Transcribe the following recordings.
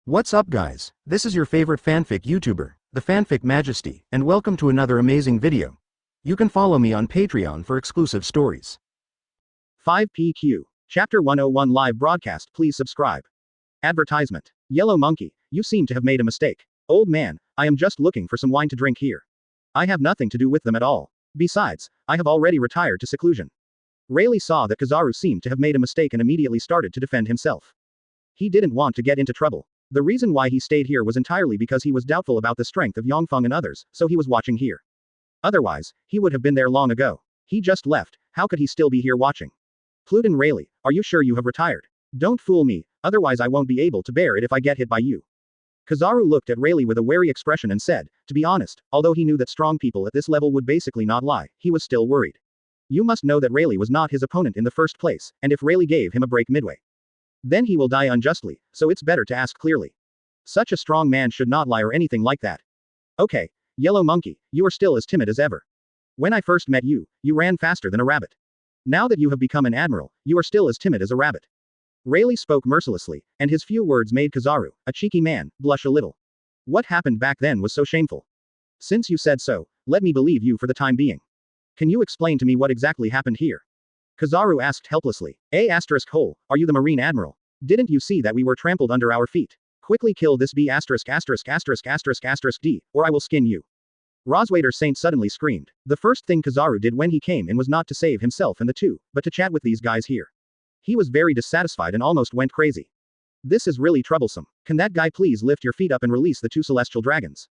What's up guys, this is your favorite fanfic YouTuber, the Fanfic Majesty, and welcome to another amazing video. You can follow me on Patreon for exclusive stories. 5PQ. Chapter 101 Live Broadcast. Please subscribe. Advertisement. Yellow Monkey, you seem to have made a mistake. Old man, I am just looking for some wine to drink here. I have nothing to do with them at all. Besides, I have already retired to seclusion. Rayleigh saw that Kizaru seemed to have made a mistake and immediately started to defend himself. He didn't want to get into trouble. The reason why he stayed here was entirely because he was doubtful about the strength of Yang Feng and others, so he was watching here. Otherwise, he would have been there long ago. He just left, how could he still be here watching? Pluden Rayleigh, are you sure you have retired? Don't fool me, otherwise I won't be able to bear it if I get hit by you. Kizaru looked at Rayleigh with a wary expression and said, to be honest, although he knew that strong people at this level would basically not lie, he was still worried. You must know that Rayleigh was not his opponent in the first place, and if Rayleigh gave him a break midway, then he will die unjustly, so it's better to ask clearly. Such a strong man should not lie or anything like that. Okay, Yellow Monkey, you are still as timid as ever. When I first met you, you ran faster than a rabbit. Now that you have become an admiral, you are still as timid as a rabbit. Rayleigh spoke mercilessly, and his few words made Kizaru, a cheeky man, blush a little. What happened back then was so shameful. Since you said so, let me believe you for the time being. Can you explain to me what exactly happened here? Kizaru asked helplessly. Hole, are you the Marine Admiral? Didn't you see that we were trampled under our feet? Quickly kill this B****************, or I will skin you. Roswader Saint suddenly screamed. The first thing Kizaru did when he came in was not to save himself and the two, but to chat with these guys here. He was very dissatisfied and almost went crazy. This is really troublesome. Can that guy please lift your feet up and release the two celestial dragons?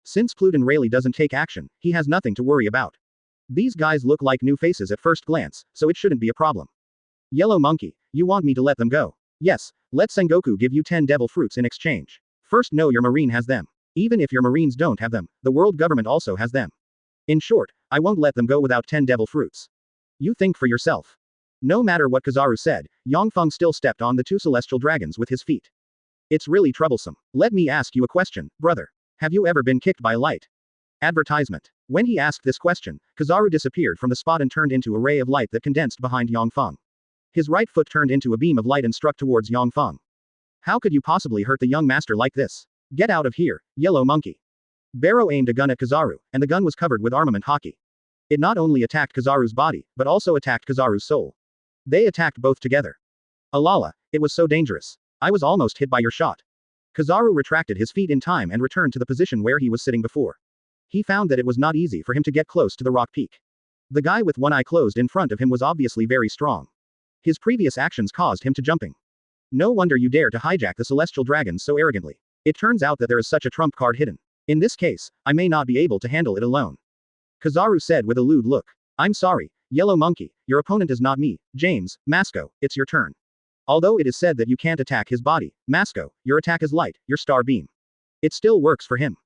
Since Pluden Rayleigh doesn't take action, he has nothing to worry about. These guys look like new faces at first glance, so it shouldn't be a problem. Yellow Monkey, you want me to let them go? Yes, let Sengoku give you 10 devil fruits in exchange. First know your marine has them. Even if your marines don't have them, the world government also has them. In short, I won't let them go without 10 devil fruits. You think for yourself. No matter what Kizaru said, Yang Feng still stepped on the two celestial dragons with his feet. It's really troublesome. Let me ask you a question, brother. Have you ever been kicked by a light? Advertisement. When he asked this question, Kizaru disappeared from the spot and turned into a ray of light that condensed behind Yang Feng. His right foot turned into a beam of light and struck towards Yang Feng. How could you possibly hurt the young master like this? Get out of here, Yellow Monkey. Barrow aimed a gun at Kizaru, and the gun was covered with armament hockey. It not only attacked Kizaru's body, but also attacked Kizaru's soul. They attacked both together. Alala, it was so dangerous. I was almost hit by your shot. Kizaru retracted his feet in time and returned to the position where he was sitting before. He found that it was not easy for him to get close to the rock peak. The guy with one eye closed in front of him was obviously very strong. His previous actions caused him to jumping. No wonder you dare to hijack the celestial dragons so arrogantly. It turns out that there is such a trump card hidden. In this case, I may not be able to handle it alone. Kizaru said with a lewd look. I'm sorry, Yellow Monkey, your opponent is not me, James, Masco, it's your turn. Although it is said that you can't attack his body, Masco, your attack is light, your star beam. It still works for him.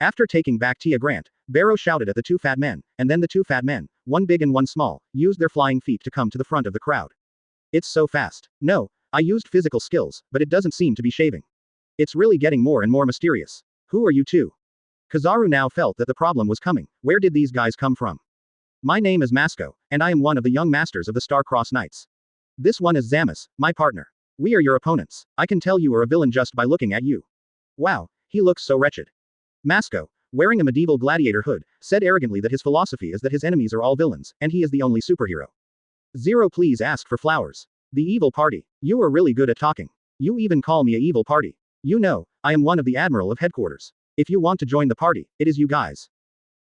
After taking back Tia Grant, Barrow shouted at the two fat men, and then the two fat men, one big and one small, used their flying feet to come to the front of the crowd. It's so fast. No, I used physical skills, but it doesn't seem to be shaving. It's really getting more and more mysterious. Who are you two? Kizaru now felt that the problem was coming. Where did these guys come from? My name is Masco, and I am one of the young masters of the Star-Crossed Knights. This one is Zamus, my partner. We are your opponents. I can tell you are a villain just by looking at you. Wow, he looks so wretched. Masco, wearing a medieval gladiator hood, said arrogantly that his philosophy is that his enemies are all villains, and he is the only superhero. Zero, please ask for flowers. The evil party. You are really good at talking. You even call me a evil party. You know, I am one of the admiral of headquarters. If you want to join the party, it is you guys.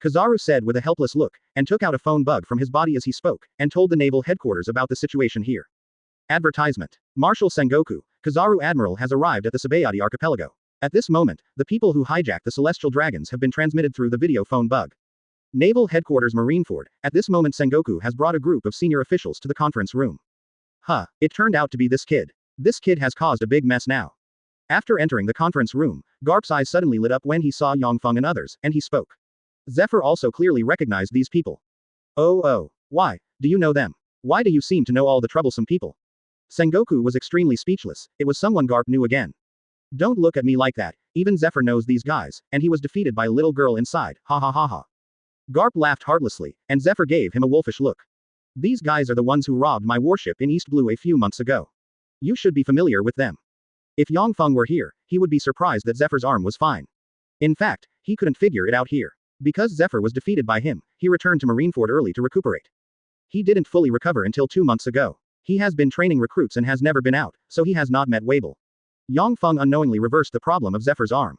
Kizaru said with a helpless look, and took out a phone bug from his body as he spoke, and told the naval headquarters about the situation here. Advertisement. Marshal Sengoku, Kizaru Admiral has arrived at the Sabaody archipelago. At this moment, the people who hijacked the celestial dragons have been transmitted through the video phone bug. Naval Headquarters Marineford, at this moment Sengoku has brought a group of senior officials to the conference room. It turned out to be this kid. This kid has caused a big mess now. After entering the conference room, Garp's eyes suddenly lit up when he saw Yang Feng and others, and he spoke. Zephyr also clearly recognized these people. Oh, why, do you know them? Why do you seem to know all the troublesome people? Sengoku was extremely speechless, it was someone Garp knew again. Don't look at me like that, even Zephyr knows these guys, and he was defeated by a little girl inside, ha ha ha ha. Garp laughed heartlessly, and Zephyr gave him a wolfish look. These guys are the ones who robbed my warship in East Blue a few months ago. You should be familiar with them. If Yang Feng were here, he would be surprised that Zephyr's arm was fine. In fact, he couldn't figure it out here. Because Zephyr was defeated by him, he returned to Marineford early to recuperate. He didn't fully recover until 2 months ago. He has been training recruits and has never been out, so he has not met Wabel. Yang Feng unknowingly reversed the problem of Zephyr's arm.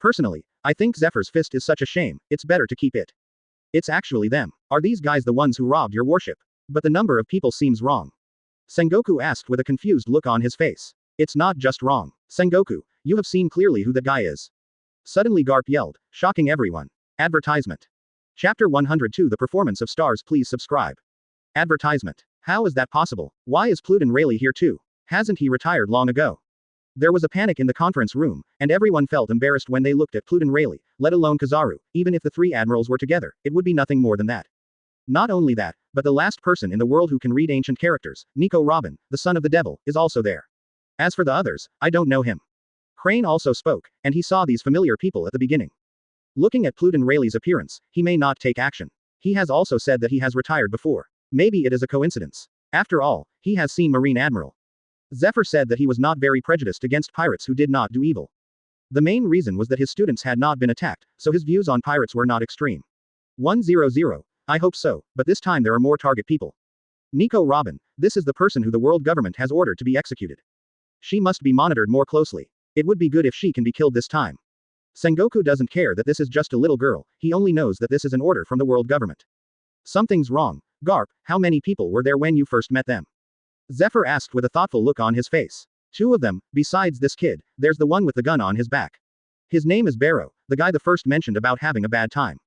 Personally, I think Zephyr's fist is such a shame, it's better to keep it. It's actually them. Are these guys the ones who robbed your warship? But the number of people seems wrong. Sengoku asked with a confused look on his face. It's not just wrong. Sengoku, you have seen clearly who that guy is. Suddenly Garp yelled, shocking everyone. Advertisement. Chapter 102 The Performance of Stars. Please subscribe. Advertisement. How is that possible? Why is Pluton Rayleigh here too? Hasn't he retired long ago? There was a panic in the conference room, and everyone felt embarrassed when they looked at Pluton Rayleigh, let alone Kizaru. Even if the 3 admirals were together, it would be nothing more than that. Not only that, but the last person in the world who can read ancient characters, Nico Robin, the son of the devil, is also there. As for the others, I don't know him. Crane also spoke, and he saw these familiar people at the beginning. Looking at Pluton Rayleigh's appearance, he may not take action. He has also said that he has retired before. Maybe it is a coincidence. After all, he has seen Marine Admiral. Zephyr said that he was not very prejudiced against pirates who did not do evil. The main reason was that his students had not been attacked, so his views on pirates were not extreme. 100. I hope so, but this time there are more target people. Nico Robin, this is the person who the world government has ordered to be executed. She must be monitored more closely. It would be good if she can be killed this time. Sengoku doesn't care that this is just a little girl, he only knows that this is an order from the world government. Something's wrong. Garp, how many people were there when you first met them? Zephyr asked with a thoughtful look on his face. 2 of them, besides this kid, there's the one with the gun on his back. His name is Barrow, the guy the first mentioned about having a bad time.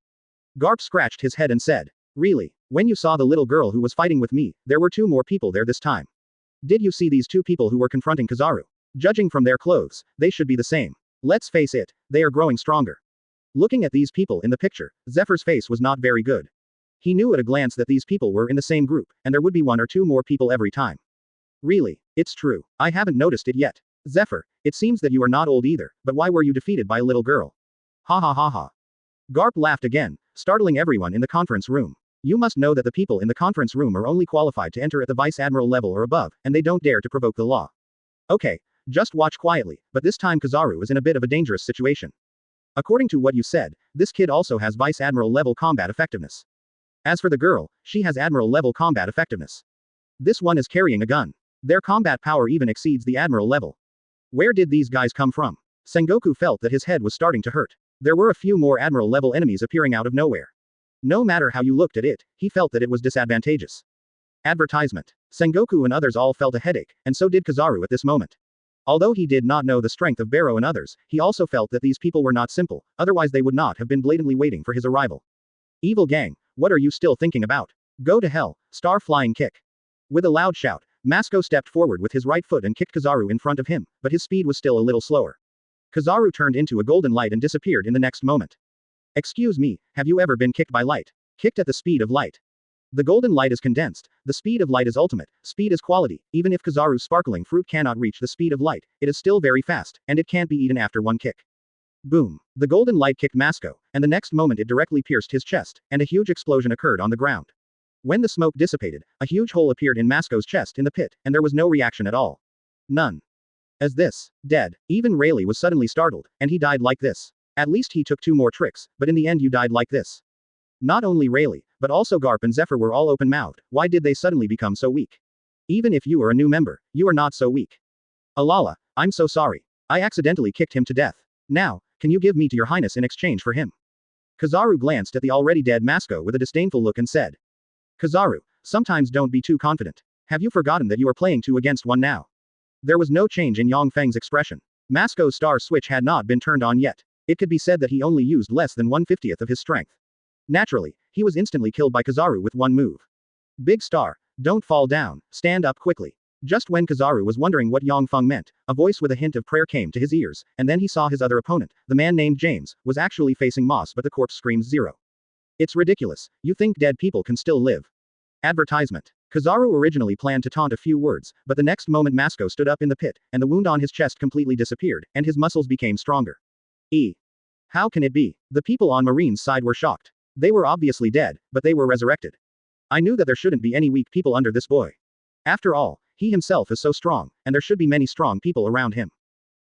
Garp scratched his head and said, really, when you saw the little girl who was fighting with me, there were 2 more people there this time. Did you see these 2 people who were confronting Kizaru? Judging from their clothes, they should be the same. Let's face it, they are growing stronger. Looking at these people in the picture, Zephyr's face was not very good. He knew at a glance that these people were in the same group, and there would be 1 or 2 more people every time. Really, it's true. I haven't noticed it yet. Zephyr, it seems that you are not old either, but why were you defeated by a little girl? Ha ha ha ha. Garp laughed again, startling everyone in the conference room. You must know that the people in the conference room are only qualified to enter at the vice admiral level or above, and they don't dare to provoke the law. Okay, just watch quietly, but this time Kizaru is in a bit of a dangerous situation. According to what you said, this kid also has vice admiral level combat effectiveness. As for the girl, she has admiral level combat effectiveness. This one is carrying a gun. Their combat power even exceeds the admiral level. Where did these guys come from? Sengoku felt that his head was starting to hurt. There were a few more admiral level enemies appearing out of nowhere. No matter how you looked at it, he felt that it was disadvantageous. Advertisement. Sengoku and others all felt a headache, and so did Kizaru at this moment. Although he did not know the strength of Barrow and others, he also felt that these people were not simple, otherwise they would not have been blatantly waiting for his arrival. Evil gang, what are you still thinking about? Go to hell, star flying kick. With a loud shout, Masco stepped forward with his right foot and kicked Kizaru in front of him, but his speed was still a little slower. Kizaru turned into a golden light and disappeared in the next moment. Excuse me, have you ever been kicked by light? Kicked at the speed of light. The golden light is condensed, the speed of light is ultimate, speed is quality, even if Kizaru's sparkling fruit cannot reach the speed of light, it is still very fast, and it can't be eaten after 1 kick. Boom. The golden light kicked Masco, and the next moment it directly pierced his chest, and a huge explosion occurred on the ground. When the smoke dissipated, a huge hole appeared in Masco's chest in the pit, and there was no reaction at all. None. As this, dead, even Rayleigh was suddenly startled, and he died like this. At least he took 2 more tricks, but in the end you died like this. Not only Rayleigh, but also Garp and Zephyr were all open-mouthed. Why did they suddenly become so weak? Even if you are a new member, you are not so weak. Alala, I'm so sorry. I accidentally kicked him to death. Now, can you give me to your highness in exchange for him? Kizaru glanced at the already dead Masco with a disdainful look and said. Kizaru, sometimes don't be too confident. Have you forgotten that you are playing 2 against 1 now? There was no change in Yang Feng's expression. Masco's star switch had not been turned on yet. It could be said that he only used less than 1/50th of his strength. Naturally, he was instantly killed by Kizaru with 1 move. Big star, don't fall down, stand up quickly. Just when Kizaru was wondering what Yang Feng meant, a voice with a hint of prayer came to his ears, and then he saw his other opponent, the man named James, was actually facing Moss, but the corpse screams 0. It's ridiculous. You think dead people can still live? Advertisement. Kizaru originally planned to taunt a few words, but the next moment Masco stood up in the pit, and the wound on his chest completely disappeared, and his muscles became stronger. How can it be? The people on Marine's side were shocked. They were obviously dead, but they were resurrected. I knew that there shouldn't be any weak people under this boy. After all, he himself is so strong, and there should be many strong people around him.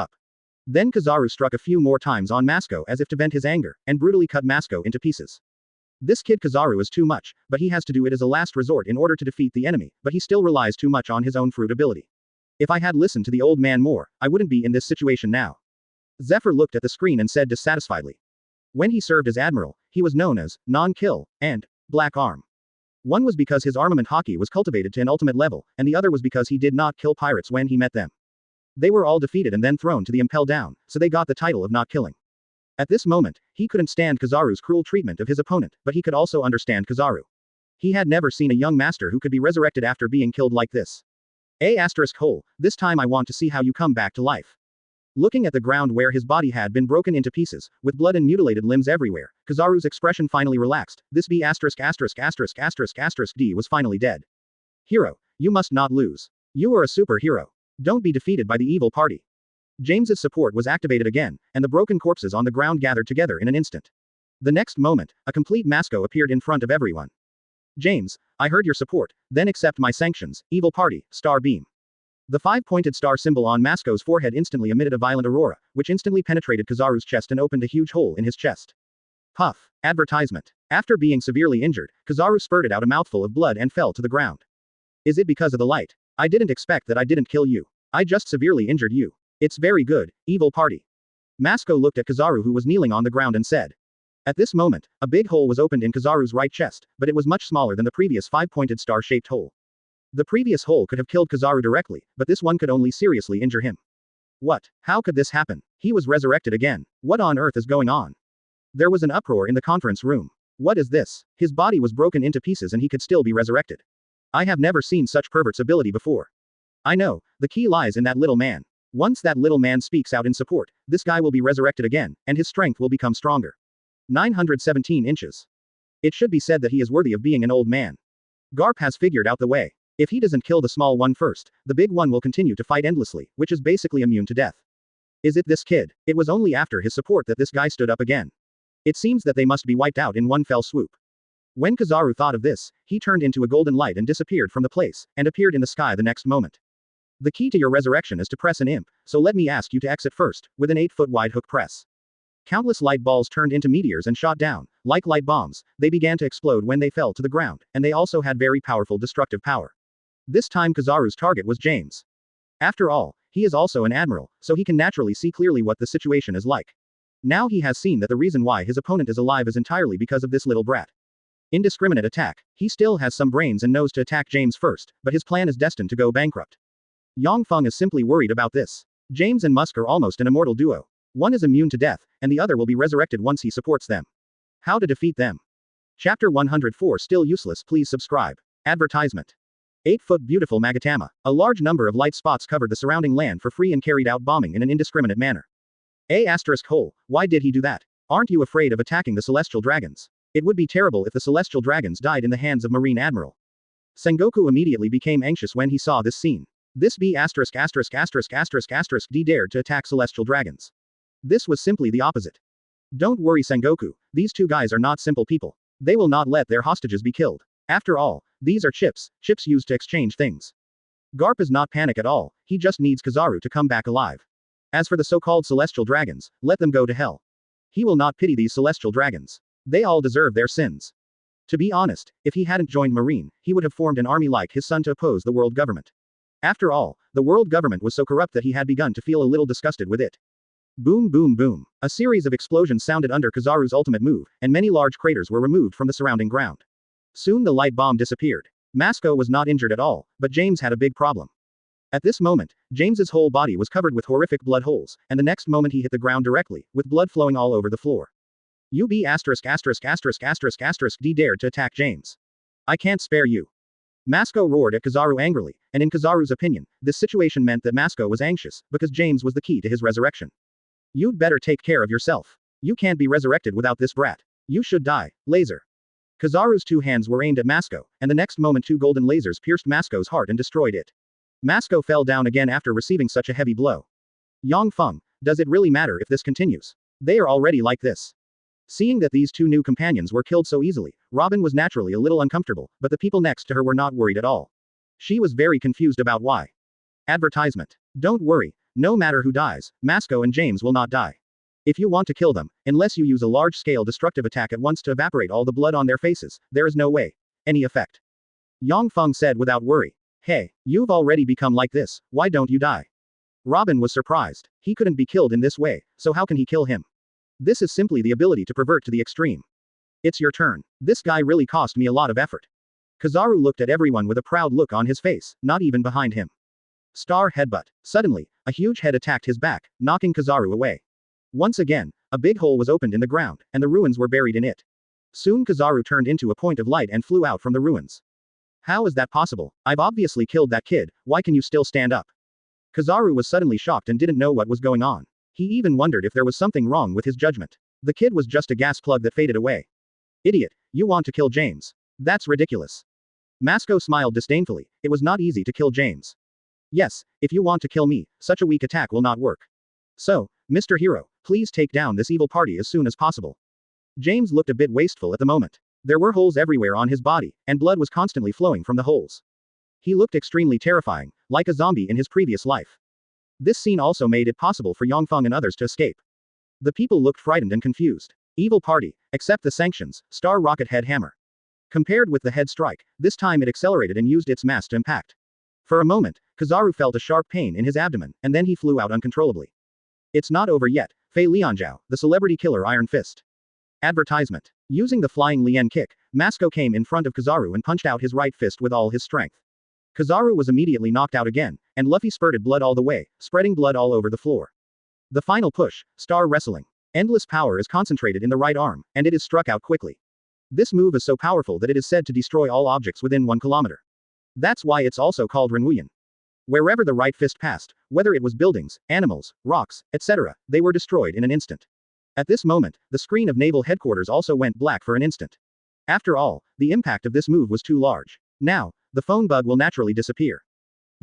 up. Then Kizaru struck a few more times on Masuko as if to vent his anger, and brutally cut Masuko into pieces. This kid Kizaru is too much, but he has to do it as a last resort in order to defeat the enemy, but he still relies too much on his own fruit ability. If I had listened to the old man more, I wouldn't be in this situation now. Zephyr looked at the screen and said dissatisfiedly. When he served as admiral, he was known as non-kill and Black Arm. One was because his armament hockey was cultivated to an ultimate level, and the other was because he did not kill pirates when he met them. They were all defeated and then thrown to the impel down, so they got the title of not killing. At this moment, he couldn't stand Kizaru's cruel treatment of his opponent, but he could also understand Kizaru. He had never seen a young master who could be resurrected after being killed like this. This time I want to see how you come back to life. Looking at the ground where his body had been broken into pieces, with blood and mutilated limbs everywhere, Kizaru's expression finally relaxed. This D was finally dead. Hero, you must not lose. You are a superhero. Don't be defeated by the evil party. James's support was activated again, and the broken corpses on the ground gathered together in an instant. The next moment, a complete Masuko appeared in front of everyone. James, I heard your support, then accept my sanctions, evil party, star beam. The five-pointed star symbol on Masuko's forehead instantly emitted a violent aurora, which instantly penetrated Kizaru's chest and opened a huge hole in his chest. Puff. Advertisement. After being severely injured, Kizaru spurted out a mouthful of blood and fell to the ground. Is it because of the light? I didn't expect that I didn't kill you. I just severely injured you. It's very good, evil party. Masuko looked at Kizaru who was kneeling on the ground and said. At this moment, a big hole was opened in Kizaru's right chest, but it was much smaller than the previous five-pointed star-shaped hole. The previous hole could have killed Kizaru directly, but this one could only seriously injure him. What? How could this happen? He was resurrected again. What on earth is going on? There was an uproar in the conference room. What is this? His body was broken into pieces and he could still be resurrected. I have never seen such pervert's ability before. I know, the key lies in that little man. Once that little man speaks out in support, this guy will be resurrected again, and his strength will become stronger. 917 inches. It should be said that he is worthy of being an old man. Garp has figured out the way. If he doesn't kill the small one first, the big one will continue to fight endlessly, which is basically immune to death. Is it this kid? It was only after his support that this guy stood up again. It seems that they must be wiped out in one fell swoop. When Kizaru thought of this, he turned into a golden light and disappeared from the place, and appeared in the sky the next moment. The key to your resurrection is to press an imp, so let me ask you to exit first, with an 8-foot-wide hook press. Countless light balls turned into meteors and shot down. Like light bombs, they began to explode when they fell to the ground, and they also had very powerful destructive power. This time Kizaru's target was James. After all, he is also an admiral, so he can naturally see clearly what the situation is like. Now he has seen that the reason why his opponent is alive is entirely because of this little brat. Indiscriminate attack. He still has some brains and knows to attack James first, but his plan is destined to go bankrupt. Yang Feng is simply worried about this. James and Musk are almost an immortal duo. One is immune to death, and the other will be resurrected once he supports them. How to defeat them? Chapter 104 Still useless. Please subscribe. Advertisement. 8-foot beautiful Magatama. A large number of light spots covered the surrounding land for free and carried out bombing in an indiscriminate manner. Hole. Why did he do that? Aren't you afraid of attacking the celestial dragons? It would be terrible if the celestial dragons died in the hands of Marine Admiral. Sengoku immediately became anxious when he saw this scene. This D dared to attack celestial dragons. This was simply the opposite. Don't worry Sengoku, these two guys are not simple people. They will not let their hostages be killed. After all, these are chips used to exchange things. Garp is not panic at all, he just needs Kizaru to come back alive. As for the so-called celestial dragons, let them go to hell. He will not pity these celestial dragons. They all deserve their sins. To be honest, if he hadn't joined Marine, he would have formed an army like his son to oppose the world government. After all, the world government was so corrupt that he had begun to feel a little disgusted with it. Boom boom boom. A series of explosions sounded under Kizaru's ultimate move, and many large craters were removed from the surrounding ground. Soon the light bomb disappeared. Masco was not injured at all, but James had a big problem. At this moment, James's whole body was covered with horrific blood holes, and the next moment he hit the ground directly, with blood flowing all over the floor. D dared to attack James. I can't spare you. Masco roared at Kizaru angrily, and in Kizaru's opinion, this situation meant that Masco was anxious, because James was the key to his resurrection. You'd better take care of yourself. You can't be resurrected without this brat. You should die. Laser. Kizaru's two hands were aimed at Masco, and the next moment two golden lasers pierced Masco's heart and destroyed it. Masco fell down again after receiving such a heavy blow. Yang Feng, does it really matter if this continues? They are already like this. Seeing that these two new companions were killed so easily, Robin was naturally a little uncomfortable, but the people next to her were not worried at all. She was very confused about why. Advertisement. Don't worry, no matter who dies, Masco and James will not die. If you want to kill them, unless you use a large-scale destructive attack at once to evaporate all the blood on their faces, there is no way. Any effect. Yang Feng said without worry. Hey, you've already become like this, why don't you die? Robin was surprised. He couldn't be killed in this way, so how can he kill him? This is simply the ability to pervert to the extreme. It's your turn. This guy really cost me a lot of effort. Kizaru looked at everyone with a proud look on his face, not even behind him. Star headbutt. Suddenly, a huge head attacked his back, knocking Kizaru away. Once again, a big hole was opened in the ground, and the ruins were buried in it. Soon Kizaru turned into a point of light and flew out from the ruins. How is that possible? I've obviously killed that kid, why can you still stand up? Kizaru was suddenly shocked and didn't know what was going on. He even wondered if there was something wrong with his judgment. The kid was just a gas plug that faded away. Idiot, you want to kill James? That's ridiculous. Masco smiled disdainfully, it was not easy to kill James. Yes, if you want to kill me, such a weak attack will not work. So, Mr. Hero, please take down this evil party as soon as possible. James looked a bit wasteful at the moment. There were holes everywhere on his body, and blood was constantly flowing from the holes. He looked extremely terrifying, like a zombie in his previous life. This scene also made it possible for Yang Feng and others to escape. The people looked frightened and confused. Evil party, accept the sanctions, Star Rocket Head Hammer. Compared with the head strike, this time it accelerated and used its mass to impact. For a moment, Kizaru felt a sharp pain in his abdomen, and then he flew out uncontrollably. It's not over yet, Fei Lianzhao, the celebrity killer Iron Fist. Advertisement. Using the flying Lien kick, Masco came in front of Kizaru and punched out his right fist with all his strength. Kizaru was immediately knocked out again, and Luffy spurted blood all the way, spreading blood all over the floor. The final push, Star Wrestling. Endless power is concentrated in the right arm, and it is struck out quickly. This move is so powerful that it is said to destroy all objects within 1 kilometer. That's why it's also called Renwuyen. Wherever the right fist passed, whether it was buildings, animals, rocks, etc., they were destroyed in an instant. At this moment, the screen of naval headquarters also went black for an instant. After all, the impact of this move was too large. Now, the phone bug will naturally disappear.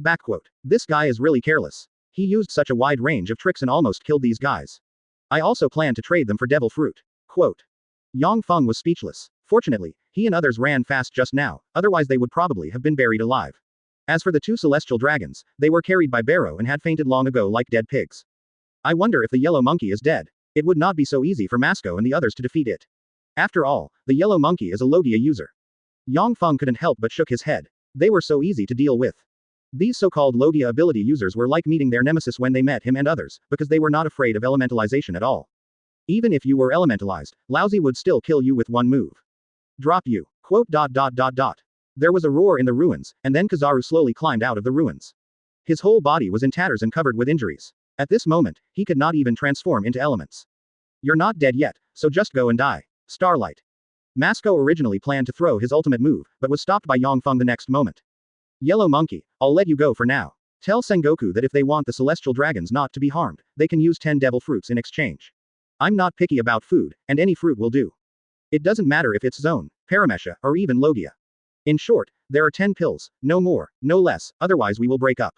Backquote. This guy is really careless. He used such a wide range of tricks and almost killed these guys. I also plan to trade them for devil fruit. Quote. Yang Feng was speechless. Fortunately, he and others ran fast just now, otherwise they would probably have been buried alive. As for the 2 celestial dragons, they were carried by Barrow and had fainted long ago like dead pigs. I wonder if the yellow monkey is dead. It would not be so easy for Masco and the others to defeat it. After all, the yellow monkey is a Logia user. Yang Feng couldn't help but shook his head. They were so easy to deal with. These so-called Logia ability users were like meeting their nemesis when they met him and others, because they were not afraid of elementalization at all. Even if you were elementalized, Lousy would still kill you with one move. Drop you. Quote. There was a roar in the ruins, and then Kizaru slowly climbed out of the ruins. His whole body was in tatters and covered with injuries. At this moment, he could not even transform into elements. You're not dead yet, so just go and die. Starlight. Masco originally planned to throw his ultimate move, but was stopped by Yang Feng the next moment. Yellow monkey, I'll let you go for now. Tell Sengoku that if they want the celestial dragons not to be harmed, they can use 10 devil fruits in exchange. I'm not picky about food, and any fruit will do. It doesn't matter if it's Zone, Paramesha, or even Logia. In short, there are 10 pills, no more, no less, otherwise we will break up.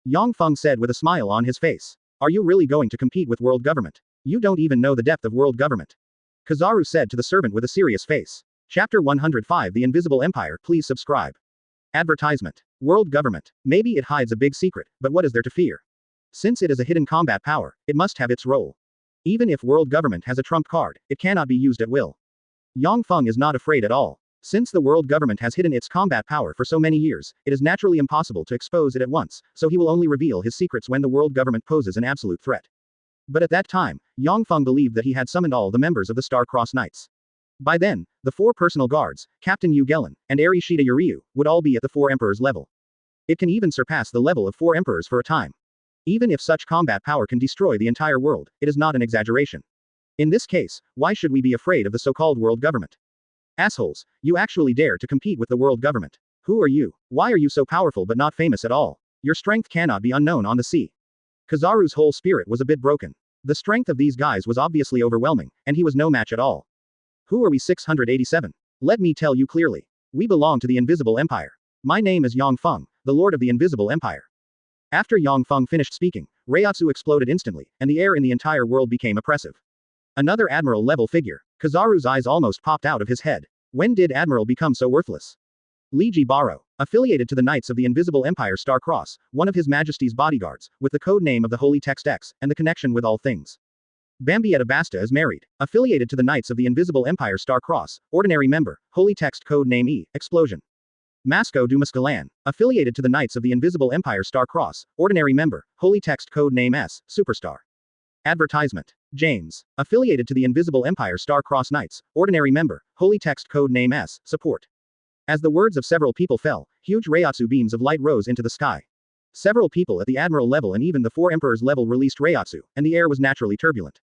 Yang Feng said with a smile on his face. Are you really going to compete with world government? You don't even know the depth of world government. Kizaru said to the servant with a serious face. Chapter 105 The Invisible Empire, please subscribe. Advertisement. World government. Maybe it hides a big secret, but what is there to fear? Since it is a hidden combat power, it must have its role. Even if world government has a trump card, it cannot be used at will. Yang Feng is not afraid at all. Since the world government has hidden its combat power for so many years, it is naturally impossible to expose it at once, so he will only reveal his secrets when the world government poses an absolute threat. But at that time, Yang Feng believed that he had summoned all the members of the Star-Crossed Knights. By then, the 4 personal guards, Captain Yu Gelen, and Eri Shida Yuryu, would all be at the 4 emperors level. It can even surpass the level of 4 emperors for a time. Even if such combat power can destroy the entire world, it is not an exaggeration. In this case, why should we be afraid of the so-called world government? Assholes, you actually dare to compete with the world government. Who are you? Why are you so powerful but not famous at all? Your strength cannot be unknown on the sea. Kizaru's whole spirit was a bit broken. The strength of these guys was obviously overwhelming, and he was no match at all. Who are we? 687. Let me tell you clearly. We belong to the Invisible Empire. My name is Yang Feng, the Lord of the Invisible Empire. After Yang Feng finished speaking, Reiatsu exploded instantly, and the air in the entire world became oppressive. Another admiral-level figure. Kizaru's eyes almost popped out of his head. When did Admiral become so worthless? Liji Barrow, affiliated to the Knights of the Invisible Empire Star Cross, one of His Majesty's bodyguards, with the code name of the Holy Text X, and the connection with all things. Bambietta Basta is married, affiliated to the Knights of the Invisible Empire Star Cross, ordinary member, Holy Text code name E, Explosion. Masco Dumas Galan, affiliated to the Knights of the Invisible Empire Star Cross, ordinary member, Holy Text code name S, Superstar. Advertisement. James, affiliated to the Invisible Empire Star Cross Knights, ordinary member, Holy Text code name S, Support. As the words of several people fell, huge Reiatsu beams of light rose into the sky. Several people at the Admiral level and even the 4 Emperors level released Reiatsu, and the air was naturally turbulent.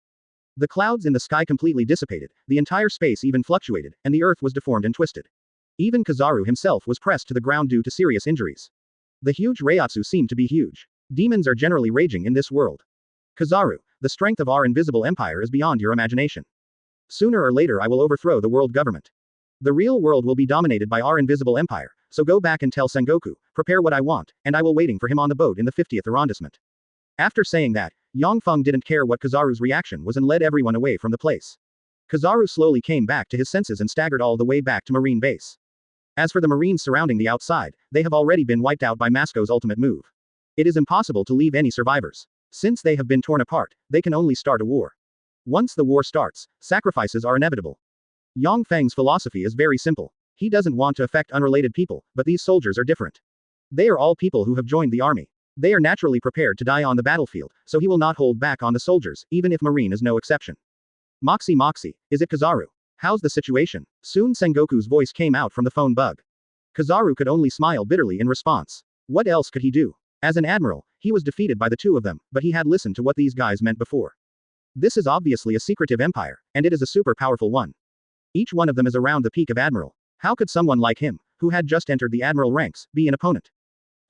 The clouds in the sky completely dissipated, the entire space even fluctuated, and the earth was deformed and twisted. Even Kizaru himself was pressed to the ground due to serious injuries. The huge Reiatsu seemed to be huge. Demons are generally raging in this world. Kizaru, the strength of our invisible empire is beyond your imagination. Sooner or later I will overthrow the world government. The real world will be dominated by our invisible empire, so go back and tell Sengoku, prepare what I want, and I will waiting for him on the boat in the 50th arrondissement. After saying that, Yang Feng didn't care what Kizaru's reaction was and led everyone away from the place. Kizaru slowly came back to his senses and staggered all the way back to Marine base. As for the Marines surrounding the outside, they have already been wiped out by Masco's ultimate move. It is impossible to leave any survivors. Since they have been torn apart, they can only start a war. Once the war starts, sacrifices are inevitable. Yang Feng's philosophy is very simple. He doesn't want to affect unrelated people, but these soldiers are different. They are all people who have joined the army. They are naturally prepared to die on the battlefield, so he will not hold back on the soldiers, even if Marine is no exception. Moxie, is it Kizaru? How's the situation? Soon Sengoku's voice came out from the phone bug. Kizaru could only smile bitterly in response. What else could he do? As an admiral, he was defeated by the two of them, but he had listened to what these guys meant before. This is obviously a secretive empire, and it is a super powerful one. Each one of them is around the peak of admiral. How could someone like him, who had just entered the admiral ranks, be an opponent?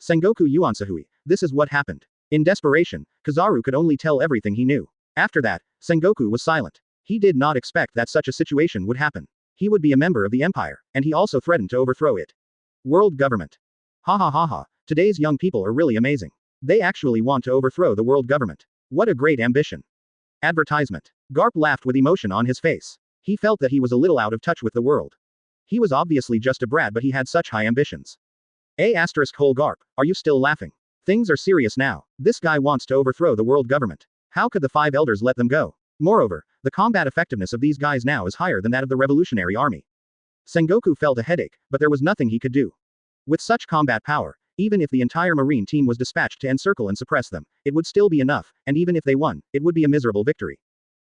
Sengoku Yuansahui, this is what happened. In desperation, Kizaru could only tell everything he knew. After that, Sengoku was silent. He did not expect that such a situation would happen. He would be a member of the empire, and he also threatened to overthrow it. World government. Ha ha ha ha, today's young people are really amazing. They actually want to overthrow the world government. What a great ambition. Advertisement. Garp laughed with emotion on his face. He felt that he was a little out of touch with the world. He was obviously just a brat, but he had such high ambitions. Whole Garp, are you still laughing? Things are serious now. This guy wants to overthrow the world government. How could the five elders let them go? Moreover, the combat effectiveness of these guys now is higher than that of the revolutionary army. Sengoku felt a headache, but there was nothing he could do. With such combat power, even if the entire marine team was dispatched to encircle and suppress them, it would still be enough, and even if they won, it would be a miserable victory.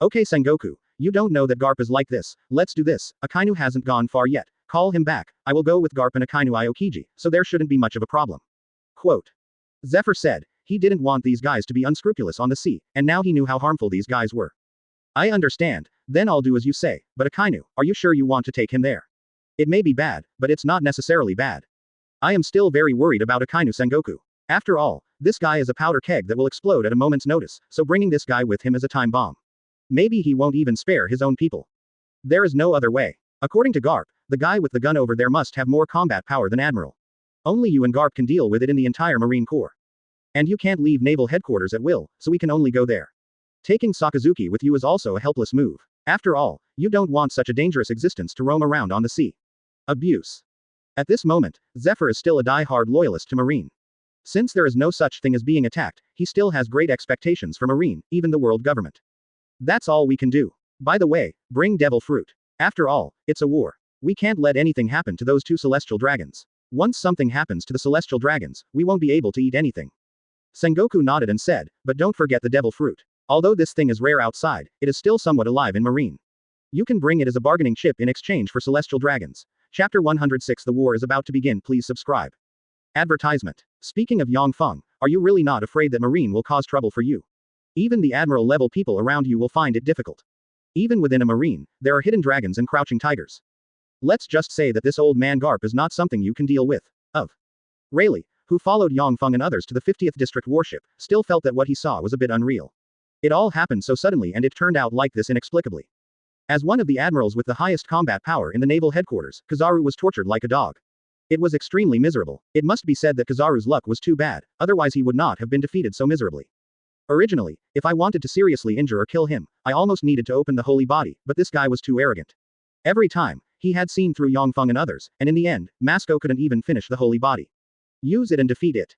Okay Sengoku, you don't know that Garp is like this, let's do this, Akainu hasn't gone far yet, call him back, I will go with Garp and Akainu Aokiji, so there shouldn't be much of a problem. Quote. Zephyr said, he didn't want these guys to be unscrupulous on the sea, and now he knew how harmful these guys were. I understand, then I'll do as you say, but Akainu, are you sure you want to take him there? It may be bad, but it's not necessarily bad. I am still very worried about Akainu Sengoku. After all, this guy is a powder keg that will explode at a moment's notice, so bringing this guy with him is a time bomb. Maybe he won't even spare his own people. There is no other way. According to Garp, the guy with the gun over there must have more combat power than Admiral. Only you and Garp can deal with it in the entire Marine Corps. And you can't leave naval headquarters at will, so we can only go there. Taking Sakazuki with you is also a helpless move. After all, you don't want such a dangerous existence to roam around on the sea. Abuse. At this moment, Zephyr is still a die-hard loyalist to Marine. Since there is no such thing as being attacked, he still has great expectations for Marine, even the world government. That's all we can do. By the way, bring devil fruit. After all, it's a war. We can't let anything happen to those two celestial dragons. Once something happens to the celestial dragons, we won't be able to eat anything. Sengoku nodded and said, but don't forget the devil fruit. Although this thing is rare outside, it is still somewhat alive in Marine. You can bring it as a bargaining chip in exchange for celestial dragons. Chapter 106 The war is about to begin, please subscribe. Advertisement. Speaking of Yang Feng, are you really not afraid that Marine will cause trouble for you? Even the admiral level people around you will find it difficult. Even within a Marine, there are hidden dragons and crouching tigers. Let's just say that this old man Garp is not something you can deal with. Rayleigh, who followed Yang Feng and others to the 50th District warship, still felt that what he saw was a bit unreal. It all happened so suddenly and it turned out like this inexplicably. As one of the admirals with the highest combat power in the naval headquarters, Kizaru was tortured like a dog. It was extremely miserable. It must be said that Kizaru's luck was too bad, otherwise he would not have been defeated so miserably. Originally, if I wanted to seriously injure or kill him, I almost needed to open the holy body, but this guy was too arrogant. Every time, he had seen through Yang Feng and others, and in the end, Masco couldn't even finish the holy body. Use it and defeat it.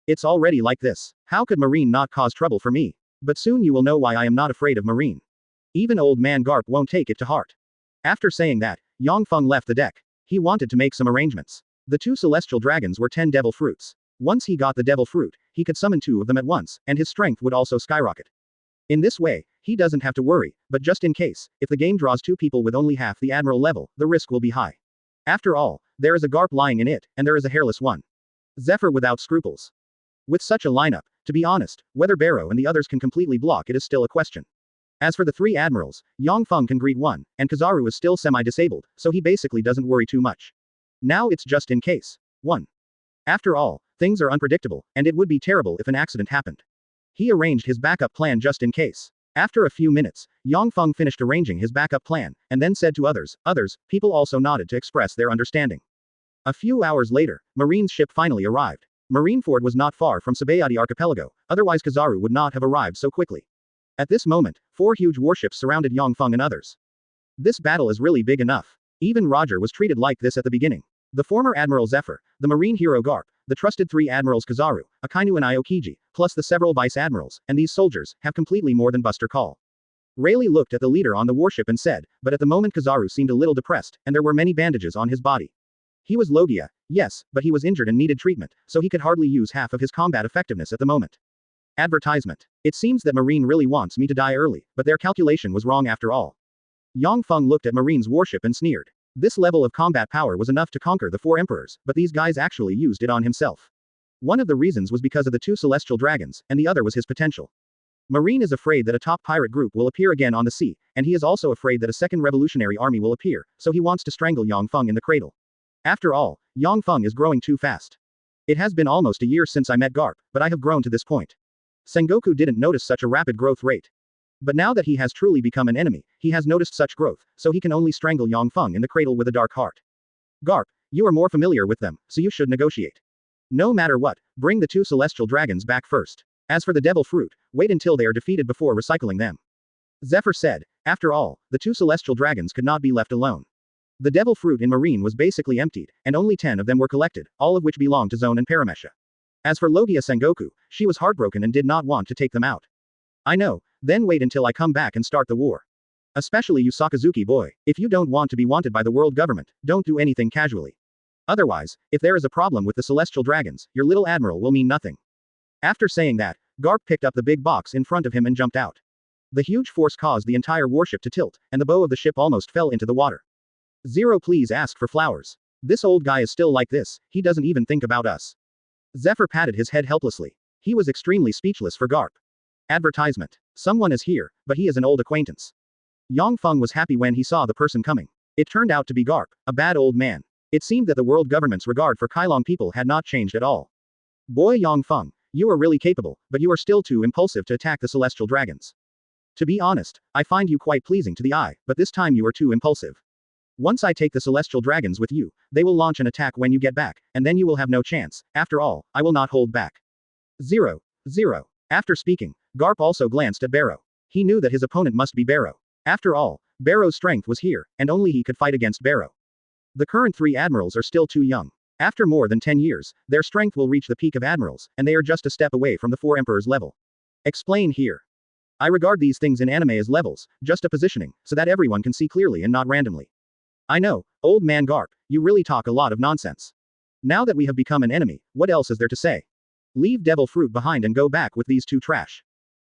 It's already like this. How could Marine not cause trouble for me? But soon you will know why I am not afraid of Marine. Even old man Garp won't take it to heart. After saying that, Yang Feng left the deck. He wanted to make some arrangements. The two celestial dragons were 10 devil fruits. Once he got the devil fruit, he could summon 2 of them at once, and his strength would also skyrocket. In this way, he doesn't have to worry, but just in case, if the game draws 2 people with only half the admiral level, the risk will be high. After all, there is a Garp lying in it, and there is a hairless one. Zephyr without scruples. With such a lineup, to be honest, whether Barrow and the others can completely block it is still a question. As for the 3 admirals, Yang Feng can greet one, and Kizaru is still semi-disabled, so he basically doesn't worry too much. Now it's just in case. 1. After all, things are unpredictable, and it would be terrible if an accident happened. He arranged his backup plan just in case. After a few minutes, Yang Feng finished arranging his backup plan, and then said to others, people also nodded to express their understanding. A few hours later, Marine's ship finally arrived. Marineford was not far from Sabaody archipelago, otherwise Kizaru would not have arrived so quickly. At this moment, 4 huge warships surrounded Yang Feng and others. This battle is really big enough. Even Roger was treated like this at the beginning. The former Admiral Zephyr, the Marine hero Garp, the trusted 3 admirals Kizaru, Akainu and Aokiji, plus the several vice admirals, and these soldiers, have completely more than Buster Call. Rayleigh looked at the leader on the warship and said, but at the moment Kizaru seemed a little depressed, and there were many bandages on his body. He was Logia, yes, but he was injured and needed treatment, so he could hardly use half of his combat effectiveness at the moment. Advertisement. It seems that Marine really wants me to die early, but their calculation was wrong after all. Yang Feng looked at Marine's warship and sneered. This level of combat power was enough to conquer the 4 emperors, but these guys actually used it on himself. One of the reasons was because of the 2 celestial dragons, and the other was his potential. Marine is afraid that a top pirate group will appear again on the sea, and he is also afraid that a second revolutionary army will appear, so he wants to strangle Yang Feng in the cradle. After all, Yang Feng is growing too fast. It has been almost a year since I met Garp, but I have grown to this point. Sengoku didn't notice such a rapid growth rate. But now that he has truly become an enemy, he has noticed such growth, so he can only strangle Yang Feng in the cradle with a dark heart. Garp, you are more familiar with them, so you should negotiate. No matter what, bring the 2 celestial dragons back first. As for the devil fruit, wait until they are defeated before recycling them. Zephyr said. After all, the 2 celestial dragons could not be left alone. The devil fruit in Marine was basically emptied, and only 10 of them were collected, all of which belonged to Zone and Paramesha. As for Logia Sengoku, she was heartbroken and did not want to take them out. I know, then wait until I come back and start the war. Especially you Sakazuki boy, if you don't want to be wanted by the world government, don't do anything casually. Otherwise, if there is a problem with the celestial dragons, your little admiral will mean nothing. After saying that, Garp picked up the big box in front of him and jumped out. The huge force caused the entire warship to tilt, and the bow of the ship almost fell into the water. Zero please ask for flowers. This old guy is still like this, he doesn't even think about us. Zephyr patted his head helplessly. He was extremely speechless for Garp. Advertisement. Someone is here, but he is an old acquaintance. Yang Feng was happy when he saw the person coming. It turned out to be Garp, a bad old man. It seemed that the world government's regard for Kailong people had not changed at all. Boy Yang Feng, you are really capable, but you are still too impulsive to attack the celestial dragons. To be honest, I find you quite pleasing to the eye, but this time you are too impulsive. Once I take the celestial dragons with you, they will launch an attack when you get back, and then you will have no chance. After all, I will not hold back. 0. After speaking, Garp also glanced at Barrow. He knew that his opponent must be Barrow. After all, Barrow's strength was here, and only he could fight against Barrow. The current 3 admirals are still too young. After more than 10 years, their strength will reach the peak of admirals, and they are just a step away from the 4 emperors level. Explain here. I regard these things in anime as levels, just a positioning, so that everyone can see clearly and not randomly. I know, old man Garp, you really talk a lot of nonsense. Now that we have become an enemy, what else is there to say? Leave devil fruit behind and go back with these 2 trash.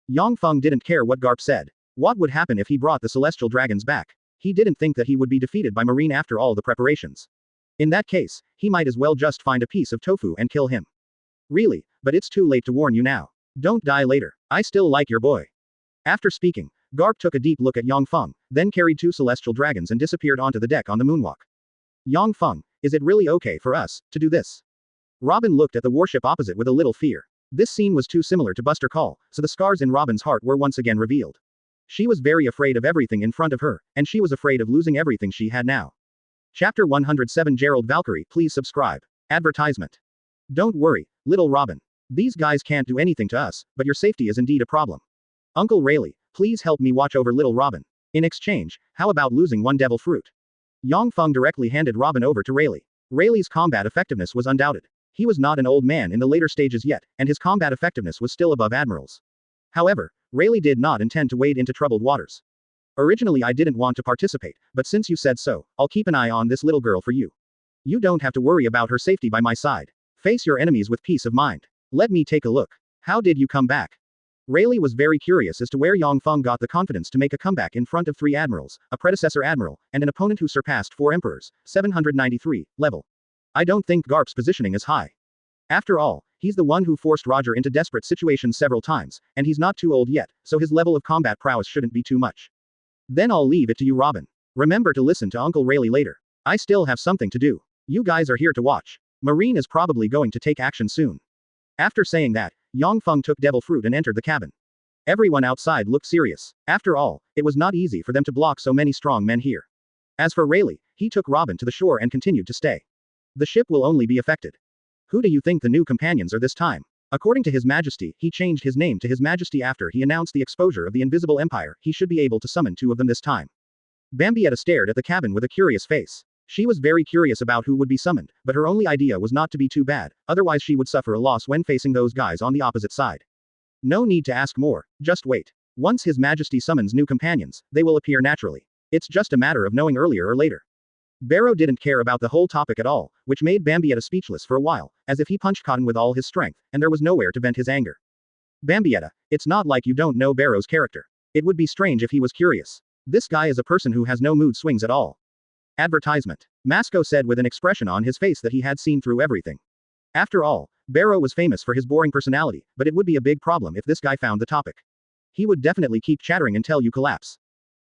Yang Feng didn't care what Garp said. What would happen if he brought the celestial dragons back? He didn't think that he would be defeated by Marine after all the preparations. In that case, he might as well just find a piece of tofu and kill him. Really, but it's too late to warn you now. Don't die later. I still like your boy. After speaking, Garp took a deep look at Yang Feng, then carried 2 celestial dragons and disappeared onto the deck on the moonwalk. Yang Feng, is it really okay for us to do this? Robin looked at the warship opposite with a little fear. This scene was too similar to Buster Call, so the scars in Robin's heart were once again revealed. She was very afraid of everything in front of her, and she was afraid of losing everything she had now. Chapter 107 Gerald Valkyrie, please subscribe. Advertisement. Don't worry, little Robin. These guys can't do anything to us, but your safety is indeed a problem. Uncle Rayleigh, please help me watch over little Robin. In exchange, how about losing 1 devil fruit? Yang Feng directly handed Robin over to Rayleigh. Rayleigh's combat effectiveness was undoubted. He was not an old man in the later stages yet, and his combat effectiveness was still above admirals. However, Rayleigh did not intend to wade into troubled waters. Originally I didn't want to participate, but since you said so, I'll keep an eye on this little girl for you. You don't have to worry about her safety by my side. Face your enemies with peace of mind. Let me take a look. How did you come back? Rayleigh was very curious as to where Yang Feng got the confidence to make a comeback in front of 3 admirals, a predecessor admiral, and an opponent who surpassed 4 emperors, 793, level. I don't think Garp's positioning is high. After all, he's the one who forced Roger into desperate situations several times, and he's not too old yet, so his level of combat prowess shouldn't be too much. Then I'll leave it to you Robin. Remember to listen to Uncle Rayleigh later. I still have something to do. You guys are here to watch. Marine is probably going to take action soon. After saying that, Yang Feng took devil fruit and entered the cabin. Everyone outside looked serious. After all, it was not easy for them to block so many strong men here. As for Rayleigh, he took Robin to the shore and continued to stay. The ship will only be affected. Who do you think the new companions are this time? According to His Majesty, he changed his name to His Majesty after he announced the exposure of the Invisible Empire. He should be able to summon 2 of them this time. Bambietta stared at the cabin with a curious face. She was very curious about who would be summoned, but her only idea was not to be too bad, otherwise she would suffer a loss when facing those guys on the opposite side. No need to ask more, just wait. Once His Majesty summons new companions, they will appear naturally. It's just a matter of knowing earlier or later. Barrow didn't care about the whole topic at all, which made Bambietta speechless for a while, as if he punched cotton with all his strength, and there was nowhere to vent his anger. Bambietta, it's not like you don't know Barrow's character. It would be strange if he was curious. This guy is a person who has no mood swings at all. Advertisement. Masco said with an expression on his face that he had seen through everything. After all, Barrow was famous for his boring personality, but it would be a big problem if this guy found the topic. He would definitely keep chattering until you collapse.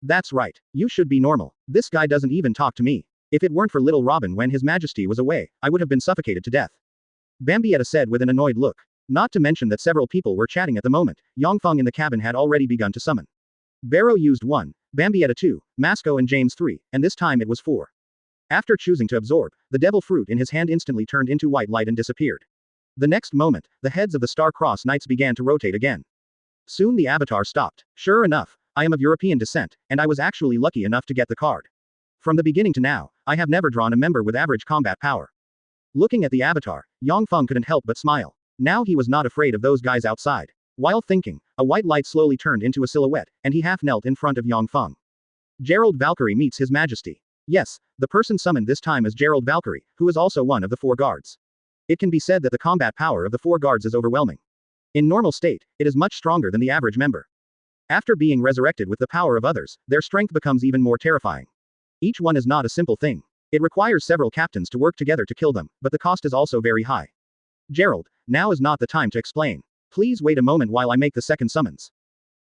That's right. You should be normal. This guy doesn't even talk to me. If it weren't for little Robin when His Majesty was away, I would have been suffocated to death. Bambietta said with an annoyed look. Not to mention that several people were chatting at the moment. Yang Feng in the cabin had already begun to summon. Barrow used 1, Bambietta 2, Masco and James 3, and this time it was 4. After choosing to absorb, the devil fruit in his hand instantly turned into white light and disappeared. The next moment, the heads of the Star-Crossed Knights began to rotate again. Soon the avatar stopped. Sure enough, I am of European descent, and I was actually lucky enough to get the card. From the beginning to now, I have never drawn a member with average combat power. Looking at the avatar, Yang Feng couldn't help but smile. Now he was not afraid of those guys outside. While thinking, a white light slowly turned into a silhouette, and he half knelt in front of Yang Feng. Gerald Valkyrie meets His Majesty. Yes, the person summoned this time is Gerald Valkyrie, who is also one of the 4 guards. It can be said that the combat power of the 4 guards is overwhelming. In normal state, it is much stronger than the average member. After being resurrected with the power of others, their strength becomes even more terrifying. Each one is not a simple thing. It requires several captains to work together to kill them, but the cost is also very high. Gerald, now is not the time to explain. Please wait a moment while I make the second summons.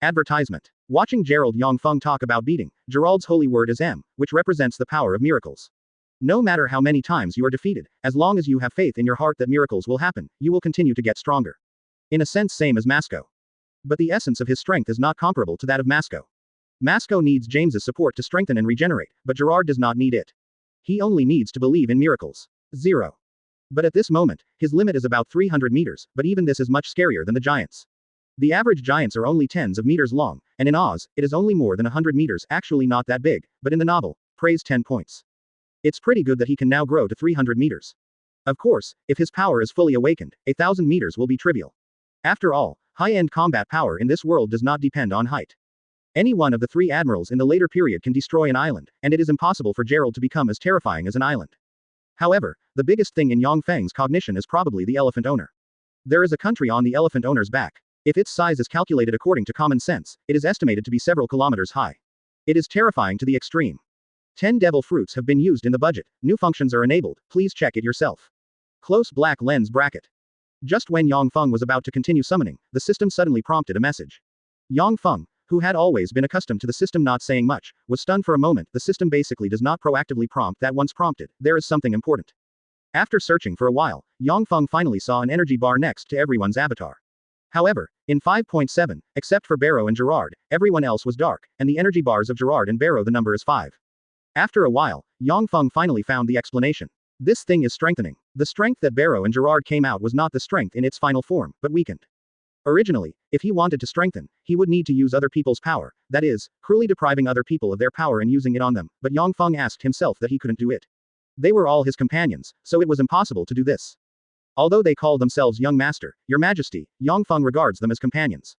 Advertisement. Watching Gerald Yang Feng talk about beating, Gerald's holy word is M, which represents the power of miracles. No matter how many times you are defeated, as long as you have faith in your heart that miracles will happen, you will continue to get stronger. In a sense same as Masco. But the essence of his strength is not comparable to that of Masco. Masco needs James's support to strengthen and regenerate, but Gerard does not need it. He only needs to believe in miracles. 0. But at this moment, his limit is about 300 meters, but even this is much scarier than the giants. The average giants are only tens of meters long, and in Oz, it is only more than 100 meters, actually not that big, but in the novel, praise 10 points. It's pretty good that he can now grow to 300 meters. Of course, if his power is fully awakened, 1,000 meters will be trivial. After all, high-end combat power in this world does not depend on height. Any one of the 3 admirals in the later period can destroy an island, and it is impossible for Gerald to become as terrifying as an island. However, the biggest thing in Yang Feng's cognition is probably the elephant owner. There is a country on the elephant owner's back. If its size is calculated according to common sense, it is estimated to be several kilometers high. It is terrifying to the extreme. 10 devil fruits have been used in the budget, new functions are enabled, please check it yourself. Close black lens bracket. Just when Yang Feng was about to continue summoning, the system suddenly prompted a message. Yang Feng, who had always been accustomed to the system not saying much, was stunned for a moment. The system basically does not proactively prompt that once prompted, there is something important. After searching for a while, Yang Feng finally saw an energy bar next to everyone's avatar. However, in 5.7, except for Barrow and Gerard, everyone else was dark, and the energy bars of Gerard and Barrow the number is 5. After a while, Yang Feng finally found the explanation. This thing is strengthening. The strength that Barrow and Gerard came out was not the strength in its final form, but weakened. Originally, if he wanted to strengthen, he would need to use other people's power, that is, cruelly depriving other people of their power and using it on them, but Yang Feng asked himself that he couldn't do it. They were all his companions, so it was impossible to do this. Although they call themselves Young Master, Your Majesty, Yang Feng regards them as companions.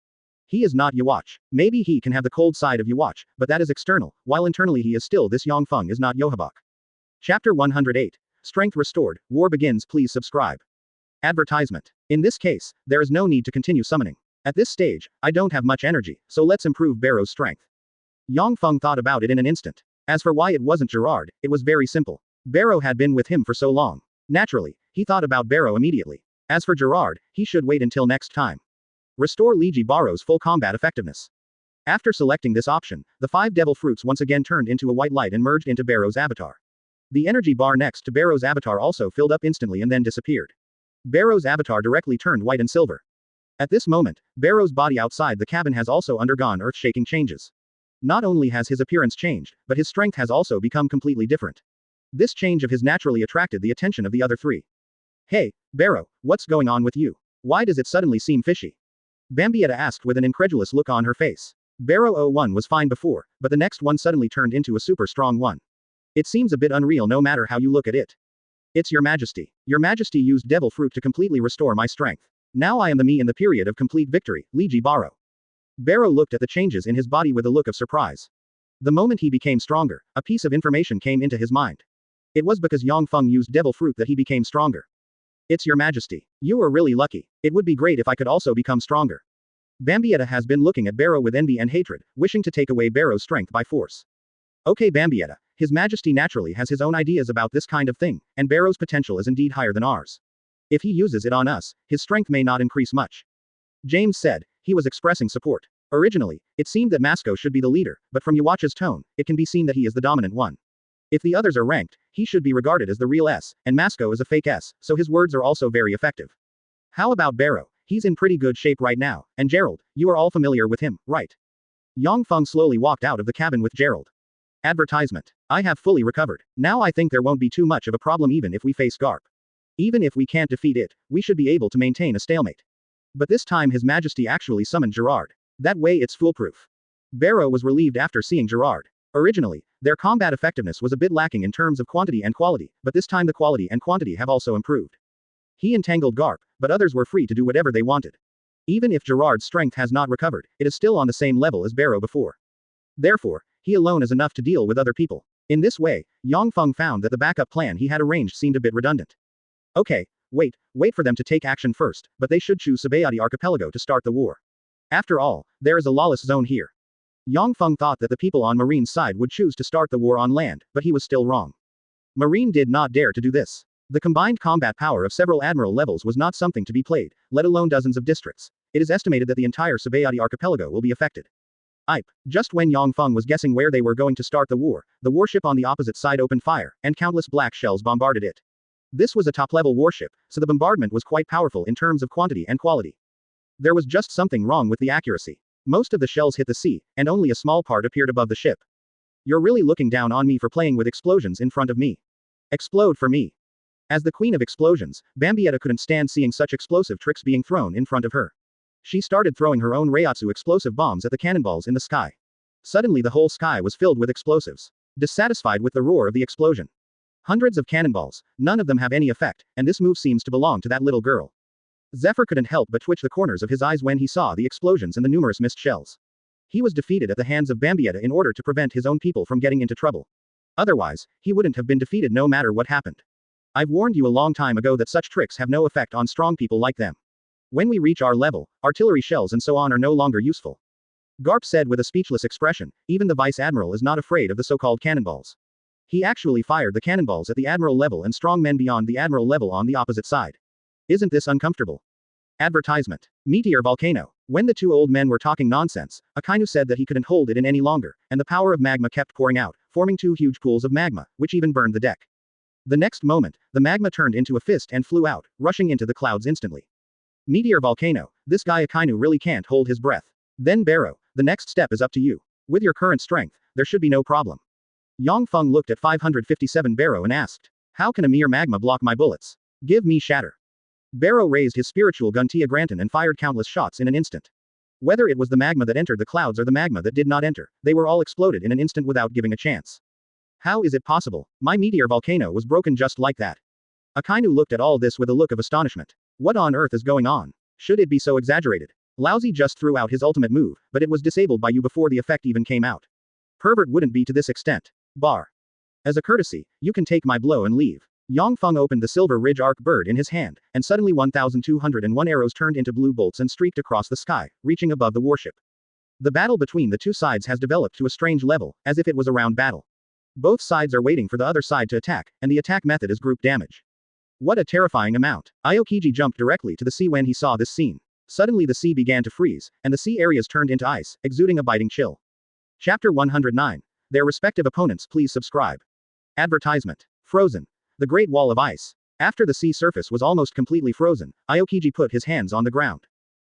He is not Yhwach. Maybe he can have the cold side of Yhwach, but that is external, while internally he is still this Yang Feng is not Yhwach. Chapter 108. Strength restored, war begins, please subscribe. Advertisement. In this case, there is no need to continue summoning. At this stage, I don't have much energy, so let's improve Barrow's strength. Yang Feng thought about it in an instant. As for why it wasn't Gerard, it was very simple. Barrow had been with him for so long. Naturally, he thought about Barrow immediately. As for Gerard, he should wait until next time. Restore Liji Barrow's full combat effectiveness. After selecting this option, the 5 devil fruits once again turned into a white light and merged into Barrow's avatar. The energy bar next to Barrow's avatar also filled up instantly and then disappeared. Barrow's avatar directly turned white and silver. At this moment, Barrow's body outside the cabin has also undergone earth-shaking changes. Not only has his appearance changed, but his strength has also become completely different. This change of his naturally attracted the attention of the other 3. Hey, Barrow, what's going on with you? Why does it suddenly seem fishy? Bambietta asked with an incredulous look on her face. Barrow 01 was fine before, but the next one suddenly turned into a super strong one. It seems a bit unreal no matter how you look at it. It's Your Majesty. Your Majesty used devil fruit to completely restore my strength. Now I am the me in the period of complete victory, Liji Barrow. Barrow looked at the changes in his body with a look of surprise. The moment he became stronger, a piece of information came into his mind. It was because Yang Feng used devil fruit that he became stronger. It's Your Majesty. You are really lucky. It would be great if I could also become stronger. Bambietta has been looking at Barrow with envy and hatred, wishing to take away Barrow's strength by force. Okay, Bambietta, His Majesty naturally has his own ideas about this kind of thing, and Barrow's potential is indeed higher than ours. If he uses it on us, his strength may not increase much. James said. He was expressing support. Originally, it seemed that Masco should be the leader, but from Yhwach's tone, it can be seen that he is the dominant one. If the others are ranked, he should be regarded as the real S, and Masco is a fake S, so his words are also very effective. How about Barrow? He's in pretty good shape right now, and Gerald, you are all familiar with him, right? Yang Feng slowly walked out of the cabin with Gerald. Advertisement. I have fully recovered. Now I think there won't be too much of a problem even if we face Garp. Even if we can't defeat it, we should be able to maintain a stalemate. But this time His Majesty actually summoned Gerard. That way it's foolproof. Barrow was relieved after seeing Gerard. Originally, their combat effectiveness was a bit lacking in terms of quantity and quality, but this time the quality and quantity have also improved. He entangled Garp, but others were free to do whatever they wanted. Even if Gerard's strength has not recovered, it is still on the same level as Barrow before. Therefore, he alone is enough to deal with other people. In this way, Yang Feng found that the backup plan he had arranged seemed a bit redundant. Okay, wait for them to take action first, but they should choose Sabaody archipelago to start the war. After all, there is a lawless zone here. Yang Feng thought that the people on Marine's side would choose to start the war on land, but he was still wrong. Marine did not dare to do this. The combined combat power of several admiral levels was not something to be played, let alone dozens of districts. It is estimated that the entire Sabaody archipelago will be affected. Just when Yang Feng was guessing where they were going to start the warship on the opposite side opened fire, and countless black shells bombarded it. This was a top-level warship, so the bombardment was quite powerful in terms of quantity and quality. There was just something wrong with the accuracy. Most of the shells hit the sea, and only a small part appeared above the ship. You're really looking down on me for playing with explosions in front of me. Explode for me. As the queen of explosions, Bambietta couldn't stand seeing such explosive tricks being thrown in front of her. She started throwing her own Reiatsu explosive bombs at the cannonballs in the sky. Suddenly the whole sky was filled with explosives. Dissatisfied with the roar of the explosion. Hundreds of cannonballs, none of them have any effect, and this move seems to belong to that little girl. Zephyr couldn't help but twitch the corners of his eyes when he saw the explosions and the numerous missed shells. He was defeated at the hands of Bambietta in order to prevent his own people from getting into trouble. Otherwise, he wouldn't have been defeated no matter what happened. I've warned you a long time ago that such tricks have no effect on strong people like them. When we reach our level, artillery shells and so on are no longer useful. Garp said with a speechless expression, even the vice admiral is not afraid of the so-called cannonballs. He actually fired the cannonballs at the admiral level and strong men beyond the admiral level on the opposite side. Isn't this uncomfortable? Advertisement. Meteor volcano. When the two old men were talking nonsense, Akainu said that he couldn't hold it in any longer, and the power of magma kept pouring out, forming two huge pools of magma, which even burned the deck. The next moment, the magma turned into a fist and flew out, rushing into the clouds instantly. Meteor volcano, this guy Akainu really can't hold his breath. Then Barrow, the next step is up to you. With your current strength, there should be no problem. Yang Feng looked at 557 Barrow and asked, how can a mere magma block my bullets? Give me shatter. Barrow raised his spiritual gun Tia Granton and fired countless shots in an instant. Whether it was the magma that entered the clouds or the magma that did not enter, they were all exploded in an instant without giving a chance. How is it possible? My meteor volcano was broken just like that. Akainu looked at all this with a look of astonishment. What on earth is going on? Should it be so exaggerated? Lousy just threw out his ultimate move, but it was disabled by you before the effect even came out. Pervert wouldn't be to this extent. Bar. As a courtesy, you can take my blow and leave. Yang Feng opened the Silver Ridge Arc bird in his hand, and suddenly 1,201 arrows turned into blue bolts and streaked across the sky, reaching above the warship. The battle between the two sides has developed to a strange level, as if it was a round battle. Both sides are waiting for the other side to attack, and the attack method is group damage. What a terrifying amount. Aokiji jumped directly to the sea when he saw this scene. Suddenly the sea began to freeze, and the sea areas turned into ice, exuding a biting chill. Chapter 109. Their respective opponents please subscribe. Advertisement. Frozen. The Great Wall of Ice. After the sea surface was almost completely frozen, Aokiji put his hands on the ground.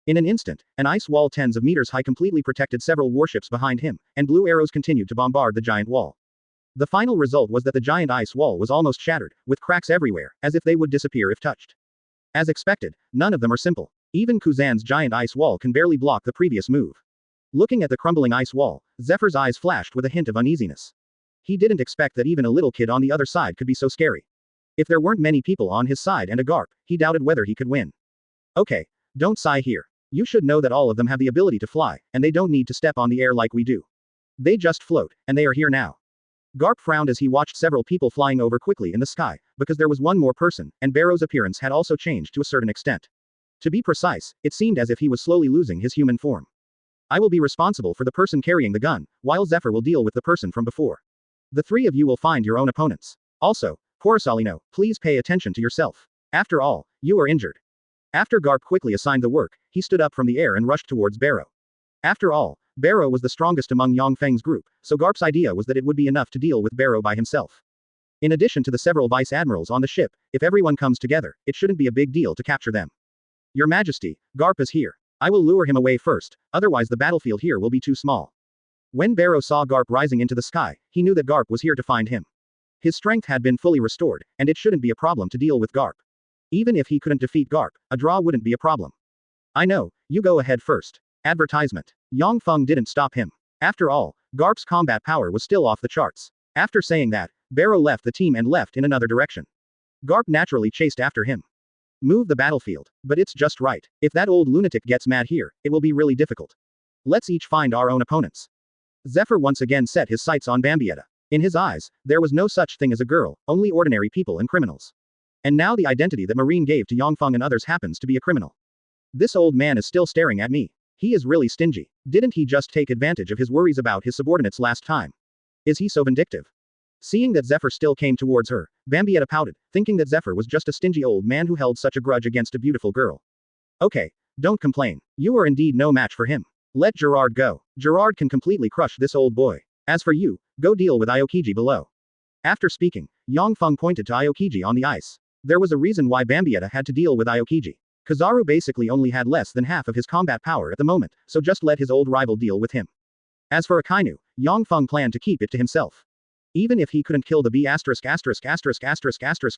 In an instant, an ice wall tens of meters high completely protected several warships behind him, and blue arrows continued to bombard the giant wall. The final result was that the giant ice wall was almost shattered, with cracks everywhere, as if they would disappear if touched. As expected, none of them are simple. Even Kuzan's giant ice wall can barely block the previous move. Looking at the crumbling ice wall, Zephyr's eyes flashed with a hint of uneasiness. He didn't expect that even a little kid on the other side could be so scary. If there weren't many people on his side and a Garp, he doubted whether he could win. Okay, don't sigh here. You should know that all of them have the ability to fly, and they don't need to step on the air like we do. They just float, and they are here now. Garp frowned as he watched several people flying over quickly in the sky, because there was one more person, and Barrow's appearance had also changed to a certain extent. To be precise, it seemed as if he was slowly losing his human form. I will be responsible for the person carrying the gun, while Zephyr will deal with the person from before. The three of you will find your own opponents. Also, Corsalino, please pay attention to yourself. After all, you are injured. After Garp quickly assigned the work, he stood up from the air and rushed towards Barrow. After all, Barrow was the strongest among Yang Feng's group, so Garp's idea was that it would be enough to deal with Barrow by himself. In addition to the several vice admirals on the ship, if everyone comes together, it shouldn't be a big deal to capture them. Your Majesty, Garp is here. I will lure him away first, otherwise the battlefield here will be too small. When Barrow saw Garp rising into the sky, he knew that Garp was here to find him. His strength had been fully restored, and it shouldn't be a problem to deal with Garp. Even if he couldn't defeat Garp, a draw wouldn't be a problem. I know, you go ahead first. Advertisement. Yang Feng didn't stop him. After all, Garp's combat power was still off the charts. After saying that, Barrow left the team and left in another direction. Garp naturally chased after him. Move the battlefield, but it's just right. If that old lunatic gets mad here, it will be really difficult. Let's each find our own opponents. Zephyr once again set his sights on Bambietta. In his eyes, there was no such thing as a girl, only ordinary people and criminals. And now the identity that Marine gave to Yang Feng and others happens to be a criminal. This old man is still staring at me. He is really stingy. Didn't he just take advantage of his worries about his subordinates last time? Is he so vindictive? Seeing that Zephyr still came towards her, Bambietta pouted, thinking that Zephyr was just a stingy old man who held such a grudge against a beautiful girl. Okay, don't complain. You are indeed no match for him. Let Gerard go. Gerard can completely crush this old boy. As for you, go deal with Aokiji below. After speaking, Yang Feng pointed to Aokiji on the ice. There was a reason why Bambietta had to deal with Aokiji. Kizaru basically only had less than half of his combat power at the moment, so just let his old rival deal with him. As for Akainu, Yang Feng planned to keep it to himself. Even if he couldn't kill the B**********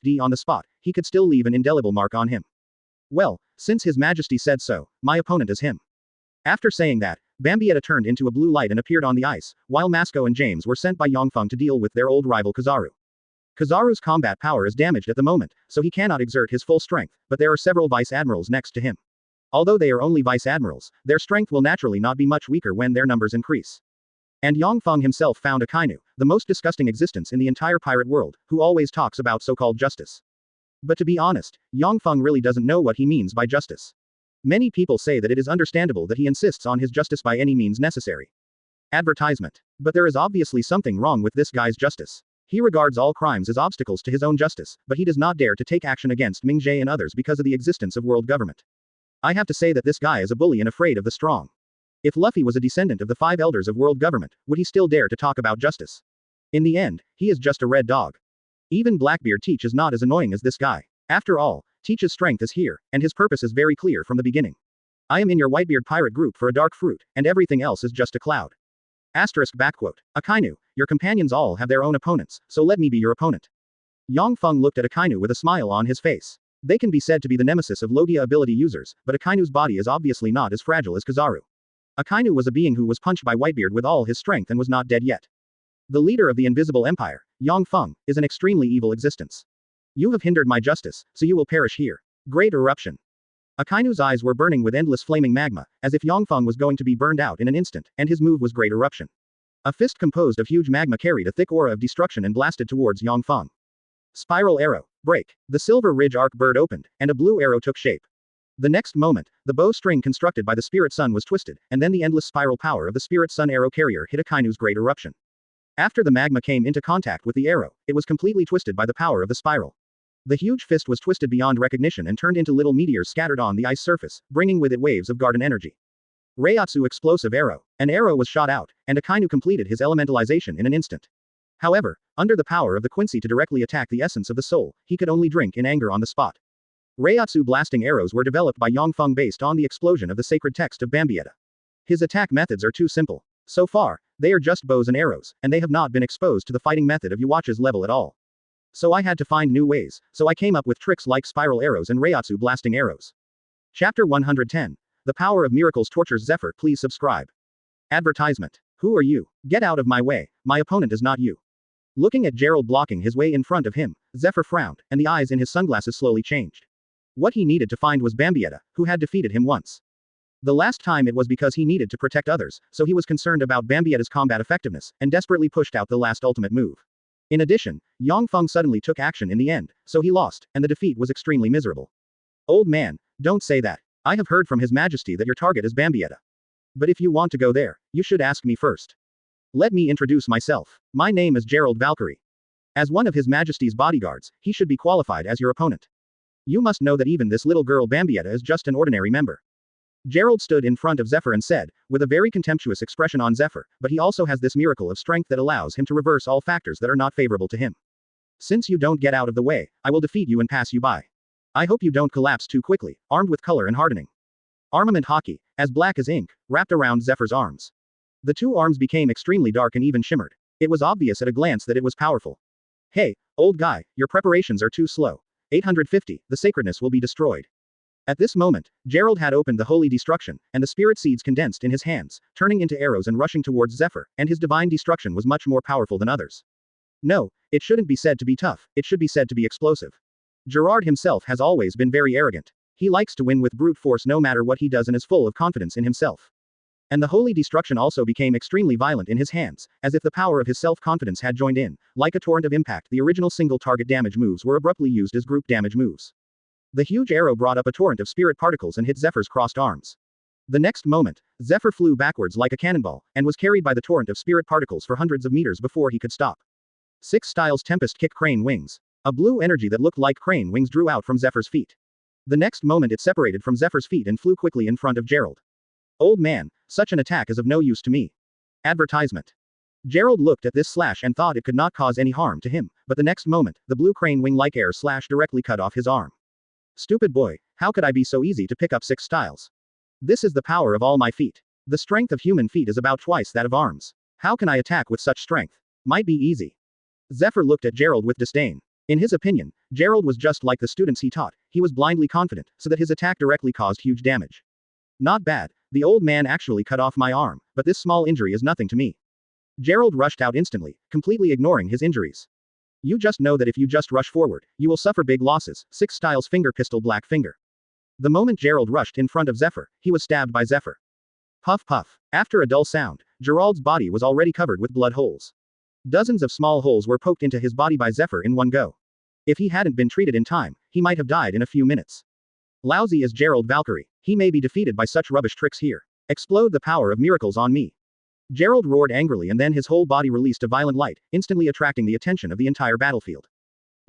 D on the spot, he could still leave an indelible mark on him. Well, since His Majesty said so, my opponent is him. After saying that, Bambietta turned into a blue light and appeared on the ice, while Masco and James were sent by Yang Feng to deal with their old rival Kizaru. Kizaru's combat power is damaged at the moment, so he cannot exert his full strength, but there are several vice admirals next to him. Although they are only vice admirals, their strength will naturally not be much weaker when their numbers increase. And Yang Feng himself found Akainu, the most disgusting existence in the entire pirate world, who always talks about so-called justice. But to be honest, Yang Feng really doesn't know what he means by justice. Many people say that it is understandable that he insists on his justice by any means necessary. Advertisement. But there is obviously something wrong with this guy's justice. He regards all crimes as obstacles to his own justice, but he does not dare to take action against Ming-Jie and others because of the existence of world government. I have to say that this guy is a bully and afraid of the strong. If Luffy was a descendant of the 5 elders of world government, would he still dare to talk about justice? In the end, he is just a red dog. Even Blackbeard Teach is not as annoying as this guy. After all, Teach's strength is here, and his purpose is very clear from the beginning. I am in your Whitebeard pirate group for a dark fruit, and everything else is just a cloud. Akainu, your companions all have their own opponents, so let me be your opponent. Yang Feng looked at Akainu with a smile on his face. They can be said to be the nemesis of Logia ability users, but Akainu's body is obviously not as fragile as Kizaru. Akainu was a being who was punched by Whitebeard with all his strength and was not dead yet. The leader of the Invisible Empire, Yang Feng, is an extremely evil existence. You have hindered my justice, so you will perish here. Great eruption. Akainu's eyes were burning with endless flaming magma, as if Yang Feng was going to be burned out in an instant, and his move was Great Eruption. A fist composed of huge magma carried a thick aura of destruction and blasted towards Yang Feng. Spiral arrow. Break. The silver ridge arc bird opened, and a blue arrow took shape. The next moment, the bowstring constructed by the Spirit Sun was twisted, and then the endless spiral power of the Spirit Sun arrow carrier hit Akainu's Great Eruption. After the magma came into contact with the arrow, it was completely twisted by the power of the spiral. The huge fist was twisted beyond recognition and turned into little meteors scattered on the ice surface, bringing with it waves of garden energy. Reiatsu explosive arrow. An arrow was shot out, and Akainu completed his elementalization in an instant. However, under the power of the Quincy to directly attack the essence of the soul, he could only drink in anger on the spot. Reiatsu blasting arrows were developed by Yang Feng based on the explosion of the sacred text of Bambietta. His attack methods are too simple. So far, they are just bows and arrows, and they have not been exposed to the fighting method of Yhwach's level at all. So I had to find new ways, so I came up with tricks like spiral arrows and Reiatsu blasting arrows. Chapter 110. The Power of Miracles tortures Zephyr. Please subscribe. Advertisement. Who are you? Get out of my way, my opponent is not you. Looking at Gerald blocking his way in front of him, Zephyr frowned, and the eyes in his sunglasses slowly changed. What he needed to find was Bambietta, who had defeated him once. The last time it was because he needed to protect others, so he was concerned about Bambietta's combat effectiveness, and desperately pushed out the last ultimate move. In addition, Yang Feng suddenly took action in the end, so he lost, and the defeat was extremely miserable. Old man, don't say that. I have heard from His Majesty that your target is Bambietta. But if you want to go there, you should ask me first. Let me introduce myself. My name is Gerald Valkyrie. As one of His Majesty's bodyguards, he should be qualified as your opponent. You must know that even this little girl Bambietta is just an ordinary member. Gerald stood in front of Zephyr and said, with a very contemptuous expression on Zephyr, but he also has this miracle of strength that allows him to reverse all factors that are not favorable to him. Since you don't get out of the way, I will defeat you and pass you by. I hope you don't collapse too quickly, armed with color and hardening. Armament hockey, as black as ink, wrapped around Zephyr's arms. The two arms became extremely dark and even shimmered. It was obvious at a glance that it was powerful. Hey, old guy, your preparations are too slow. 850, the sacredness will be destroyed. At this moment, Gerald had opened the holy destruction, and the spirit seeds condensed in his hands, turning into arrows and rushing towards Zephyr, and his divine destruction was much more powerful than others. No, it shouldn't be said to be tough, it should be said to be explosive. Gerard himself has always been very arrogant. He likes to win with brute force no matter what he does and is full of confidence in himself. And the holy destruction also became extremely violent in his hands, as if the power of his self-confidence had joined in. Like a torrent of impact, the original single-target damage moves were abruptly used as group damage moves. The huge arrow brought up a torrent of spirit particles and hit Zephyr's crossed arms. The next moment, Zephyr flew backwards like a cannonball, and was carried by the torrent of spirit particles for hundreds of meters before he could stop. 6 Styles Tempest Kick Crane Wings. A blue energy that looked like crane wings drew out from Zephyr's feet. The next moment it separated from Zephyr's feet and flew quickly in front of Gerald. Old man, such an attack is of no use to me. Advertisement. Gerald looked at this slash and thought it could not cause any harm to him, but the next moment, the blue crane wing-like air slash directly cut off his arm. Stupid boy, how could I be so easy to pick up 6 styles? This is the power of all my feet. The strength of human feet is about twice that of arms. How can I attack with such strength? Might be easy. Zephyr looked at Gerald with disdain. In his opinion, Gerald was just like the students he taught, he was blindly confident, so that his attack directly caused huge damage. Not bad, the old man actually cut off my arm, but this small injury is nothing to me. Gerald rushed out instantly, completely ignoring his injuries. You just know that if you just rush forward, you will suffer big losses. 6 Styles Finger Pistol Black Finger. The moment Gerald rushed in front of Zephyr, he was stabbed by Zephyr. Puff puff. After a dull sound, Gerald's body was already covered with blood holes. Dozens of small holes were poked into his body by Zephyr in one go. If he hadn't been treated in time, he might have died in a few minutes. Lousy as Gerald Valkyrie, he may be defeated by such rubbish tricks here. Explode the power of miracles on me. Gerald roared angrily and then his whole body released a violent light, instantly attracting the attention of the entire battlefield.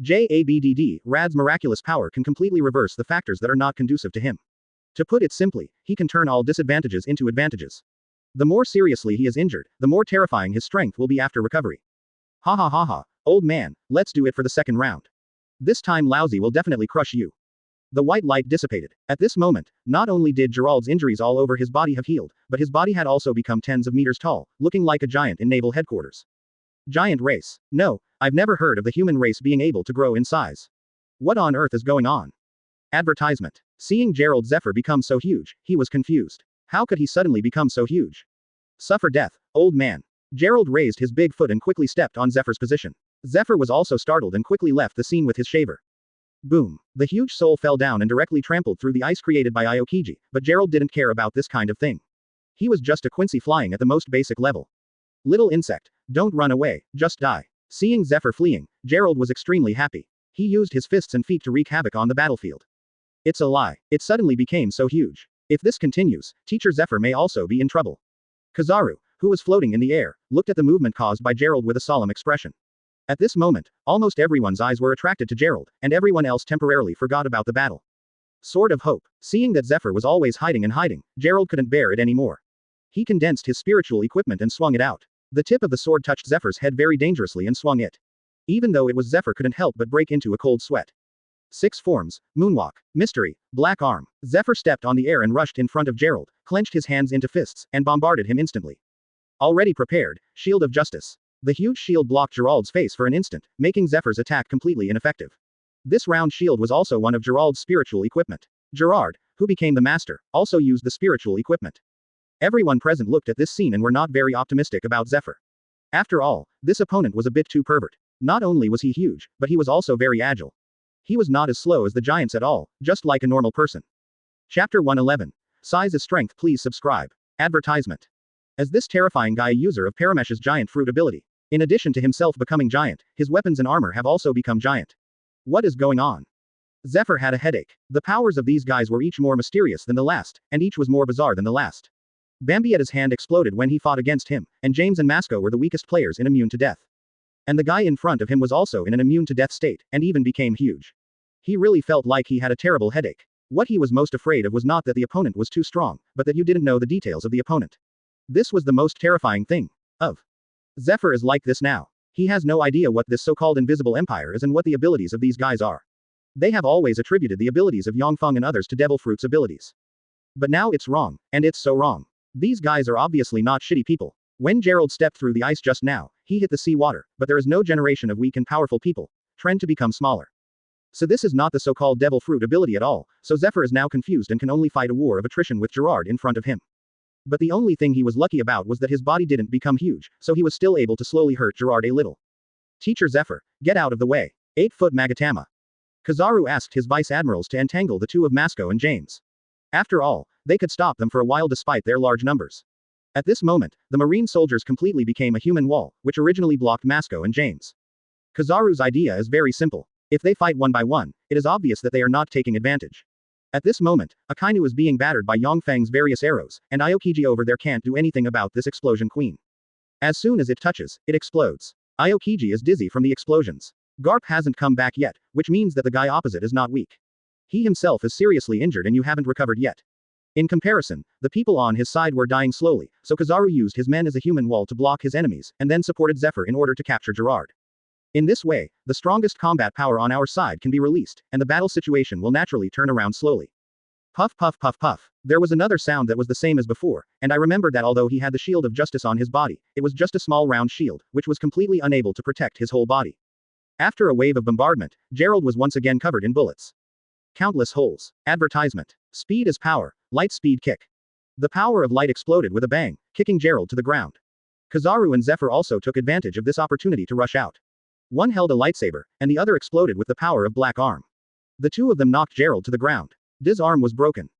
JABDD, Rad's miraculous power can completely reverse the factors that are not conducive to him. To put it simply, he can turn all disadvantages into advantages. The more seriously he is injured, the more terrifying his strength will be after recovery. Ha ha ha ha, old man, let's do it for the second round. This time Lousy will definitely crush you. The white light dissipated. At this moment, not only did Gerald's injuries all over his body have healed, but his body had also become tens of meters tall, looking like a giant in naval headquarters. Giant race. No, I've never heard of the human race being able to grow in size. What on earth is going on? Advertisement. Seeing Gerald Zephyr become so huge, he was confused. How could he suddenly become so huge? Suffer death, old man. Gerald raised his big foot and quickly stepped on Zephyr's position. Zephyr was also startled and quickly left the scene with his shaver. Boom. The huge soul fell down and directly trampled through the ice created by Aokiji, but Gerald didn't care about this kind of thing. He was just a Quincy flying at the most basic level. Little insect, don't run away, just die. Seeing Zephyr fleeing, Gerald was extremely happy. He used his fists and feet to wreak havoc on the battlefield. It's a lie. It suddenly became so huge. If this continues, Teacher Zephyr may also be in trouble. Kizaru, who was floating in the air, looked at the movement caused by Gerald with a solemn expression. At this moment, almost everyone's eyes were attracted to Gerald, and everyone else temporarily forgot about the battle. Sword of Hope. Seeing that Zephyr was always hiding and hiding, Gerald couldn't bear it anymore. He condensed his spiritual equipment and swung it out. The tip of the sword touched Zephyr's head very dangerously and swung it. Even though it was Zephyr couldn't help but break into a cold sweat. 6 forms, Moonwalk, Mystery, Black Arm. Zephyr stepped on the air and rushed in front of Gerald, clenched his hands into fists, and bombarded him instantly. Already prepared, Shield of Justice. The huge shield blocked Gerald's face for an instant, making Zephyr's attack completely ineffective. This round shield was also one of Gerald's spiritual equipment. Gerard, who became the master, also used the spiritual equipment. Everyone present looked at this scene and were not very optimistic about Zephyr. After all, this opponent was a bit too pervert. Not only was he huge, but he was also very agile. He was not as slow as the giants at all, just like a normal person. Chapter 111. Size is strength. Please subscribe. Advertisement. As this terrifying guy, a user of Paramesh's giant fruit ability. In addition to himself becoming giant, his weapons and armor have also become giant. What is going on? Zephyr had a headache. The powers of these guys were each more mysterious than the last, and each was more bizarre than the last. Bambietta's hand exploded when he fought against him, and James and Masco were the weakest players in immune to death. And the guy in front of him was also in an immune to death state, and even became huge. He really felt like he had a terrible headache. What he was most afraid of was not that the opponent was too strong, but that you didn't know the details of the opponent. This was the most terrifying thing. Zephyr is like this now. He has no idea what this so-called invisible empire is and what the abilities of these guys are. They have always attributed the abilities of Yang Feng and others to Devil Fruit's abilities. But now it's wrong, and it's so wrong. These guys are obviously not shitty people. When Gerald stepped through the ice just now, he hit the sea water, but there is no generation of weak and powerful people, trend to become smaller. So this is not the so-called Devil Fruit ability at all, so Zephyr is now confused and can only fight a war of attrition with Gerard in front of him. But the only thing he was lucky about was that his body didn't become huge, so he was still able to slowly hurt Gerard a little. Teacher Zephyr, get out of the way. 8-foot Magatama. Kizaru asked his vice-admirals to entangle the two of Masco and James. After all, they could stop them for a while despite their large numbers. At this moment, the marine soldiers completely became a human wall, which originally blocked Masco and James. Kizaru's idea is very simple. If they fight one by one, it is obvious that they are not taking advantage. At this moment, Akainu is being battered by Yang Feng's various arrows, and Aokiji over there can't do anything about this explosion queen. As soon as it touches, it explodes. Aokiji is dizzy from the explosions. Garp hasn't come back yet, which means that the guy opposite is not weak. He himself is seriously injured and you haven't recovered yet. In comparison, the people on his side were dying slowly, so Kizaru used his men as a human wall to block his enemies, and then supported Zephyr in order to capture Gerard. In this way, the strongest combat power on our side can be released, and the battle situation will naturally turn around slowly. Puff puff puff puff. There was another sound that was the same as before, and I remembered that although he had the shield of justice on his body, it was just a small round shield, which was completely unable to protect his whole body. After a wave of bombardment, Gerald was once again covered in bullets. Countless holes. Advertisement. Speed is power. Light speed kick. The power of light exploded with a bang, kicking Gerald to the ground. Kizaru and Zephyr also took advantage of this opportunity to rush out. One held a lightsaber, and the other exploded with the power of Black Arm. The two of them knocked Gerald to the ground. His arm was broken.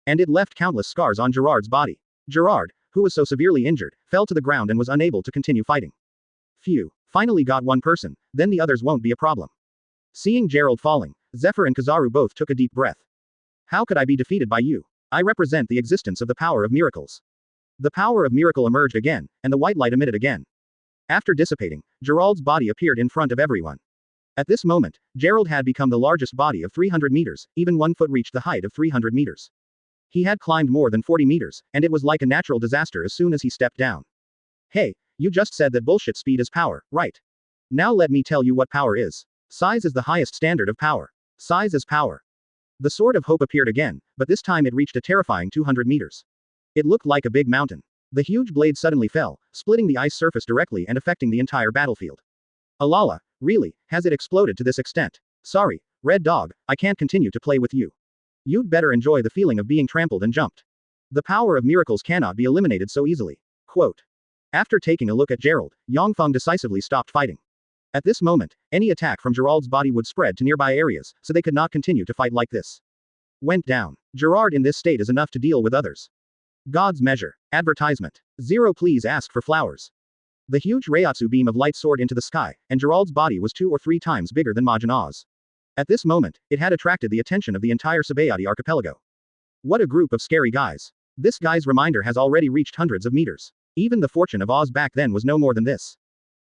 And it left countless scars on Gerard's body. Gerard, who was so severely injured, fell to the ground and was unable to continue fighting. Phew. Finally got one person, then the others won't be a problem. Seeing Gerald falling, Zephyr and Kizaru both took a deep breath. How could I be defeated by you? I represent the existence of the power of miracles. The power of miracle emerged again, and the white light emitted again. After dissipating, Gerald's body appeared in front of everyone. At this moment, Gerald had become the largest body of 300 meters, even 1 foot reached the height of 300 meters. He had climbed more than 40 meters, and it was like a natural disaster as soon as he stepped down. Hey, you just said that bullshit speed is power, right? Now let me tell you what power is. Size is the highest standard of power. Size is power. The Sword of Hope appeared again, but this time it reached a terrifying 200 meters. It looked like a big mountain. The huge blade suddenly fell, splitting the ice surface directly and affecting the entire battlefield. Alala, really, has it exploded to this extent? Sorry, Red Dog, I can't continue to play with you. You'd better enjoy the feeling of being trampled and jumped. The power of miracles cannot be eliminated so easily. Quote. After taking a look at Gerald, Yang Feng decisively stopped fighting. At this moment, any attack from Gerald's body would spread to nearby areas, so they could not continue to fight like this. Went down. Gerard in this state is enough to deal with others. God's measure. Advertisement. 0 Please ask for flowers. The huge Reiatsu beam of light soared into the sky, and Gerald's body was 2 or 3 times bigger than Majin Oz. At this moment, it had attracted the attention of the entire Sabaody archipelago. What a group of scary guys. This guy's reminder has already reached hundreds of meters. Even the fortune of Oz back then was no more than this.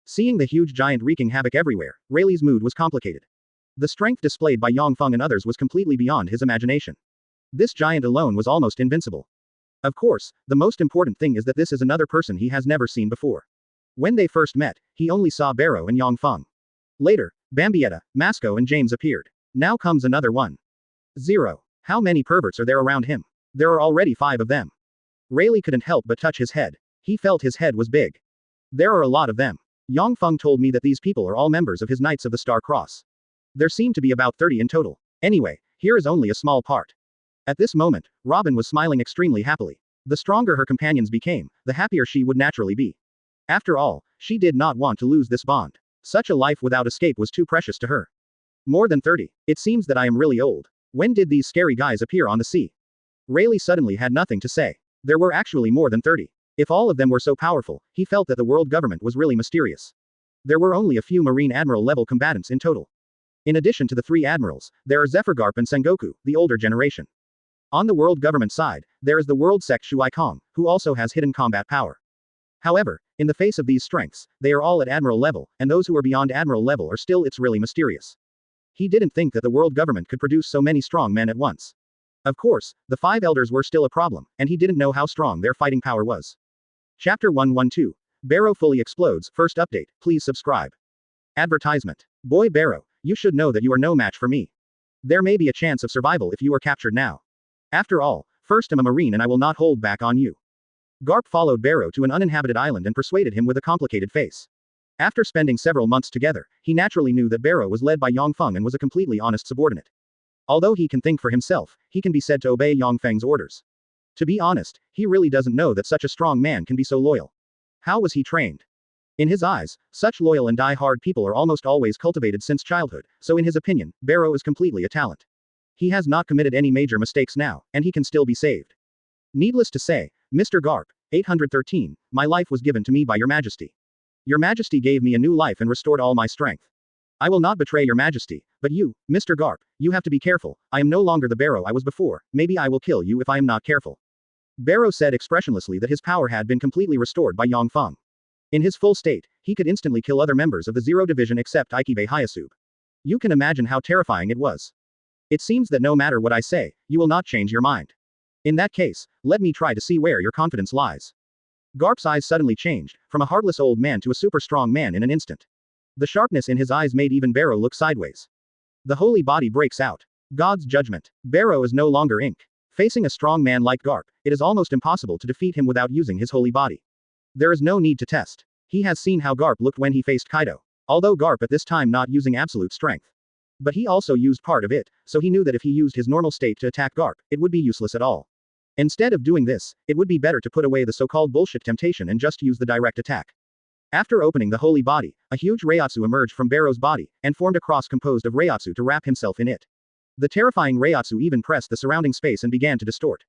Seeing the huge giant wreaking havoc everywhere, Rayleigh's mood was complicated. The strength displayed by Yang Feng and others was completely beyond his imagination. This giant alone was almost invincible. Of course, the most important thing is that this is another person he has never seen before. When they first met, he only saw Barrow and Yang Feng. Later, Bambietta, Masco and James appeared. Now comes another one. 0. How many perverts are there around him? There are already 5 of them. Rayleigh couldn't help but touch his head. He felt his head was big. There are a lot of them. Yang Feng told me that these people are all members of his Knights of the Star Cross. There seem to be about 30 in total. Anyway, here is only a small part. At this moment, Robin was smiling extremely happily. The stronger her companions became, the happier she would naturally be. After all, she did not want to lose this bond. Such a life without escape was too precious to her. More than 30. It seems that I am really old. When did these scary guys appear on the sea? Rayleigh suddenly had nothing to say. There were actually more than 30. If all of them were so powerful, he felt that the world government was really mysterious. There were only a few Marine Admiral level combatants in total. In addition to the three admirals, there are Zephyr Garp and Sengoku, the older generation. On the world government side, there is the world sect Shuai Kong, who also has hidden combat power. However, in the face of these strengths, they are all at admiral level, and those who are beyond admiral level are still it's really mysterious. He didn't think that the world government could produce so many strong men at once. Of course, the five elders were still a problem, and he didn't know how strong their fighting power was. Chapter 112. Barrow fully explodes. First update, please subscribe. Advertisement. Boy Barrow, you should know that you are no match for me. There may be a chance of survival if you are captured now. After all, first I'm a marine and I will not hold back on you. Garp followed Barrow to an uninhabited island and persuaded him with a complicated face. After spending several months together, he naturally knew that Barrow was led by Yang Feng and was a completely honest subordinate. Although he can think for himself, he can be said to obey Yang Feng's orders. To be honest, he really doesn't know that such a strong man can be so loyal. How was he trained? In his eyes, such loyal and die-hard people are almost always cultivated since childhood, so in his opinion, Barrow is completely a talent. He has not committed any major mistakes now, and he can still be saved. Needless to say, Mr. Garp, 813, my life was given to me by your majesty. Your majesty gave me a new life and restored all my strength. I will not betray your majesty, but you, Mr. Garp, you have to be careful. I am no longer the Barrow I was before, maybe I will kill you if I am not careful. Barrow said expressionlessly that his power had been completely restored by Yang Feng. In his full state, he could instantly kill other members of the Zero Division except Ikibe Hayasube. You can imagine how terrifying it was. It seems that no matter what I say, you will not change your mind. In that case, let me try to see where your confidence lies. Garp's eyes suddenly changed, from a heartless old man to a super strong man in an instant. The sharpness in his eyes made even Barrow look sideways. The holy body breaks out. God's judgment. Barrow is no longer ink. Facing a strong man like Garp, it is almost impossible to defeat him without using his holy body. There is no need to test. He has seen how Garp looked when he faced Kaido. Although Garp at this time not using absolute strength. But he also used part of it, so he knew that if he used his normal state to attack Garp, it would be useless at all. Instead of doing this, it would be better to put away the so-called bullshit temptation and just use the direct attack. After opening the holy body, a huge Reiatsu emerged from Barrow's body, and formed a cross composed of Reiatsu to wrap himself in it. The terrifying Reiatsu even pressed the surrounding space and began to distort.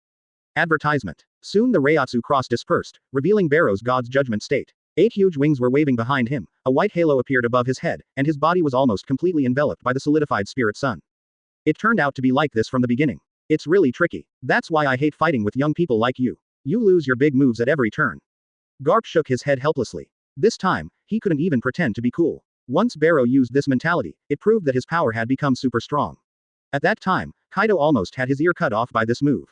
Advertisement. Soon the Reiatsu cross dispersed, revealing Barrow's God's judgment state. 8 huge wings were waving behind him, a white halo appeared above his head, and his body was almost completely enveloped by the solidified spirit sun. It turned out to be like this from the beginning. It's really tricky. That's why I hate fighting with young people like you. You lose your big moves at every turn. Garp shook his head helplessly. This time, he couldn't even pretend to be cool. Once Barrow used this mentality, it proved that his power had become super strong. At that time, Kaido almost had his ear cut off by this move.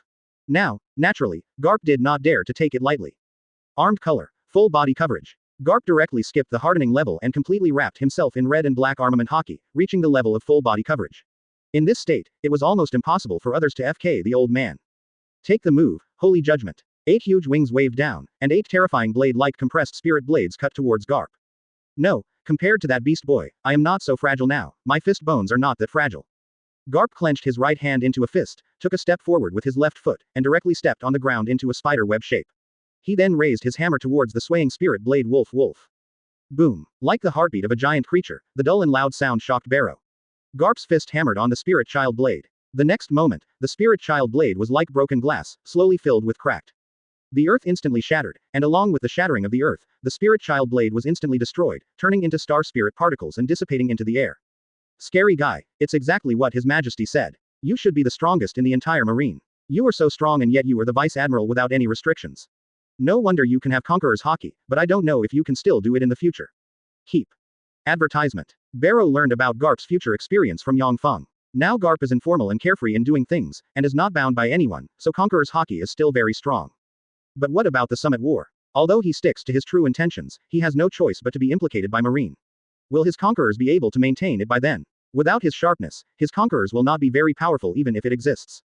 Now, naturally, Garp did not dare to take it lightly. Armed color, full body coverage. Garp directly skipped the hardening level and completely wrapped himself in red and black armament hockey, reaching the level of full body coverage. In this state, it was almost impossible for others to FK the old man. Take the move, holy judgment. 8 huge wings waved down, and 8 terrifying blade-like compressed spirit blades cut towards Garp. No, compared to that beast boy, I am not so fragile now, my fist bones are not that fragile. Garp clenched his right hand into a fist, took a step forward with his left foot, and directly stepped on the ground into a spider web shape. He then raised his hammer towards the swaying spirit blade wolf. Boom. Like the heartbeat of a giant creature, the dull and loud sound shocked Barrow. Garp's fist hammered on the spirit child blade. The next moment, the spirit child blade was like broken glass, slowly filled with cracked. The earth instantly shattered, and along with the shattering of the earth, the spirit child blade was instantly destroyed, turning into star spirit particles and dissipating into the air. Scary guy, it's exactly what His Majesty said. You should be the strongest in the entire marine. You are so strong and yet you are the vice admiral without any restrictions. No wonder you can have conqueror's hockey, but I don't know if you can still do it in the future. Keep. Advertisement. Barrow learned about Garp's future experience from Yang Feng. Now Garp is informal and carefree in doing things, and is not bound by anyone, so conqueror's hockey is still very strong. But what about the Summit War? Although he sticks to his true intentions, he has no choice but to be implicated by Marine. Will his conquerors be able to maintain it by then? Without his sharpness, his conquerors will not be very powerful even if it exists.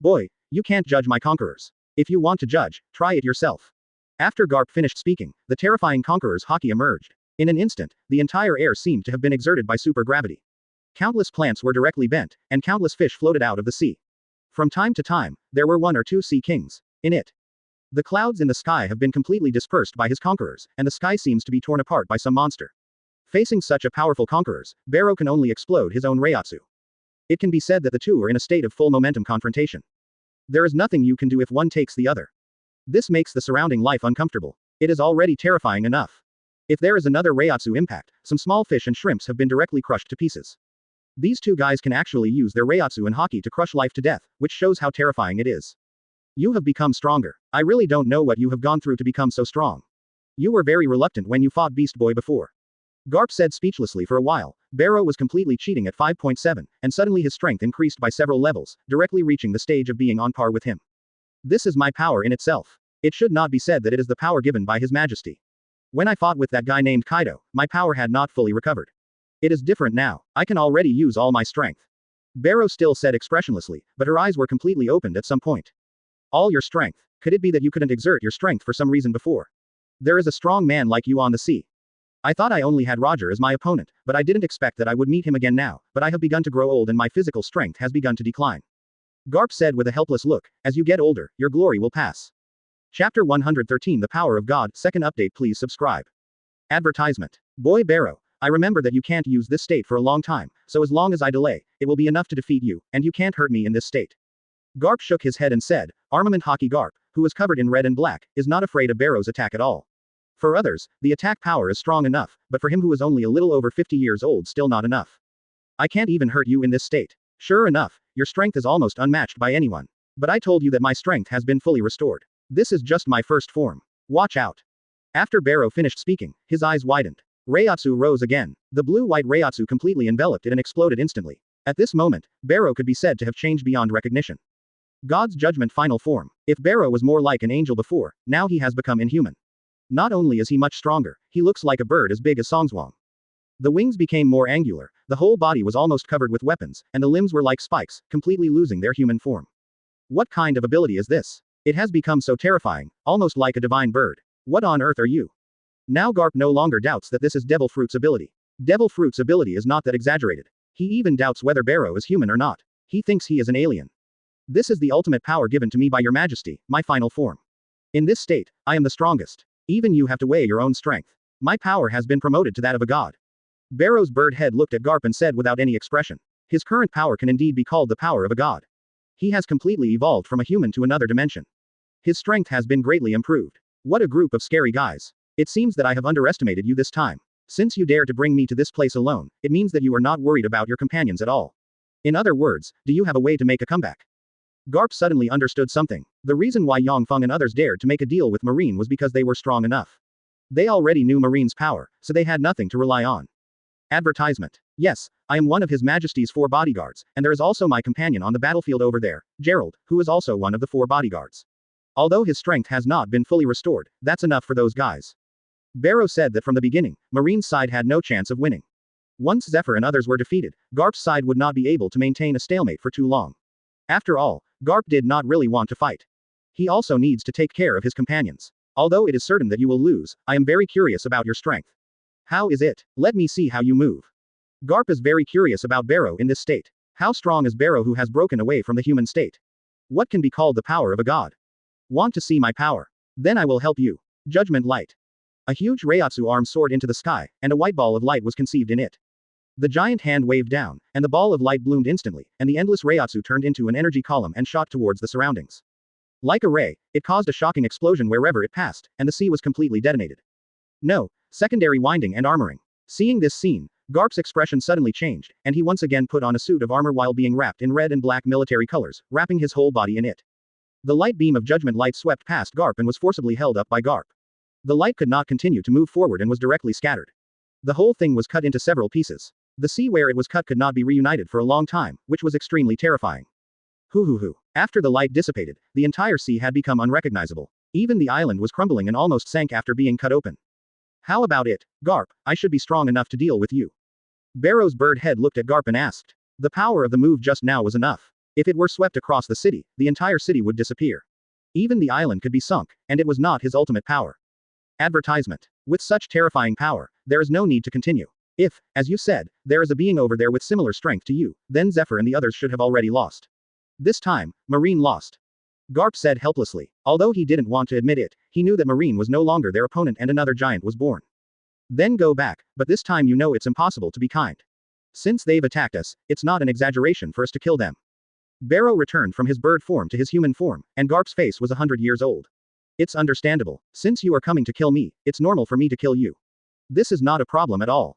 Boy, you can't judge my conquerors. If you want to judge, try it yourself. After Garp finished speaking, the terrifying conqueror's hockey emerged. In an instant, the entire air seemed to have been exerted by supergravity. Countless plants were directly bent, and countless fish floated out of the sea. From time to time, there were 1 or 2 sea kings in it. The clouds in the sky have been completely dispersed by his conquerors, and the sky seems to be torn apart by some monster. Facing such a powerful conquerors, Barrow can only explode his own Reiatsu. It can be said that the two are in a state of full momentum confrontation. There is nothing you can do if one takes the other. This makes the surrounding life uncomfortable. It is already terrifying enough. If there is another Reiatsu impact, some small fish and shrimps have been directly crushed to pieces. These two guys can actually use their Reiatsu and Haki to crush life to death, which shows how terrifying it is. You have become stronger. I really don't know what you have gone through to become so strong. You were very reluctant when you fought Beast Boy before. Garp said speechlessly for a while. Barrow was completely cheating at 5.7, and suddenly his strength increased by several levels, directly reaching the stage of being on par with him. This is my power in itself. It should not be said that it is the power given by His Majesty. When I fought with that guy named Kaido, my power had not fully recovered. It is different now. I can already use all my strength. Barrow still said expressionlessly, but her eyes were completely opened at some point. All your strength. Could it be that you couldn't exert your strength for some reason before? There is a strong man like you on the sea. I thought I only had Roger as my opponent, but I didn't expect that I would meet him again now, but I have begun to grow old and my physical strength has begun to decline. Garp said with a helpless look, as you get older, your glory will pass. Chapter 113 The Power of God. Second update. Please subscribe. Advertisement. Boy Barrow, I remember that you can't use this state for a long time, so as long as I delay, it will be enough to defeat you, and you can't hurt me in this state. Garp shook his head and said, Armament Haki Garp, who was covered in red and black, is not afraid of Barrow's attack at all. For others, the attack power is strong enough, but for him who is only a little over 50 years old still not enough. I can't even hurt you in this state. Sure enough, your strength is almost unmatched by anyone. But I told you that my strength has been fully restored. This is just my first form. Watch out. After Barrow finished speaking, his eyes widened. Reiatsu rose again. The blue-white Reiatsu completely enveloped it and exploded instantly. At this moment, Barrow could be said to have changed beyond recognition. God's judgment final form. If Barrow was more like an angel before, now he has become inhuman. Not only is he much stronger, he looks like a bird as big as Songzhuang. The wings became more angular, the whole body was almost covered with weapons, and the limbs were like spikes, completely losing their human form. What kind of ability is this? It has become so terrifying, almost like a divine bird. What on earth are you? Now Garp no longer doubts that this is Devil Fruit's ability. Devil Fruit's ability is not that exaggerated. He even doubts whether Barrow is human or not. He thinks he is an alien. This is the ultimate power given to me by your majesty, my final form. In this state, I am the strongest. Even you have to weigh your own strength. My power has been promoted to that of a god. Barrow's bird head looked at Garp and said without any expression. His current power can indeed be called the power of a god. He has completely evolved from a human to another dimension. His strength has been greatly improved. What a group of scary guys. It seems that I have underestimated you this time. Since you dare to bring me to this place alone, it means that you are not worried about your companions at all. In other words, do you have a way to make a comeback? Garp suddenly understood something. The reason why Yang Feng and others dared to make a deal with Marine was because they were strong enough. They already knew Marine's power, so they had nothing to rely on. Advertisement. Yes, I am one of His Majesty's 4 bodyguards, and there is also my companion on the battlefield over there, Gerald, who is also one of the 4 bodyguards. Although his strength has not been fully restored, that's enough for those guys. Barrow said that from the beginning, Marine's side had no chance of winning. Once Zephyr and others were defeated, Garp's side would not be able to maintain a stalemate for too long. After all, Garp did not really want to fight. He also needs to take care of his companions. Although it is certain that you will lose, I am very curious about your strength. How is it? Let me see how you move. Garp is very curious about Barrow in this state. How strong is Barrow who has broken away from the human state? What can be called the power of a god? Want to see my power? Then I will help you. Judgment Light. A huge Reiatsu arm soared into the sky, and a white ball of light was conceived in it. The giant hand waved down, and the ball of light bloomed instantly, and the endless Reiatsu turned into an energy column and shot towards the surroundings. Like a ray, it caused a shocking explosion wherever it passed, and the sea was completely detonated. No, secondary winding and armoring. Seeing this scene, Garp's expression suddenly changed, and he once again put on a suit of armor while being wrapped in red and black military colors, wrapping his whole body in it. The light beam of judgment light swept past Garp and was forcibly held up by Garp. The light could not continue to move forward and was directly scattered. The whole thing was cut into several pieces. The sea where it was cut could not be reunited for a long time, which was extremely terrifying. Hoo. After the light dissipated, the entire sea had become unrecognizable. Even the island was crumbling and almost sank after being cut open. How about it, Garp? I should be strong enough to deal with you. Barrow's bird head looked at Garp and asked. The power of the move just now was enough. If it were swept across the city, the entire city would disappear. Even the island could be sunk, and it was not his ultimate power. Advertisement. With such terrifying power, there is no need to continue. If, as you said, there is a being over there with similar strength to you, then Zephyr and the others should have already lost. This time, Marine lost. Garp said helplessly. Although he didn't want to admit it, he knew that Marine was no longer their opponent and another giant was born. Then go back, but this time you know it's impossible to be kind. Since they've attacked us, it's not an exaggeration for us to kill them. Barrow returned from his bird form to his human form, and Garp's face was 100 years old. It's understandable. Since you are coming to kill me, it's normal for me to kill you. This is not a problem at all.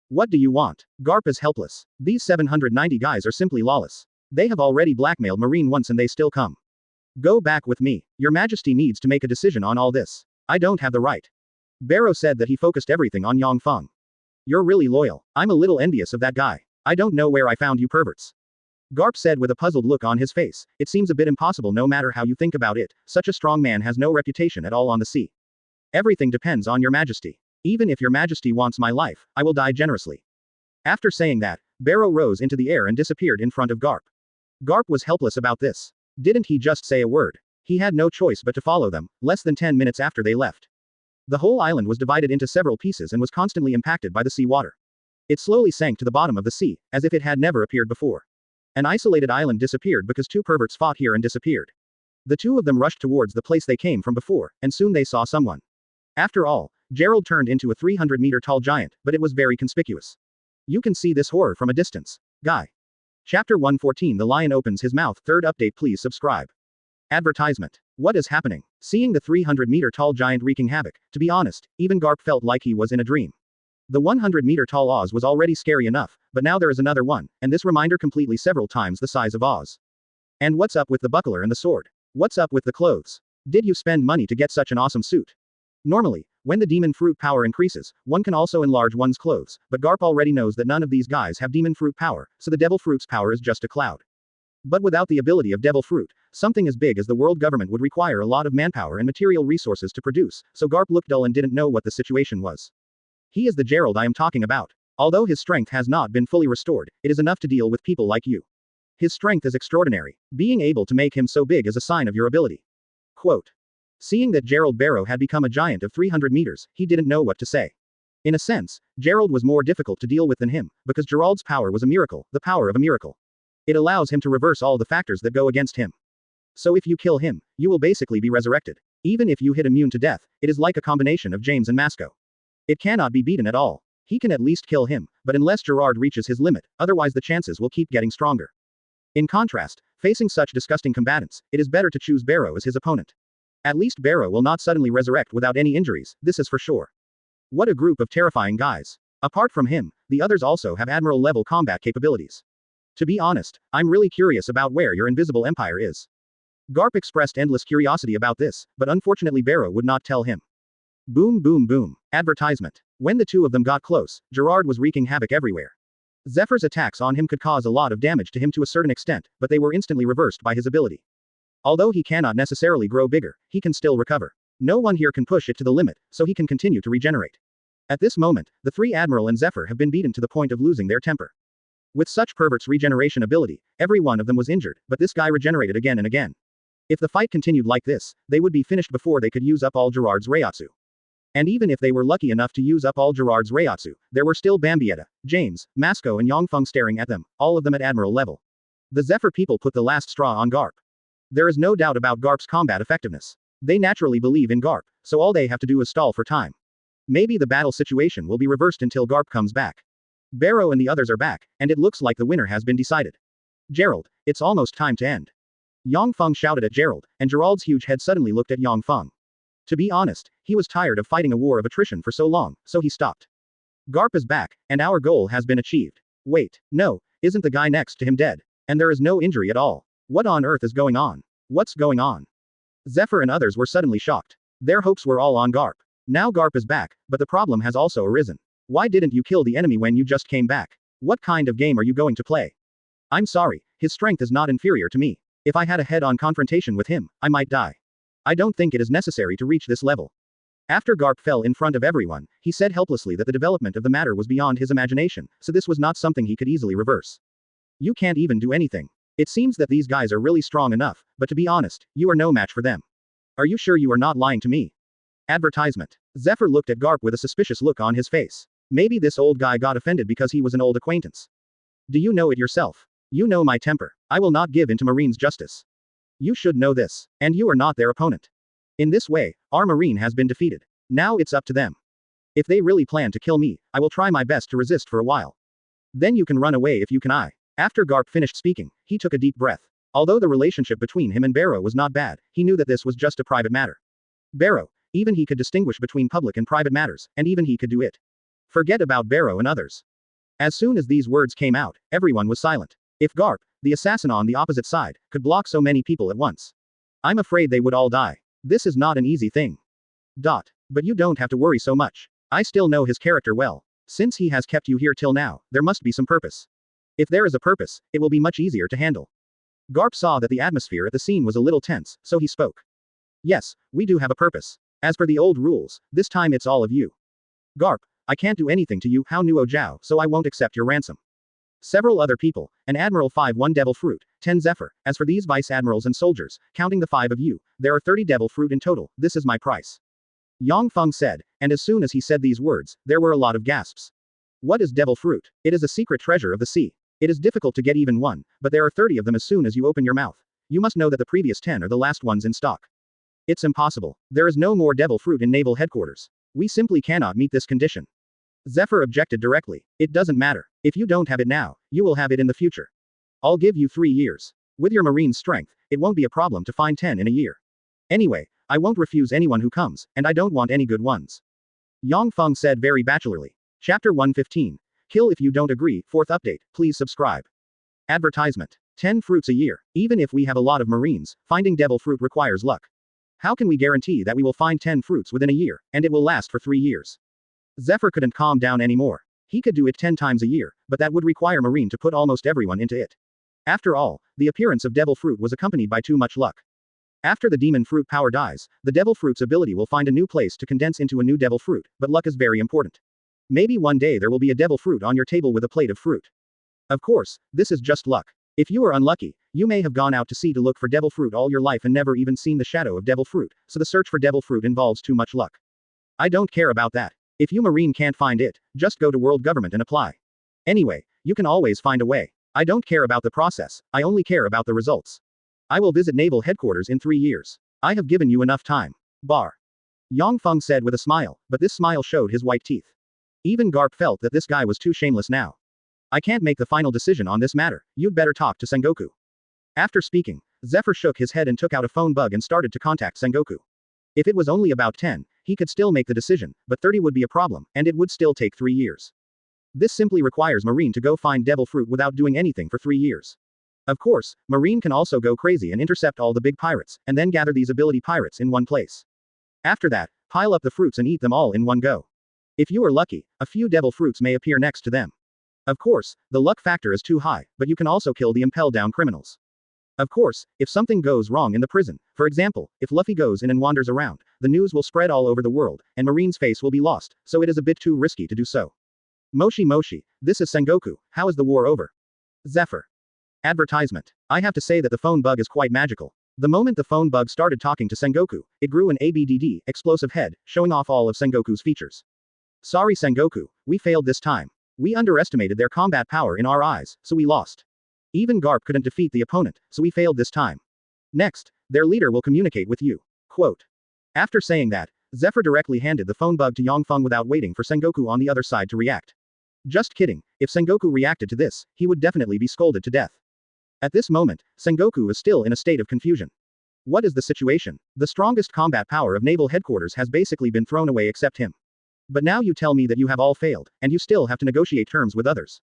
What do you want? Garp is helpless. These 790 guys are simply lawless. They have already blackmailed Marine once and they still come. Go back with me. Your Majesty needs to make a decision on all this. I don't have the right. Barrow said that he focused everything on Yang Feng. You're really loyal. I'm a little envious of that guy. I don't know where I found you perverts. Garp said with a puzzled look on his face. It seems a bit impossible no matter how you think about it. Such a strong man has no reputation at all on the sea. Everything depends on your Majesty. Even if your Majesty wants my life, I will die generously. After saying that, Barrow rose into the air and disappeared in front of Garp. Garp was helpless about this. Didn't he just say a word? He had no choice but to follow them, less than 10 minutes after they left. The whole island was divided into several pieces and was constantly impacted by the sea water. It slowly sank to the bottom of the sea, as if it had never appeared before. An isolated island disappeared because two perverts fought here and disappeared. The two of them rushed towards the place they came from before, and soon they saw someone. After all, Gerald turned into a 300-meter-tall giant, but it was very conspicuous. You can see this horror from a distance. Guy. Chapter 114 The Lion Opens His Mouth. Third update. Please subscribe. Advertisement. What is happening? Seeing the 300-meter-tall giant wreaking havoc, to be honest, even Garp felt like he was in a dream. The 100-meter-tall Oz was already scary enough, but now there is another one, and this reminder completely several times the size of Oz. And what's up with the buckler and the sword? What's up with the clothes? Did you spend money to get such an awesome suit? Normally, when the demon fruit power increases, one can also enlarge one's clothes, but Garp already knows that none of these guys have demon fruit power, so the devil fruit's power is just a cloud. But without the ability of devil fruit, something as big as the world government would require a lot of manpower and material resources to produce, so Garp looked dull and didn't know what the situation was. He is the Gerald I am talking about. Although his strength has not been fully restored, it is enough to deal with people like you. His strength is extraordinary. Being able to make him so big is a sign of your ability. Quote. Seeing that Gerald Barrow had become a giant of 300 meters, he didn't know what to say. In a sense, Gerald was more difficult to deal with than him, because Gerald's power was a miracle, the power of a miracle. It allows him to reverse all the factors that go against him. So if you kill him, you will basically be resurrected. Even if you hit immune to death, it is like a combination of James and Masco. It cannot be beaten at all. He can at least kill him, but unless Gerard reaches his limit, otherwise the chances will keep getting stronger. In contrast, facing such disgusting combatants, it is better to choose Barrow as his opponent. At least Barrow will not suddenly resurrect without any injuries, this is for sure. What a group of terrifying guys. Apart from him, the others also have admiral-level combat capabilities. To be honest, I'm really curious about where your invisible empire is. Garp expressed endless curiosity about this, but unfortunately Barrow would not tell him. Boom boom boom. Advertisement. When the two of them got close, Gerard was wreaking havoc everywhere. Zephyr's attacks on him could cause a lot of damage to him to a certain extent, but they were instantly reversed by his ability. Although he cannot necessarily grow bigger, he can still recover. No one here can push it to the limit, so he can continue to regenerate. At this moment, the three Admiral and Zephyr have been beaten to the point of losing their temper. With such perverts' regeneration ability, every one of them was injured, but this guy regenerated again and again. If the fight continued like this, they would be finished before they could use up all Gerard's Reiatsu. And even if they were lucky enough to use up all Gerard's Reiatsu, there were still Bambietta, James, Masco and Yang Feng staring at them, all of them at Admiral level. The Zephyr people put the last straw on Garp. There is no doubt about Garp's combat effectiveness. They naturally believe in Garp, so all they have to do is stall for time. Maybe the battle situation will be reversed until Garp comes back. Barrow and the others are back, and it looks like the winner has been decided. Gerald, it's almost time to end. Yang Feng shouted at Gerald, and Gerald's huge head suddenly looked at Yang Feng. To be honest, he was tired of fighting a war of attrition for so long, so he stopped. Garp is back, and our goal has been achieved. Wait, no, isn't the guy next to him dead? And there is no injury at all. What on earth is going on? What's going on? Zephyr and others were suddenly shocked. Their hopes were all on Garp. Now Garp is back, but the problem has also arisen. Why didn't you kill the enemy when you just came back? What kind of game are you going to play? I'm sorry, his strength is not inferior to me. If I had a head-on confrontation with him, I might die. I don't think it is necessary to reach this level. After Garp fell in front of everyone, he said helplessly that the development of the matter was beyond his imagination, so this was not something he could easily reverse. You can't even do anything. It seems that these guys are really strong enough, but to be honest, you are no match for them. Are you sure you are not lying to me? Advertisement. Zephyr looked at Garp with a suspicious look on his face. Maybe this old guy got offended because he was an old acquaintance. Do you know it yourself? You know my temper. I will not give in to Marine's justice. You should know this. And you are not their opponent. In this way, our Marine has been defeated. Now it's up to them. If they really plan to kill me, I will try my best to resist for a while. Then you can run away if you can. After Garp finished speaking, he took a deep breath. Although the relationship between him and Barrow was not bad, he knew that this was just a private matter. Barrow, even he could distinguish between public and private matters, and even he could do it. Forget about Barrow and others. As soon as these words came out, everyone was silent. If Garp, the assassin on the opposite side, could block so many people at once, I'm afraid they would all die. This is not an easy thing. But you don't have to worry so much. I still know his character well. Since he has kept you here till now, there must be some purpose. If there is a purpose, it will be much easier to handle. Garp saw that the atmosphere at the scene was a little tense, so he spoke. Yes, we do have a purpose. As per the old rules, this time it's all of you. Garp, I can't do anything to you, How Nuo Jiao, so I won't accept your ransom. Several other people, an Admiral 5 1 Devil Fruit, 10 Zephyr, as for these Vice Admirals and soldiers, counting the 5 of you, there are 30 Devil Fruit in total, this is my price. Yang Feng said, and as soon as he said these words, there were a lot of gasps. What is Devil Fruit? It is a secret treasure of the sea. It is difficult to get even one, but there are 30 of them as soon as you open your mouth. You must know that the previous 10 are the last ones in stock. It's impossible. There is no more Devil Fruit in Naval Headquarters. We simply cannot meet this condition. Zephyr objected directly. It doesn't matter. If you don't have it now, you will have it in the future. I'll give you 3 years. With your marine strength, it won't be a problem to find 10 in a year. Anyway, I won't refuse anyone who comes, and I don't want any good ones. Yang Feng said very bachelorly. Chapter 115. Kill if you don't agree, 4th update, please subscribe. Advertisement. 10 fruits a year. Even if we have a lot of marines, finding Devil Fruit requires luck. How can we guarantee that we will find 10 fruits within a year, and it will last for 3 years? Zephyr couldn't calm down anymore. He could do it 10 times a year, but that would require Marine to put almost everyone into it. After all, the appearance of Devil Fruit was accompanied by too much luck. After the Demon Fruit power dies, the Devil Fruit's ability will find a new place to condense into a new Devil Fruit, but luck is very important. Maybe one day there will be a Devil Fruit on your table with a plate of fruit. Of course, this is just luck. If you are unlucky, you may have gone out to sea to look for Devil Fruit all your life and never even seen the shadow of Devil Fruit, so the search for Devil Fruit involves too much luck. I don't care about that. If you Marine can't find it, just go to world government and apply. Anyway, you can always find a way. I don't care about the process, I only care about the results. I will visit Naval Headquarters in 3 years. I have given you enough time. Bar. Yang Feng said with a smile, but this smile showed his white teeth. Even Garp felt that this guy was too shameless now. I can't make the final decision on this matter, you'd better talk to Sengoku. After speaking, Zephyr shook his head and took out a phone bug and started to contact Sengoku. If it was only about 10, he could still make the decision, but 30 would be a problem, and it would still take 3 years. This simply requires Marine to go find Devil Fruit without doing anything for 3 years. Of course, Marine can also go crazy and intercept all the big pirates, and then gather these ability pirates in one place. After that, pile up the fruits and eat them all in one go. If you are lucky, a few Devil Fruits may appear next to them. Of course, the luck factor is too high, but you can also kill the impel down criminals. Of course, if something goes wrong in the prison, for example, if Luffy goes in and wanders around, the news will spread all over the world, and Marine's face will be lost, so it is a bit too risky to do so. Moshi, this is Sengoku, how is the war over? Zephyr. Advertisement. I have to say that the phone bug is quite magical. The moment the phone bug started talking to Sengoku, it grew an ABDD, explosive head, showing off all of Sengoku's features. Sorry Sengoku, we failed this time. We underestimated their combat power in our eyes, so we lost. Even Garp couldn't defeat the opponent, so we failed this time. Next, their leader will communicate with you. Quote. After saying that, Zephyr directly handed the phone bug to Yang Feng without waiting for Sengoku on the other side to react. Just kidding, if Sengoku reacted to this, he would definitely be scolded to death. At this moment, Sengoku is still in a state of confusion. What is the situation? The strongest combat power of Naval Headquarters has basically been thrown away except him. But now you tell me that you have all failed, and you still have to negotiate terms with others.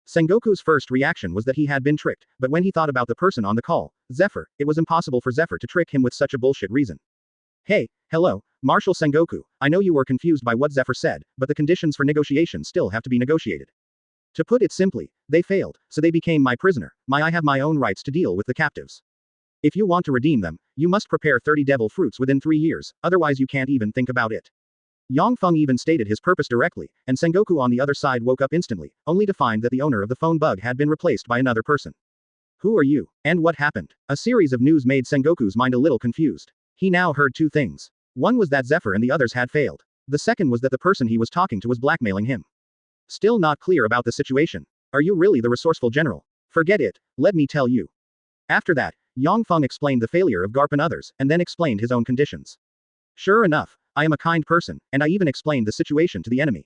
Sengoku's first reaction was that he had been tricked, but when he thought about the person on the call, Zephyr, it was impossible for Zephyr to trick him with such a bullshit reason. Hey, hello, Marshal Sengoku, I know you were confused by what Zephyr said, but the conditions for negotiation still have to be negotiated. To put it simply, they failed, so they became my prisoner, I have my own rights to deal with the captives. If you want to redeem them, you must prepare 30 Devil Fruits within 3 years, otherwise you can't even think about it. Yang Feng even stated his purpose directly, and Sengoku on the other side woke up instantly, only to find that the owner of the phone bug had been replaced by another person. Who are you? And what happened? A series of news made Sengoku's mind a little confused. He now heard 2 things. One was that Zephyr and the others had failed. The second was that the person he was talking to was blackmailing him. Still not clear about the situation. Are you really the resourceful general? Forget it, let me tell you. After that, Yang Feng explained the failure of Garp and others, and then explained his own conditions. Sure enough, I am a kind person, and I even explained the situation to the enemy.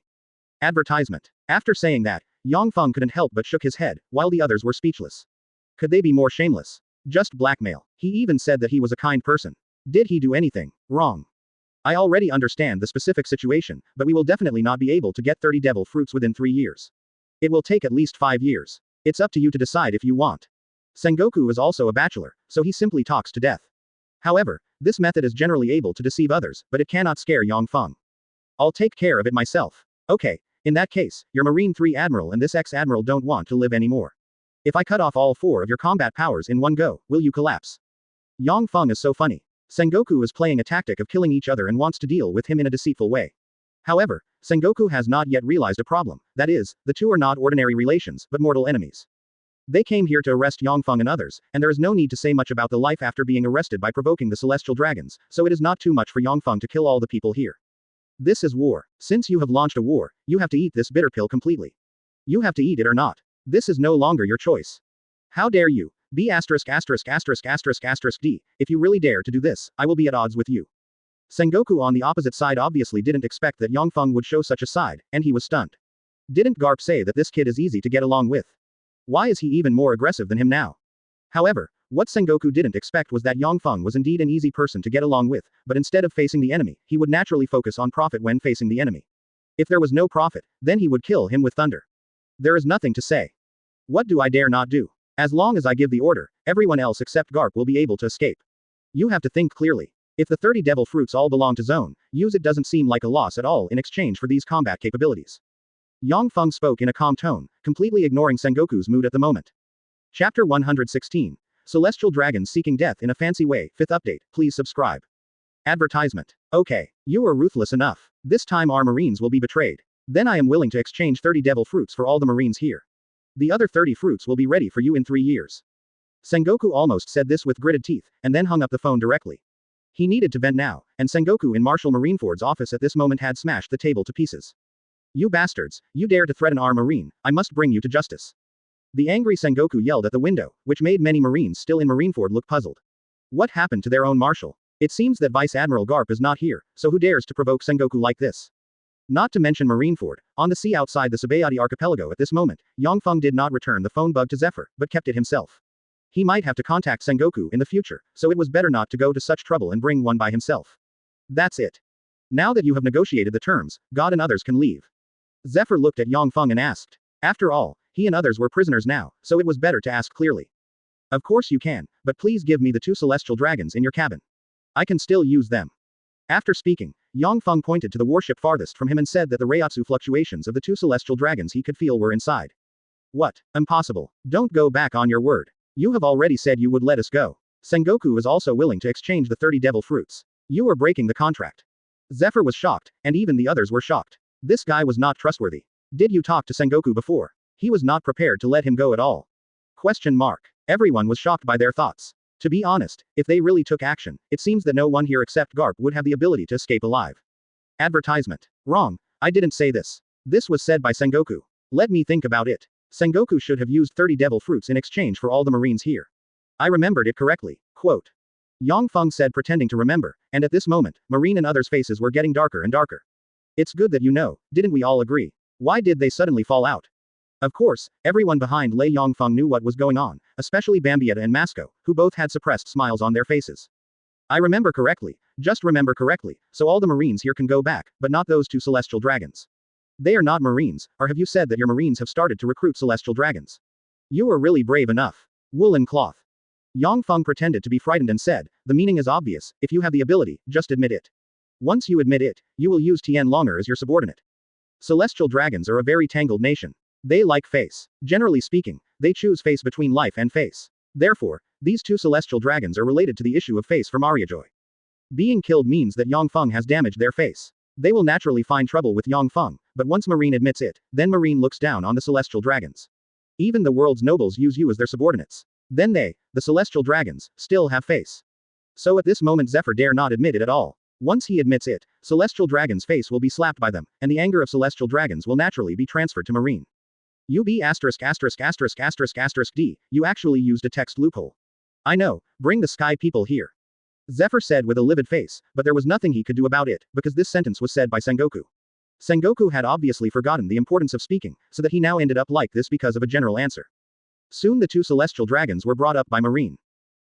Advertisement. After saying that, Yang Feng couldn't help but shook his head, while the others were speechless. Could they be more shameless? Just blackmail. He even said that he was a kind person. Did he do anything wrong? I already understand the specific situation, but we will definitely not be able to get 30 Devil Fruits within 3 years. It will take at least 5 years. It's up to you to decide if you want. Sengoku is also a bachelor, so he simply talks to death. However, this method is generally able to deceive others, but it cannot scare Yang Feng. I'll take care of it myself. Okay, in that case, your Marine 3 Admiral and this ex-Admiral don't want to live anymore. If I cut off all 4 of your combat powers in one go, will you collapse? Yang Feng is so funny. Sengoku is playing a tactic of killing each other and wants to deal with him in a deceitful way. However, Sengoku has not yet realized a problem, that is, the two are not ordinary relations, but mortal enemies. They came here to arrest Yang Feng and others, and there is no need to say much about the life after being arrested by provoking the celestial dragons, so it is not too much for Yang Feng to kill all the people here. This is war. Since you have launched a war, you have to eat this bitter pill completely. You have to eat it or not. This is no longer your choice. How dare you? B******************** D. If you really dare to do this, I will be at odds with you. Sengoku on the opposite side obviously didn't expect that Yang Feng would show such a side, and he was stunned. Didn't Garp say that this kid is easy to get along with? Why is he even more aggressive than him now? However, what Sengoku didn't expect was that Yang Feng was indeed an easy person to get along with, but instead of facing the enemy, he would naturally focus on profit when facing the enemy. If there was no profit, then he would kill him with thunder. There is nothing to say. What do I dare not do? As long as I give the order, everyone else except Garp will be able to escape. You have to think clearly. If the 30 devil fruits all belong to Zone, use it doesn't seem like a loss at all in exchange for these combat capabilities. Yang Feng spoke in a calm tone, completely ignoring Sengoku's mood at the moment. Chapter 116. Celestial Dragons Seeking Death in a Fancy Way, 5th update, please subscribe. Advertisement. Okay, you are ruthless enough. This time our Marines will be betrayed. Then I am willing to exchange 30 devil fruits for all the Marines here. The other 30 fruits will be ready for you in 3 years. Sengoku almost said this with gritted teeth, and then hung up the phone directly. He needed to vent now, and Sengoku in Marshal Marineford's office at this moment had smashed the table to pieces. You bastards, you dare to threaten our Marine, I must bring you to justice. The angry Sengoku yelled at the window, which made many Marines still in Marineford look puzzled. What happened to their own Marshal? It seems that Vice Admiral Garp is not here, so who dares to provoke Sengoku like this? Not to mention Marineford, on the sea outside the Sabaody archipelago at this moment, Yang Feng did not return the phone bug to Zephyr, but kept it himself. He might have to contact Sengoku in the future, so it was better not to go to such trouble and bring one by himself. That's it. Now that you have negotiated the terms, God and others can leave. Zephyr looked at Yang Feng and asked. After all, he and others were prisoners now, so it was better to ask clearly. Of course you can, but please give me the 2 celestial dragons in your cabin. I can still use them. After speaking, Yang Feng pointed to the warship farthest from him and said that the Reiatsu fluctuations of the 2 celestial dragons he could feel were inside. What? Impossible. Don't go back on your word. You have already said you would let us go. Sengoku is also willing to exchange the 30 devil fruits. You are breaking the contract. Zephyr was shocked, and even the others were shocked. This guy was not trustworthy. Did you talk to Sengoku before? He was not prepared to let him go at all. Question mark. Everyone was shocked by their thoughts. To be honest, if they really took action, it seems that no one here except Garp would have the ability to escape alive. Advertisement. Wrong. I didn't say this. This was said by Sengoku. Let me think about it. Sengoku should have used 30 devil fruits in exchange for all the Marines here. I remembered it correctly. Quote. Yang Feng said pretending to remember, and at this moment, Marine and others' faces were getting darker and darker. It's good that you know, didn't we all agree? Why did they suddenly fall out? Of course, everyone behind Lei Yongfeng knew what was going on, especially Bambietta and Masco, who both had suppressed smiles on their faces. I remember correctly, just remember correctly, so all the Marines here can go back, but not those 2 celestial dragons. They are not Marines, or have you said that your Marines have started to recruit celestial dragons? You are really brave enough. Woolen cloth. Yang Feng pretended to be frightened and said, the meaning is obvious, if you have the ability, just admit it. Once you admit it, you will use Tian Longer as your subordinate. Celestial dragons are a very tangled nation. They like face. Generally speaking, they choose face between life and face. Therefore, these 2 celestial dragons are related to the issue of face for Mariajoy. Being killed means that Yang Feng has damaged their face. They will naturally find trouble with Yang Feng, but once Marine admits it, then Marine looks down on the celestial dragons. Even the world's nobles use you as their subordinates. Then they, the celestial dragons, still have face. So at this moment Zephyr dare not admit it at all. Once he admits it, celestial dragon's face will be slapped by them, and the anger of celestial dragons will naturally be transferred to Marine. UB******************** D, you actually used a text loophole. I know, bring the sky people here. Zephyr said with a livid face, but there was nothing he could do about it, because this sentence was said by Sengoku. Sengoku had obviously forgotten the importance of speaking, so that he now ended up like this because of a general answer. Soon the 2 celestial dragons were brought up by Marine.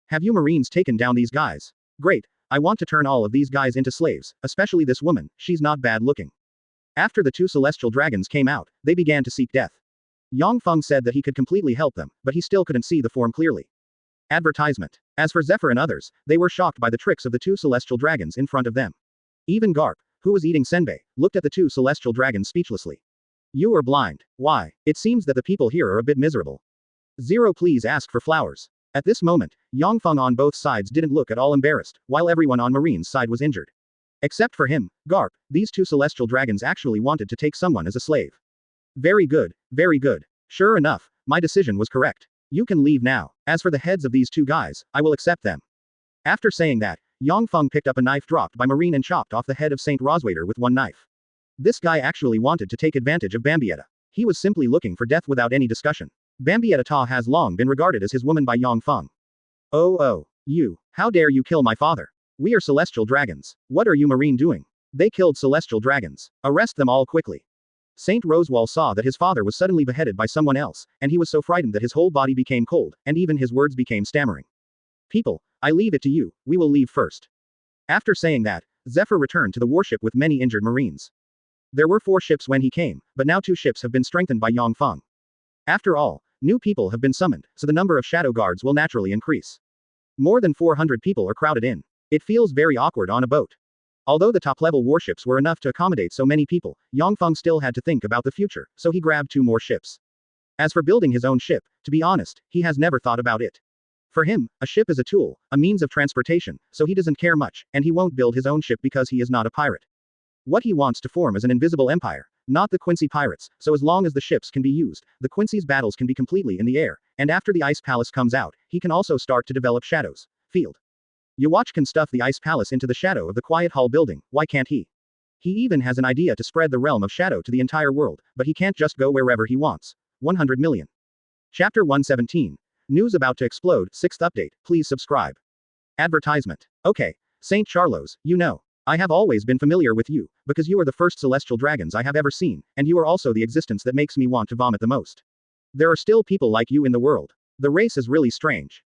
Have you Marines taken down these guys? Great. I want to turn all of these guys into slaves, especially this woman, she's not bad looking. After the 2 celestial dragons came out, they began to seek death. Yang Feng said that he could completely help them, but he still couldn't see the form clearly. Advertisement. As for Zephyr and others, they were shocked by the tricks of the two celestial dragons in front of them. Even Garp, who was eating senbei, looked at the two celestial dragons speechlessly. You are blind. Why? It seems that the people here are a bit miserable. Zero, please ask for flowers. At this moment, Yang Feng on both sides didn't look at all embarrassed, while everyone on Marine's side was injured. Except for him, Garp, these two celestial dragons actually wanted to take someone as a slave. Very good, very good. Sure enough, my decision was correct. You can leave now. As for the heads of these two guys, I will accept them. After saying that, Yang Feng picked up a knife dropped by Marine and chopped off the head of Saint Roswaiter with one knife. This guy actually wanted to take advantage of Bambietta. He was simply looking for death without any discussion. Bambietta Ta has long been regarded as his woman by Yang Feng. Oh, you. How dare you kill my father? We are celestial dragons. What are you Marine doing? They killed celestial dragons. Arrest them all quickly. Saint Rosewall saw that his father was suddenly beheaded by someone else, and he was so frightened that his whole body became cold, and even his words became stammering. People, I leave it to you, we will leave first. After saying that, Zephyr returned to the warship with many injured Marines. There were 4 ships when he came, but now 2 ships have been strengthened by Yang Feng. After all, new people have been summoned, so the number of shadow guards will naturally increase. More than 400 people are crowded in. It feels very awkward on a boat. Although the top-level warships were enough to accommodate so many people, Yang Feng still had to think about the future, so he grabbed 2 more ships. As for building his own ship, to be honest, he has never thought about it. For him, a ship is a tool, a means of transportation, so he doesn't care much, and he won't build his own ship because he is not a pirate. What he wants to form is an invisible empire, not the Quincy pirates, so as long as the ships can be used, the Quincy's battles can be completely in the air, and after the Ice Palace comes out, he can also start to develop Shadow's field. Yhwach can stuff the Ice Palace into the shadow of the Quiet Hall building, why can't he? He even has an idea to spread the realm of Shadow to the entire world, but he can't just go wherever he wants. 100 million. Chapter 117. News about to explode, 6th update, please subscribe. Advertisement. Okay, Saint Charlos, you know. I have always been familiar with you, because you are the first celestial dragons I have ever seen, and you are also the existence that makes me want to vomit the most. There are still people like you in the world. The race is really strange.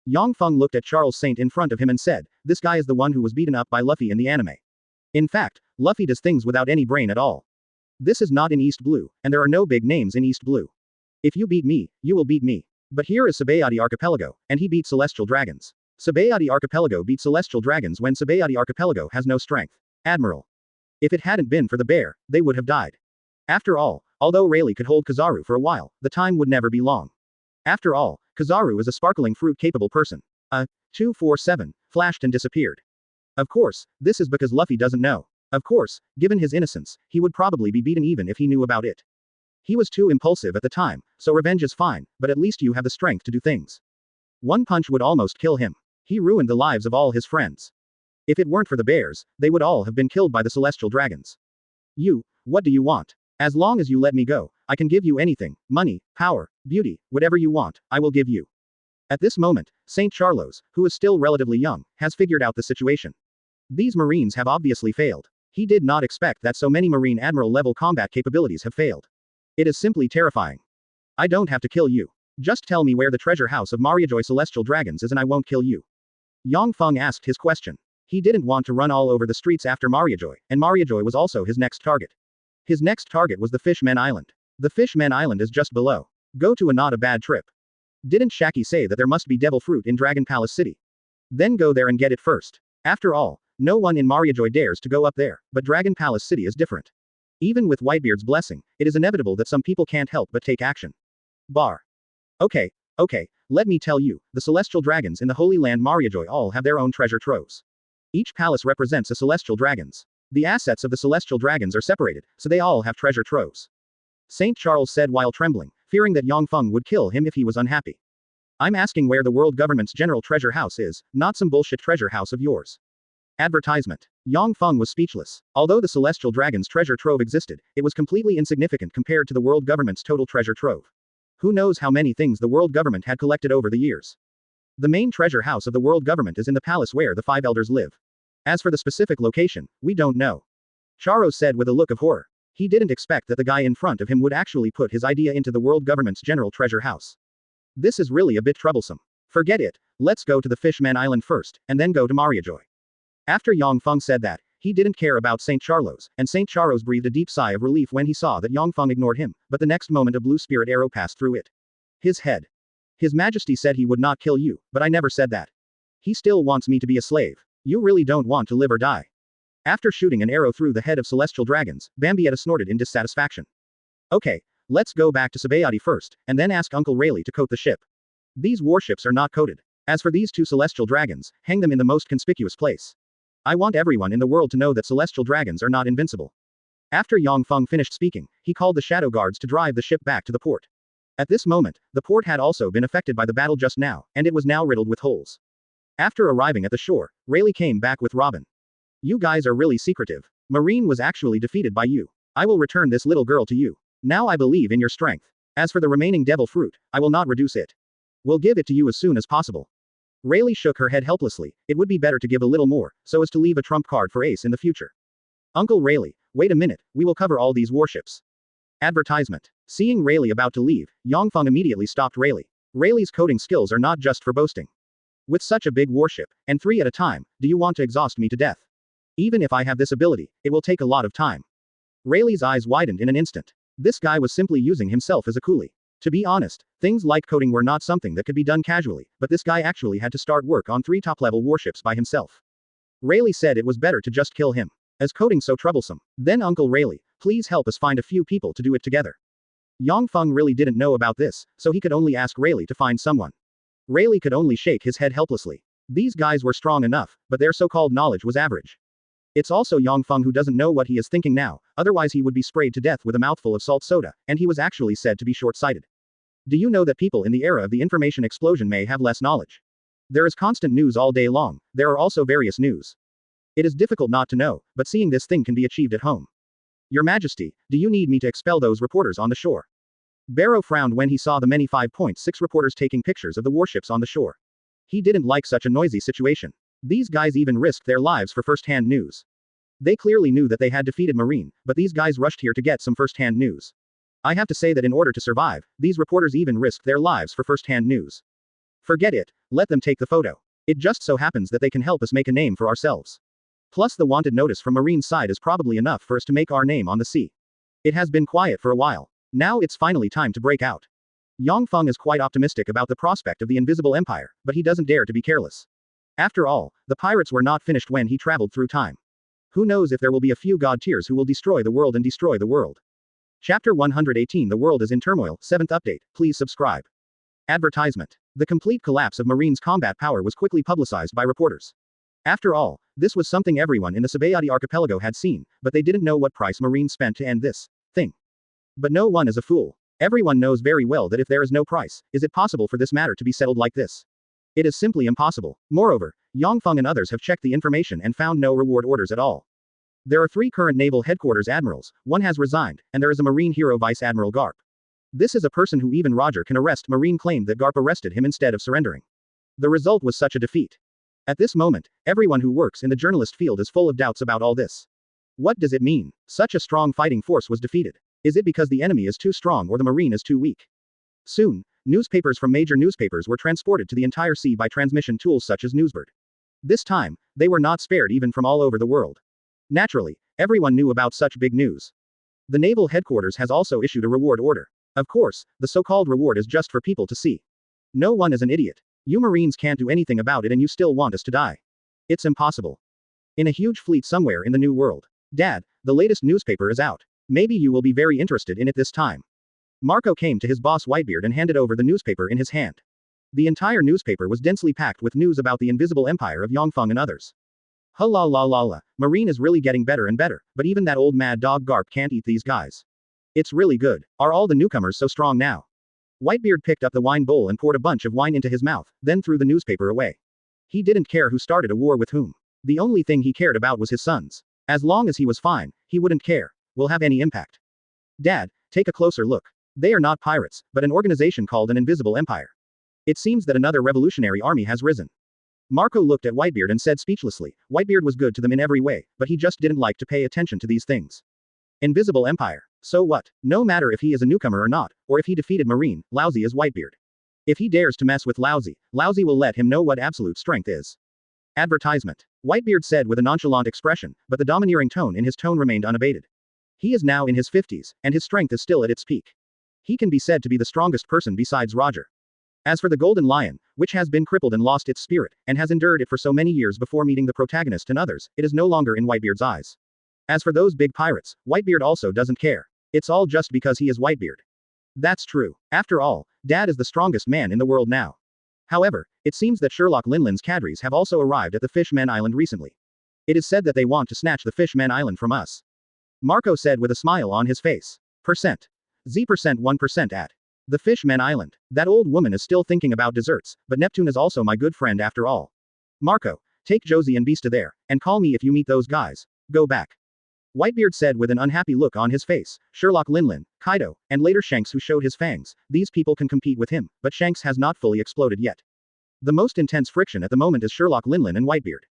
Yang Feng looked at Charles Saint in front of him and said, this guy is the one who was beaten up by Luffy in the anime. In fact, Luffy does things without any brain at all. This is not in East Blue, and there are no big names in East Blue. If you beat me, you will beat me. But here is Sabaody Archipelago, and he beat celestial dragons. Sabaody Archipelago beat celestial dragons when Sabaody Archipelago has no strength. Admiral. If it hadn't been for the bear, they would have died. After all, although Rayleigh could hold Kizaru for a while, the time would never be long. After all, Kizaru is a sparkling fruit-capable person. 247, flashed and disappeared. Of course, this is because Luffy doesn't know. Of course, given his innocence, he would probably be beaten even if he knew about it. He was too impulsive at the time, so revenge is fine, but at least you have the strength to do things. One punch would almost kill him. He ruined the lives of all his friends. If it weren't for the bears, they would all have been killed by the celestial dragons. You, what do you want? As long as you let me go, I can give you anything, money, power, beauty, whatever you want, I will give you. At this moment, Saint Charlos, who is still relatively young, has figured out the situation. These Marines have obviously failed. He did not expect that so many Marine Admiral level combat capabilities have failed. It is simply terrifying. I don't have to kill you. Just tell me where the treasure house of Mariajoy Celestial Dragons is and I won't kill you. Yang Feng asked his question. He didn't want to run all over the streets after Mariajoy, and Mariajoy was also his next target. His next target was the Fishman Island. The Fishman Island is just below. Go to a not a bad trip. Didn't Shaki say that there must be devil fruit in Dragon Palace City? Then go there and get it first. After all, no one in Mariajoy dares to go up there, but Dragon Palace City is different. Even with Whitebeard's blessing, it is inevitable that some people can't help but take action. Bar. Okay, let me tell you, the celestial dragons in the Holy Land Mariajoy all have their own treasure troves. Each palace represents a celestial dragons. The assets of the celestial dragons are separated, so they all have treasure troves. Saint Charles said while trembling, fearing that Yang Feng would kill him if he was unhappy. I'm asking where the world government's general treasure house is, not some bullshit treasure house of yours. Advertisement. Yang Feng was speechless. Although the celestial dragon's treasure trove existed, it was completely insignificant compared to the world government's total treasure trove. Who knows how many things the world government had collected over the years. The main treasure house of the world government is in the palace where the 5 elders live. As for the specific location, we don't know. Charo said with a look of horror. He didn't expect that the guy in front of him would actually put his idea into the world government's general treasure house. This is really a bit troublesome. Forget it, let's go to the Fishman Island first, and then go to Mariajoy. After Yang Feng said that, He didn't care about St. Charles, and St. Charles breathed a deep sigh of relief when he saw that Yang Feng ignored him, but the next moment a blue spirit arrow passed through it. His head. His Majesty said he would not kill you, but I never said that. He still wants me to be a slave. You really don't want to live or die. After shooting an arrow through the head of celestial dragons, Bambietta snorted in dissatisfaction. Okay, let's go back to Sabaody first, and then ask Uncle Rayleigh to coat the ship. These warships are not coated. As for these 2 celestial dragons, hang them in the most conspicuous place. I want everyone in the world to know that celestial dragons are not invincible. After Yang Feng finished speaking, he called the shadow guards to drive the ship back to the port. At this moment, the port had also been affected by the battle just now, and it was now riddled with holes. After arriving at the shore, Rayleigh came back with Robin. You guys are really secretive. Marine was actually defeated by you. I will return this little girl to you. Now I believe in your strength. As for the remaining devil fruit, I will not reduce it. We'll give it to you as soon as possible. Rayleigh shook her head helplessly. It would be better to give a little more, so as to leave a trump card for Ace in the future. Uncle Rayleigh, wait a minute, we will cover all these warships. Advertisement. Seeing Rayleigh about to leave, Yang Feng immediately stopped Rayleigh. Rayleigh's coding skills are not just for boasting. With such a big warship, and 3 at a time, do you want to exhaust me to death? Even if I have this ability, it will take a lot of time. Rayleigh's eyes widened in an instant. This guy was simply using himself as a coolie. To be honest, things like coding were not something that could be done casually, but this guy actually had to start work on 3 top-level warships by himself. Rayleigh said it was better to just kill him. As coding so troublesome. Then Uncle Rayleigh, please help us find a few people to do it together. Yang Feng really didn't know about this, so he could only ask Rayleigh to find someone. Rayleigh could only shake his head helplessly. These guys were strong enough, but their so-called knowledge was average. It's also Yang Feng who doesn't know what he is thinking now, otherwise he would be sprayed to death with a mouthful of salt soda, and he was actually said to be short-sighted. Do you know that people in the era of the information explosion may have less knowledge? There is constant news all day long, there are also various news. It is difficult not to know, but seeing this thing can be achieved at home. Your Majesty, do you need me to expel those reporters on the shore? Barrow frowned when he saw the many 5.6 reporters taking pictures of the warships on the shore. He didn't like such a noisy situation. These guys even risked their lives for first-hand news. They clearly knew that they had defeated Marine, but these guys rushed here to get some first-hand news. I have to say that in order to survive, these reporters even risked their lives for first-hand news. Forget it, let them take the photo. It just so happens that they can help us make a name for ourselves. Plus the wanted notice from Marine's side is probably enough for us to make our name on the sea. It has been quiet for a while. Now it's finally time to break out. Yang Feng is quite optimistic about the prospect of the Invisible Empire, but he doesn't dare to be careless. After all, the pirates were not finished when he traveled through time. Who knows if there will be a few god tiers who will destroy the world and destroy the world. Chapter 118 The World is in Turmoil, 7th update, please subscribe. Advertisement. The complete collapse of Marine's combat power was quickly publicized by reporters. After all, this was something everyone in the Sabaody archipelago had seen, but they didn't know what price Marine spent to end this thing. But no one is a fool. Everyone knows very well that if there is no price, is it possible for this matter to be settled like this? It is simply impossible. Moreover, Yang Feng and others have checked the information and found no reward orders at all. There are 3 current naval headquarters admirals, one has resigned, and there is a Marine hero Vice Admiral Garp. This is a person who even Roger can arrest. Marine claimed that Garp arrested him instead of surrendering. The result was such a defeat. At this moment, everyone who works in the journalist field is full of doubts about all this. What does it mean? Such a strong fighting force was defeated. Is it because the enemy is too strong or the Marine is too weak? Soon, newspapers from major newspapers were transported to the entire sea by transmission tools such as Newsbird. This time, they were not spared even from all over the world. Naturally, everyone knew about such big news. The naval headquarters has also issued a reward order. Of course, the so-called reward is just for people to see. No one is an idiot. You Marines can't do anything about it and you still want us to die. It's impossible. In a huge fleet somewhere in the New World. Dad, the latest newspaper is out. Maybe you will be very interested in it this time. Marco came to his boss Whitebeard and handed over the newspaper in his hand. The entire newspaper was densely packed with news about the invisible empire of Yang Feng and others. Ha la la la la, Marine is really getting better and better, but even that old mad dog Garp can't eat these guys. It's really good. Are all the newcomers so strong now? Whitebeard picked up the wine bowl and poured a bunch of wine into his mouth, then threw the newspaper away. He didn't care who started a war with whom. The only thing he cared about was his sons. As long as he was fine, he wouldn't care. Will have any impact. Dad, take a closer look. They are not pirates, but an organization called an Invisible Empire. It seems that another revolutionary army has risen. Marco looked at Whitebeard and said speechlessly, Whitebeard was good to them in every way, but he just didn't like to pay attention to these things. Invisible Empire. So what? No matter if he is a newcomer or not, or if he defeated Marine, lousy is Whitebeard. If he dares to mess with lousy, lousy will let him know what absolute strength is. Advertisement. Whitebeard said with a nonchalant expression, but the domineering tone in his tone remained unabated. He is now in his 50s, and his strength is still at its peak. He can be said to be the strongest person besides Roger. As for the Golden Lion, which has been crippled and lost its spirit, and has endured it for so many years before meeting the protagonist and others, it is no longer in Whitebeard's eyes. As for those big pirates, Whitebeard also doesn't care. It's all just because he is Whitebeard. That's true. After all, Dad is the strongest man in the world now. However, it seems that Sherlock Linland's cadres have also arrived at the Fishman Island recently. It is said that they want to snatch the Fishman Island from us. Marco said with a smile on his face. Z% 1% at the Fishman Island. That old woman is still thinking about desserts, but Neptune is also my good friend after all. Marco, take Geoise and Beasta there, and call me if you meet those guys. Go back. Whitebeard said with an unhappy look on his face. Sherlock Linland, Kaido, and later Shanks who showed his fangs. These people can compete with him, but Shanks has not fully exploded yet. The most intense friction at the moment is Sherlock Linland and Whitebeard.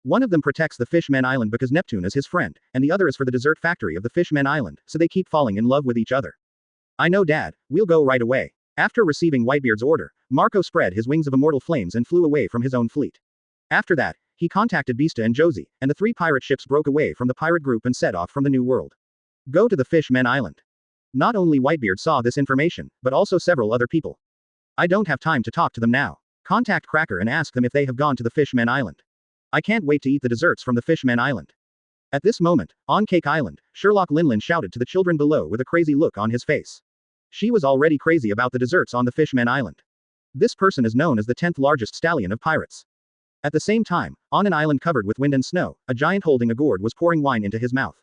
One of them protects the Fishman Island because Neptune is his friend, and the other is for the dessert factory of the Fishman Island, so they keep falling in love with each other. I know Dad, we'll go right away. After receiving Whitebeard's order, Marco spread his wings of immortal flames and flew away from his own fleet. After that, he contacted Beasta and Geoise, and the 3 pirate ships broke away from the pirate group and set off from the New World. Go to the Fishman Island. Not only Whitebeard saw this information, but also several other people. I don't have time to talk to them now. Contact Cracker and ask them if they have gone to the Fishman Island. I can't wait to eat the desserts from the Fishman Island. At this moment, on Cake Island, Sherlock Linland shouted to the children below with a crazy look on his face. She was already crazy about the desserts on the Fishman Island. This person is known as the 10th largest stallion of pirates. At the same time, on an island covered with wind and snow, a giant holding a gourd was pouring wine into his mouth.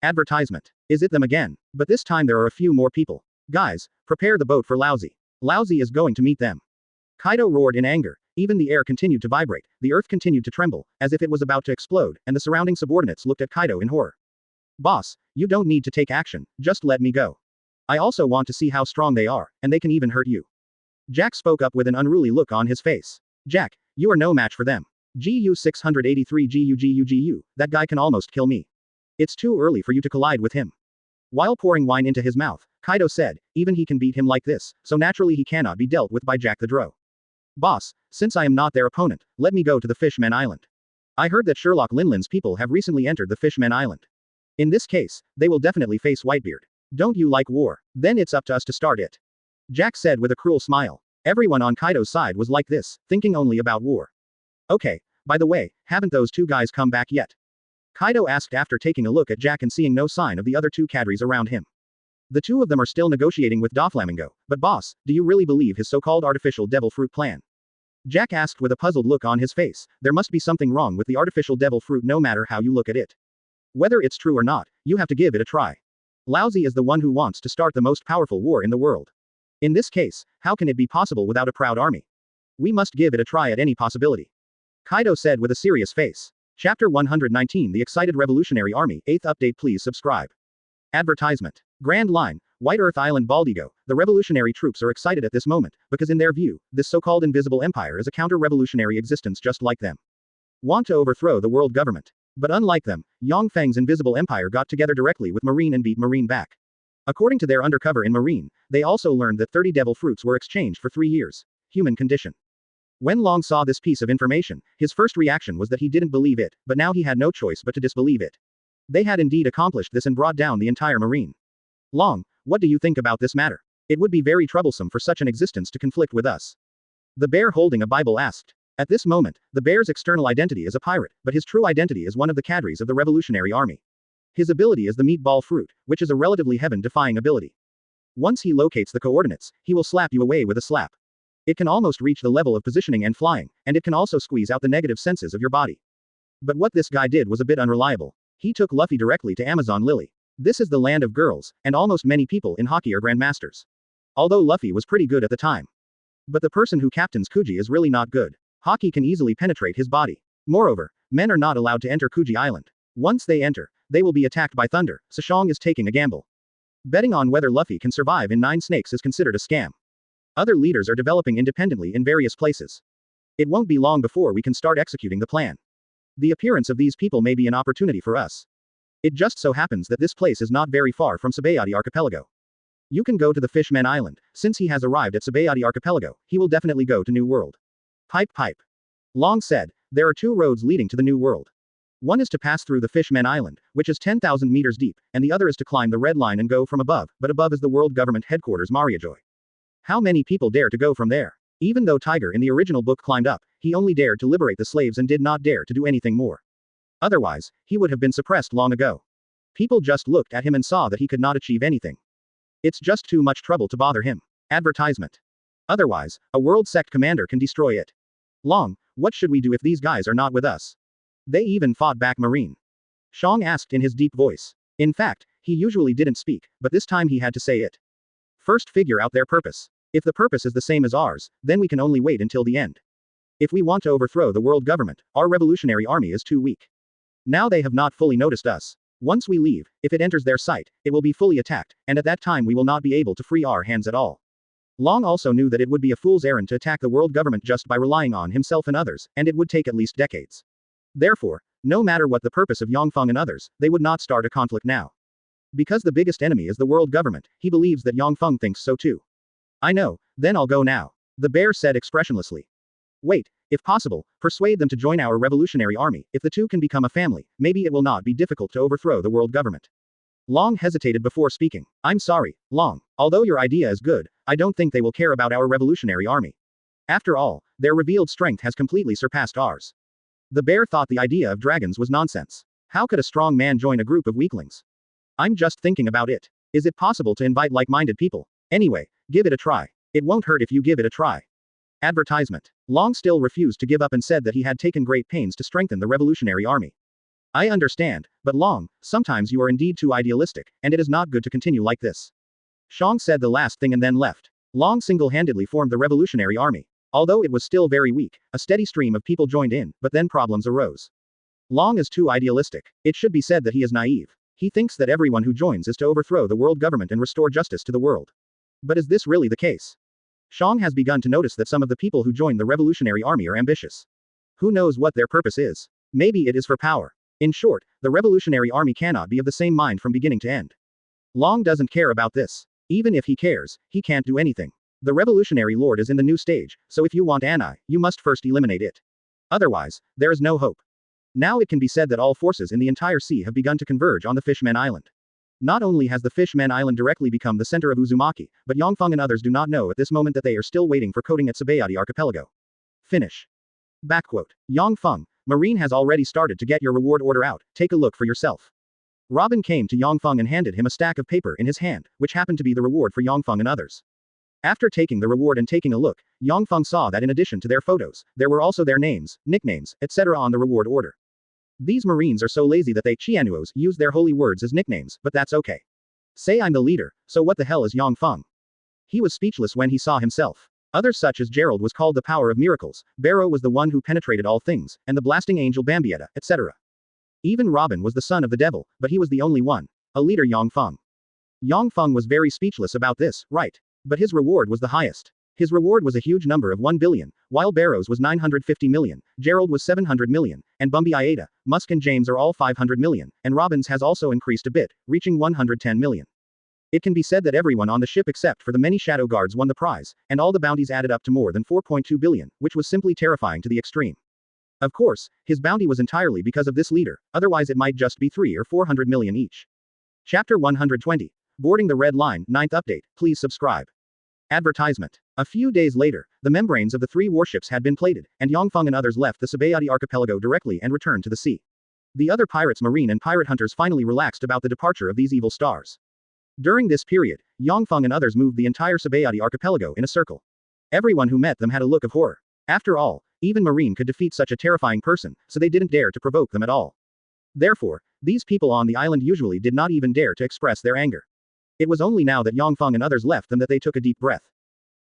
Advertisement. Is it them again? But this time there are a few more people. Guys, prepare the boat for Lousy. Lousy is going to meet them. Kaido roared in anger. Even the air continued to vibrate, the earth continued to tremble, as if it was about to explode, and the surrounding subordinates looked at Kaido in horror. Boss, you don't need to take action, just let me go. I also want to see how strong they are, and they can even hurt you. Jack spoke up with an unruly look on his face. Jack, you are no match for them. GU 683 GU, that guy can almost kill me. It's too early for you to collide with him. While pouring wine into his mouth, Kaido said, even he can beat him like this, so naturally he cannot be dealt with by Jack the Drow. Boss, since I am not their opponent, let me go to the Fishman Island. I heard that Sherlock Linland's people have recently entered the Fishman Island. In this case, they will definitely face Whitebeard. Don't you like war? Then it's up to us to start it. Jack said with a cruel smile. Everyone on Kaido's side was like this, thinking only about war. Okay, by the way, haven't those 2 guys come back yet? Kaido asked after taking a look at Jack and seeing no sign of the other 2 cadres around him. The 2 of them are still negotiating with Doflamingo, but boss, do you really believe his so-called artificial devil fruit plan? Jack asked with a puzzled look on his face. There must be something wrong with the artificial devil fruit no matter how you look at it. Whether it's true or not, you have to give it a try. Lousy is the one who wants to start the most powerful war in the world. In this case, how can it be possible without a proud army? We must give it a try at any possibility. Kaido said with a serious face. Chapter 119 The Excited Revolutionary Army 8th update please subscribe. Advertisement. Grand Line, White Earth Island Baldigo, the revolutionary troops are excited at this moment, because in their view, this so-called invisible empire is a counter-revolutionary existence just like them. Want to overthrow the world government. But unlike them, Yang Feng's invisible empire got together directly with Marine and beat Marine back. According to their undercover in Marine, they also learned that 30 devil fruits were exchanged for 3 years. Human condition. When Long saw this piece of information, his first reaction was that he didn't believe it, but now he had no choice but to disbelieve it. They had indeed accomplished this and brought down the entire Marine. Long, what do you think about this matter? It would be very troublesome for such an existence to conflict with us. The bear holding a Bible asked. At this moment, the bear's external identity is a pirate, but his true identity is one of the cadres of the Revolutionary Army. His ability is the meatball fruit, which is a relatively heaven-defying ability. Once he locates the coordinates, he will slap you away with a slap. It can almost reach the level of positioning and flying, and it can also squeeze out the negative senses of your body. But what this guy did was a bit unreliable. He took Luffy directly to Amazon Lily. This is the land of girls, and almost many people in hockey are grandmasters. Although Luffy was pretty good at the time. But the person who captains Kuji is really not good. Hockey can easily penetrate his body. Moreover, men are not allowed to enter Kuji Island. Once they enter, they will be attacked by thunder. Sashong is taking a gamble. Betting on whether Luffy can survive in 9 snakes is considered a scam. Other leaders are developing independently in various places. It won't be long before we can start executing the plan. The appearance of these people may be an opportunity for us. It just so happens that this place is not very far from Sabaody Archipelago. You can go to the Fishman Island. Since he has arrived at Sabaody Archipelago, he will definitely go to New World. Pipe. Long said, There are two roads leading to the new world. One is to pass through the Fishman Island, which is 10,000 meters deep, and the other is to climb the red line and go from above, but above is the world government headquarters Mariajoy. How many people dare to go from there? Even though Tiger in the original book climbed up, he only dared to liberate the slaves and did not dare to do anything more. Otherwise, he would have been suppressed long ago. People just looked at him and saw that he could not achieve anything. It's just too much trouble to bother him. Advertisement. Otherwise, a world sect commander can destroy it. Long, what should we do if these guys are not with us? They even fought back Marine. Shang asked in his deep voice. In fact, he usually didn't speak, but this time he had to say it. First figure out their purpose. If the purpose is the same as ours, then we can only wait until the end. If we want to overthrow the world government, our revolutionary army is too weak. Now they have not fully noticed us. Once we leave, if it enters their sight, it will be fully attacked, and at that time we will not be able to free our hands at all. Long also knew that it would be a fool's errand to attack the world government just by relying on himself and others, and it would take at least decades. Therefore, no matter what the purpose of Yang Feng and others, they would not start a conflict now. Because the biggest enemy is the world government, he believes that Yang Feng thinks so too. I know, then I'll go now. The bear said expressionlessly. Wait, if possible, persuade them to join our revolutionary army. If the two can become a family, maybe it will not be difficult to overthrow the world government. Long hesitated before speaking. I'm sorry, Long. Although your idea is good, I don't think they will care about our revolutionary army. After all, their revealed strength has completely surpassed ours. The bear thought the idea of dragons was nonsense. How could a strong man join a group of weaklings? I'm just thinking about it. Is it possible to invite like-minded people? Anyway, give it a try. It won't hurt if you give it a try. Advertisement. Long still refused to give up and said that he had taken great pains to strengthen the revolutionary army. I understand, but Long, sometimes you are indeed too idealistic, and it is not good to continue like this. Shang said the last thing and then left. Long single-handedly formed the revolutionary army. Although it was still very weak, a steady stream of people joined in, but then problems arose. Long is too idealistic. It should be said that he is naive. He thinks that everyone who joins is to overthrow the world government and restore justice to the world. But is this really the case? Shang has begun to notice that some of the people who join the revolutionary army are ambitious. Who knows what their purpose is? Maybe it is for power. In short, the revolutionary army cannot be of the same mind from beginning to end. Long doesn't care about this. Even if he cares, he can't do anything. The revolutionary lord is in the new stage, so if you want Anai, you must first eliminate it. Otherwise, there is no hope. Now it can be said that all forces in the entire sea have begun to converge on the Fishman Island. Not only has the Fishman Island directly become the center of Uzumaki, but Yang Feng and others do not know at this moment that they are still waiting for coating at Sabaody archipelago. Finish. Backquote. Yang Feng, Marine has already started to get your reward order out, take a look for yourself. Robin came to Yang Feng and handed him a stack of paper in his hand, which happened to be the reward for Yang Feng and others. After taking the reward and taking a look, Yang Feng saw that in addition to their photos, there were also their names, nicknames, etc. on the reward order. These Marines are so lazy that they Chianuos use their holy words as nicknames, but that's okay. Say I'm the leader, so what the hell is Yang Feng? He was speechless when he saw himself. Others such as Gerald was called the power of miracles, Barrow was the one who penetrated all things, and the blasting angel Bambietta, etc. Even Robin was the son of the devil, but he was the only one. A leader Yang Feng. Yang Feng was very speechless about this, right? But his reward was the highest. His reward was a huge number of 1 billion, while Barrow's was 950 million, Gerald was 700 million, and Bumby Aida, Musk and James are all 500 million, and Robin's has also increased a bit, reaching 110 million. It can be said that everyone on the ship except for the many shadow guards won the prize, and all the bounties added up to more than 4.2 billion, which was simply terrifying to the extreme. Of course, his bounty was entirely because of this leader, otherwise it might just be 3 or 400 million each. Chapter 120. Boarding the Red Line, 9th update, please subscribe. Advertisement. A few days later, the membranes of the 3 warships had been plated, and Yang Feng and others left the Sabaody archipelago directly and returned to the sea. The other pirates, Marine and pirate hunters, finally relaxed about the departure of these evil stars. During this period, Yang Feng and others moved the entire Sabaody archipelago in a circle. Everyone who met them had a look of horror. After all, even Marine could defeat such a terrifying person, so they didn't dare to provoke them at all. Therefore, these people on the island usually did not even dare to express their anger. It was only now that Yang Feng and others left them that they took a deep breath.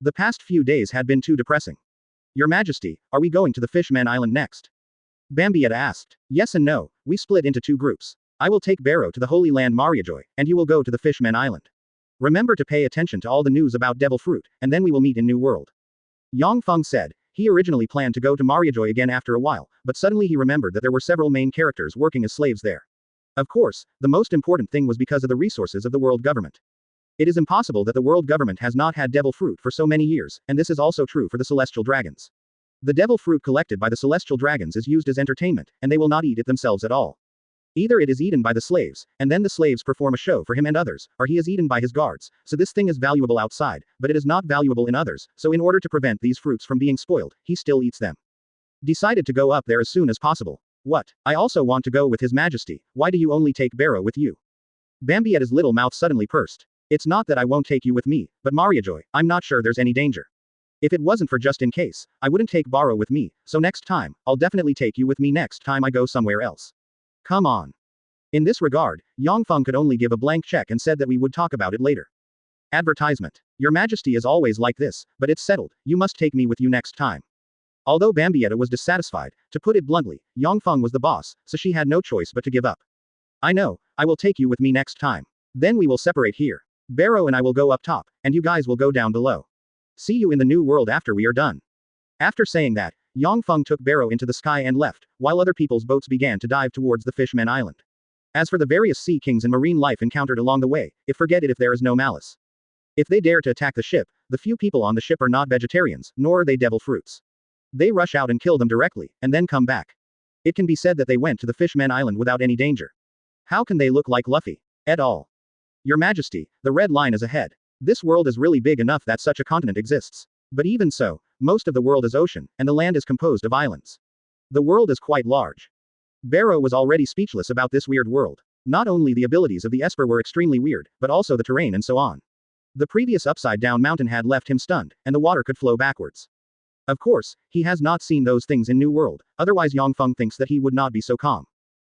The past few days had been too depressing. Your Majesty, are we going to the Fishman Island next? Bambietta asked. Yes and no, we split into 2 groups. I will take Barrow to the Holy Land Mariajoy, and you will go to the Fishman Island. Remember to pay attention to all the news about Devil Fruit, and then we will meet in New World. Yang Feng said. He originally planned to go to Mariajoy again after a while, but suddenly he remembered that there were several main characters working as slaves there. Of course, the most important thing was because of the resources of the world government. It is impossible that the world government has not had devil fruit for so many years, and this is also true for the celestial dragons. The devil fruit collected by the celestial dragons is used as entertainment, and they will not eat it themselves at all. Either it is eaten by the slaves, and then the slaves perform a show for him and others, or he is eaten by his guards, so this thing is valuable outside, but it is not valuable in others, so in order to prevent these fruits from being spoiled, he still eats them. Decided to go up there as soon as possible. What? I also want to go with His Majesty. Why do you only take Barrow with you? Bambietta's little mouth suddenly pursed. It's not that I won't take you with me, but Mariajoy, I'm not sure there's any danger. If it wasn't for just in case, I wouldn't take Barrow with me, so next time, I'll definitely take you with me next time I go somewhere else. Come on. In this regard, Yang Feng could only give a blank check and said that we would talk about it later. Advertisement. Your Majesty is always like this, but it's settled, you must take me with you next time. Although Bambietta was dissatisfied, to put it bluntly, Yang Feng was the boss, so she had no choice but to give up. I know, I will take you with me next time. Then we will separate here. Barrow and I will go up top, and you guys will go down below. See you in the new world after we are done. After saying that, Yang Feng took Barrow into the sky and left, while other people's boats began to dive towards the Fishmen Island. As for the various sea kings and marine life encountered along the way, forget it if there is no malice. If they dare to attack the ship, the few people on the ship are not vegetarians, nor are they devil fruits. They rush out and kill them directly, and then come back. It can be said that they went to the Fishmen Island without any danger. How can they look like Luffy? At all. Your Majesty, the red line is ahead. This world is really big enough that such a continent exists. But even so, most of the world is ocean, and the land is composed of islands. The world is quite large. Barrow was already speechless about this weird world. Not only the abilities of the Esper were extremely weird, but also the terrain and so on. The previous upside-down mountain had left him stunned, and the water could flow backwards. Of course, he has not seen those things in New World, otherwise Yang Feng thinks that he would not be so calm.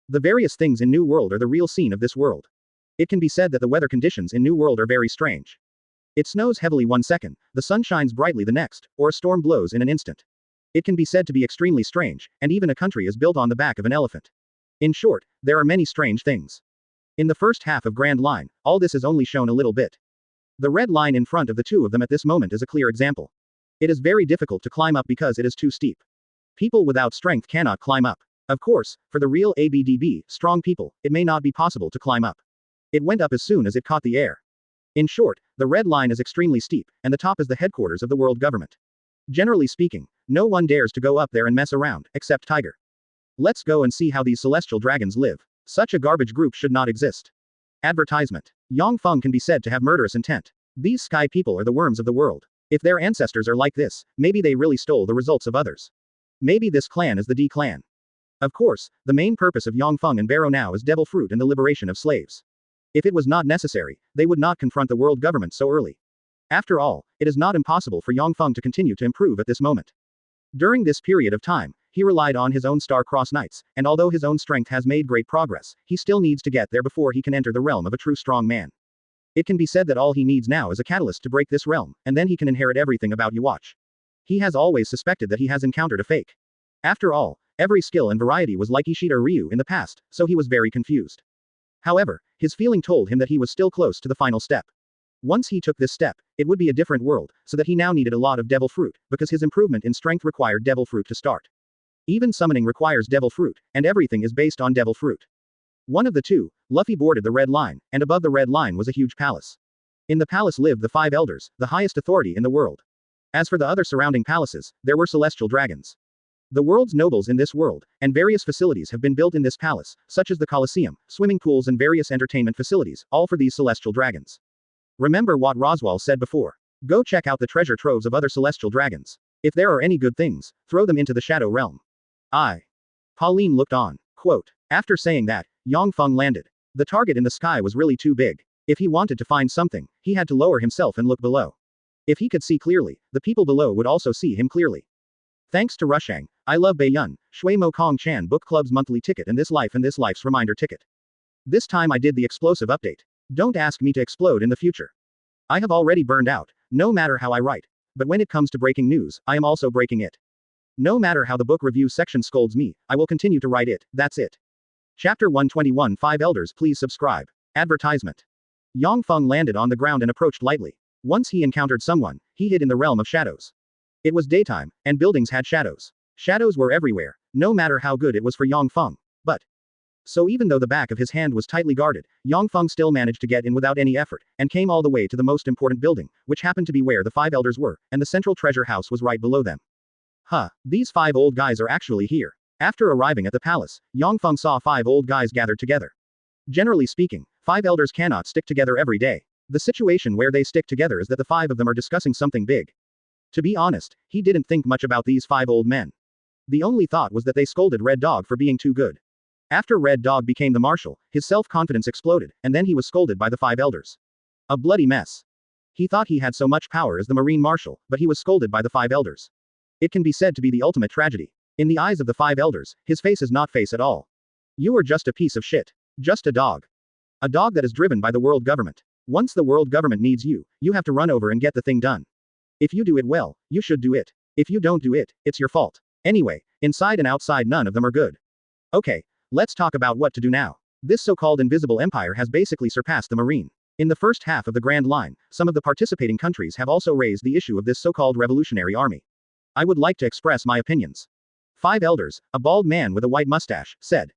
The various things in New World are the real scene of this world. It can be said that the weather conditions in New World are very strange. It snows heavily one second, the sun shines brightly the next, or a storm blows in an instant. It can be said to be extremely strange, and even a country is built on the back of an elephant. In short, there are many strange things. In the first half of Grand Line, all this is only shown a little bit. The red line in front of the two of them at this moment is a clear example. It is very difficult to climb up because it is too steep. People without strength cannot climb up. Of course, for the real ABDB, strong people, it may not be possible to climb up. It went up as soon as it caught the air. In short, the red line is extremely steep, and the top is the headquarters of the world government. Generally speaking, no one dares to go up there and mess around, except Tiger. Let's go and see how these celestial dragons live. Such a garbage group should not exist. Advertisement. Yang Feng can be said to have murderous intent. These sky people are the worms of the world. If their ancestors are like this, maybe they really stole the results of others. Maybe this clan is the D clan. Of course, the main purpose of Yang Feng and Barrow now is devil fruit and the liberation of slaves. If it was not necessary, they would not confront the world government so early. After all, it is not impossible for Yang Feng to continue to improve at this moment. During this period of time, he relied on his own star-crossed knights, and although his own strength has made great progress, he still needs to get there before he can enter the realm of a true strong man. It can be said that all he needs now is a catalyst to break this realm, and then he can inherit everything about Yhwach. He has always suspected that he has encountered a fake. After all, every skill and variety was like Ishida Ryu in the past, so he was very confused. However, his feeling told him that he was still close to the final step. Once he took this step, it would be a different world, so that he now needed a lot of devil fruit, because his improvement in strength required devil fruit to start. Even summoning requires devil fruit, and everything is based on devil fruit. One of the two, Luffy boarded the red line, and above the red line was a huge palace. In the palace lived the 5 elders, the highest authority in the world. As for the other surrounding palaces, there were celestial dragons. The world's nobles in this world, and various facilities have been built in this palace, such as the Colosseum, swimming pools and various entertainment facilities, all for these celestial dragons. Remember what Roswaal said before. Go check out the treasure troves of other celestial dragons. If there are any good things, throw them into the shadow realm. Pauline looked on. Quote. After saying that, Yang Feng landed. The target in the sky was really too big. If he wanted to find something, he had to lower himself and look below. If he could see clearly, the people below would also see him clearly. Thanks to Rushang, I Love Baiyun, Shui Mo Kong Chan Book Club's monthly ticket and this life's reminder ticket. This time I did the explosive update. Don't ask me to explode in the future. I have already burned out, no matter how I write. But when it comes to breaking news, I am also breaking it. No matter how the book review section scolds me, I will continue to write it, that's it. Chapter 121 5 Elders please subscribe. Advertisement. Yang Feng landed on the ground and approached lightly. Once he encountered someone, he hid in the realm of shadows. It was daytime, and buildings had shadows. Shadows were everywhere, no matter how good it was for Yang Feng. So even though the back of his hand was tightly guarded, Yang Feng still managed to get in without any effort, and came all the way to the most important building, which happened to be where the 5 elders were, and the central treasure house was right below them. Huh, these 5 old guys are actually here. After arriving at the palace, Yang Feng saw 5 old guys gathered together. Generally speaking, 5 elders cannot stick together every day. The situation where they stick together is that the 5 of them are discussing something big. To be honest, he didn't think much about these 5 old men. The only thought was that they scolded Red Dog for being too good. After Red Dog became the marshal, his self-confidence exploded, and then he was scolded by the 5 elders. A bloody mess. He thought he had so much power as the Marine Marshal, but he was scolded by the 5 elders. It can be said to be the ultimate tragedy. In the eyes of the 5 elders, his face is not face at all. You are just a piece of shit. Just a dog. A dog that is driven by the world government. Once the world government needs you, you have to run over and get the thing done. If you do it well, you should do it. If you don't do it, it's your fault. Anyway, inside and outside none of them are good. Okay, let's talk about what to do now. This so-called invisible empire has basically surpassed the Marine. In the first half of the Grand Line, some of the participating countries have also raised the issue of this so-called revolutionary army. I would like to express my opinions. 5 elders, a bald man with a white mustache, said.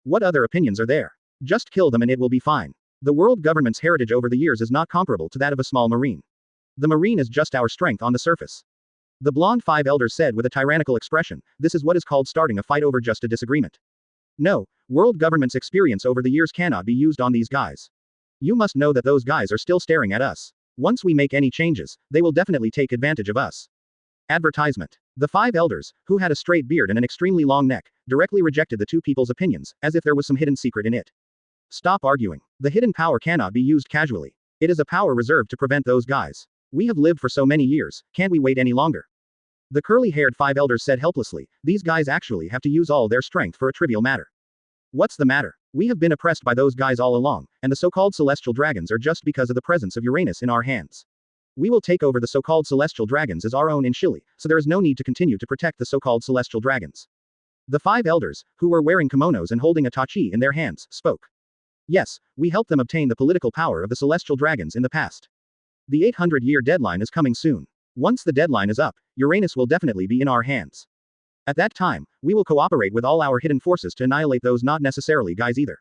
What other opinions are there? Just kill them and it will be fine. The world government's heritage over the years is not comparable to that of a small Marine. The Marine is just our strength on the surface. The blonde 5 elders said with a tyrannical expression, this is what is called starting a fight over just a disagreement. No, world government's experience over the years cannot be used on these guys. You must know that those guys are still staring at us. Once we make any changes, they will definitely take advantage of us. Advertisement. The 5 elders, who had a straight beard and an extremely long neck, directly rejected the 2 people's opinions, as if there was some hidden secret in it. Stop arguing. The hidden power cannot be used casually. It is a power reserved to prevent those guys. We have lived for so many years, can't we wait any longer? The curly-haired 5 elders said helplessly, these guys actually have to use all their strength for a trivial matter. What's the matter? We have been oppressed by those guys all along, and the so-called celestial dragons are just because of the presence of Uranus in our hands. We will take over the so-called celestial dragons as our own in Chile, so there is no need to continue to protect the so-called celestial dragons. The 5 elders, who were wearing kimonos and holding a tachi in their hands, spoke. Yes, we helped them obtain the political power of the celestial dragons in the past. The 800-year deadline is coming soon. Once the deadline is up, Uranus will definitely be in our hands. At that time, we will cooperate with all our hidden forces to annihilate those not necessarily guys either.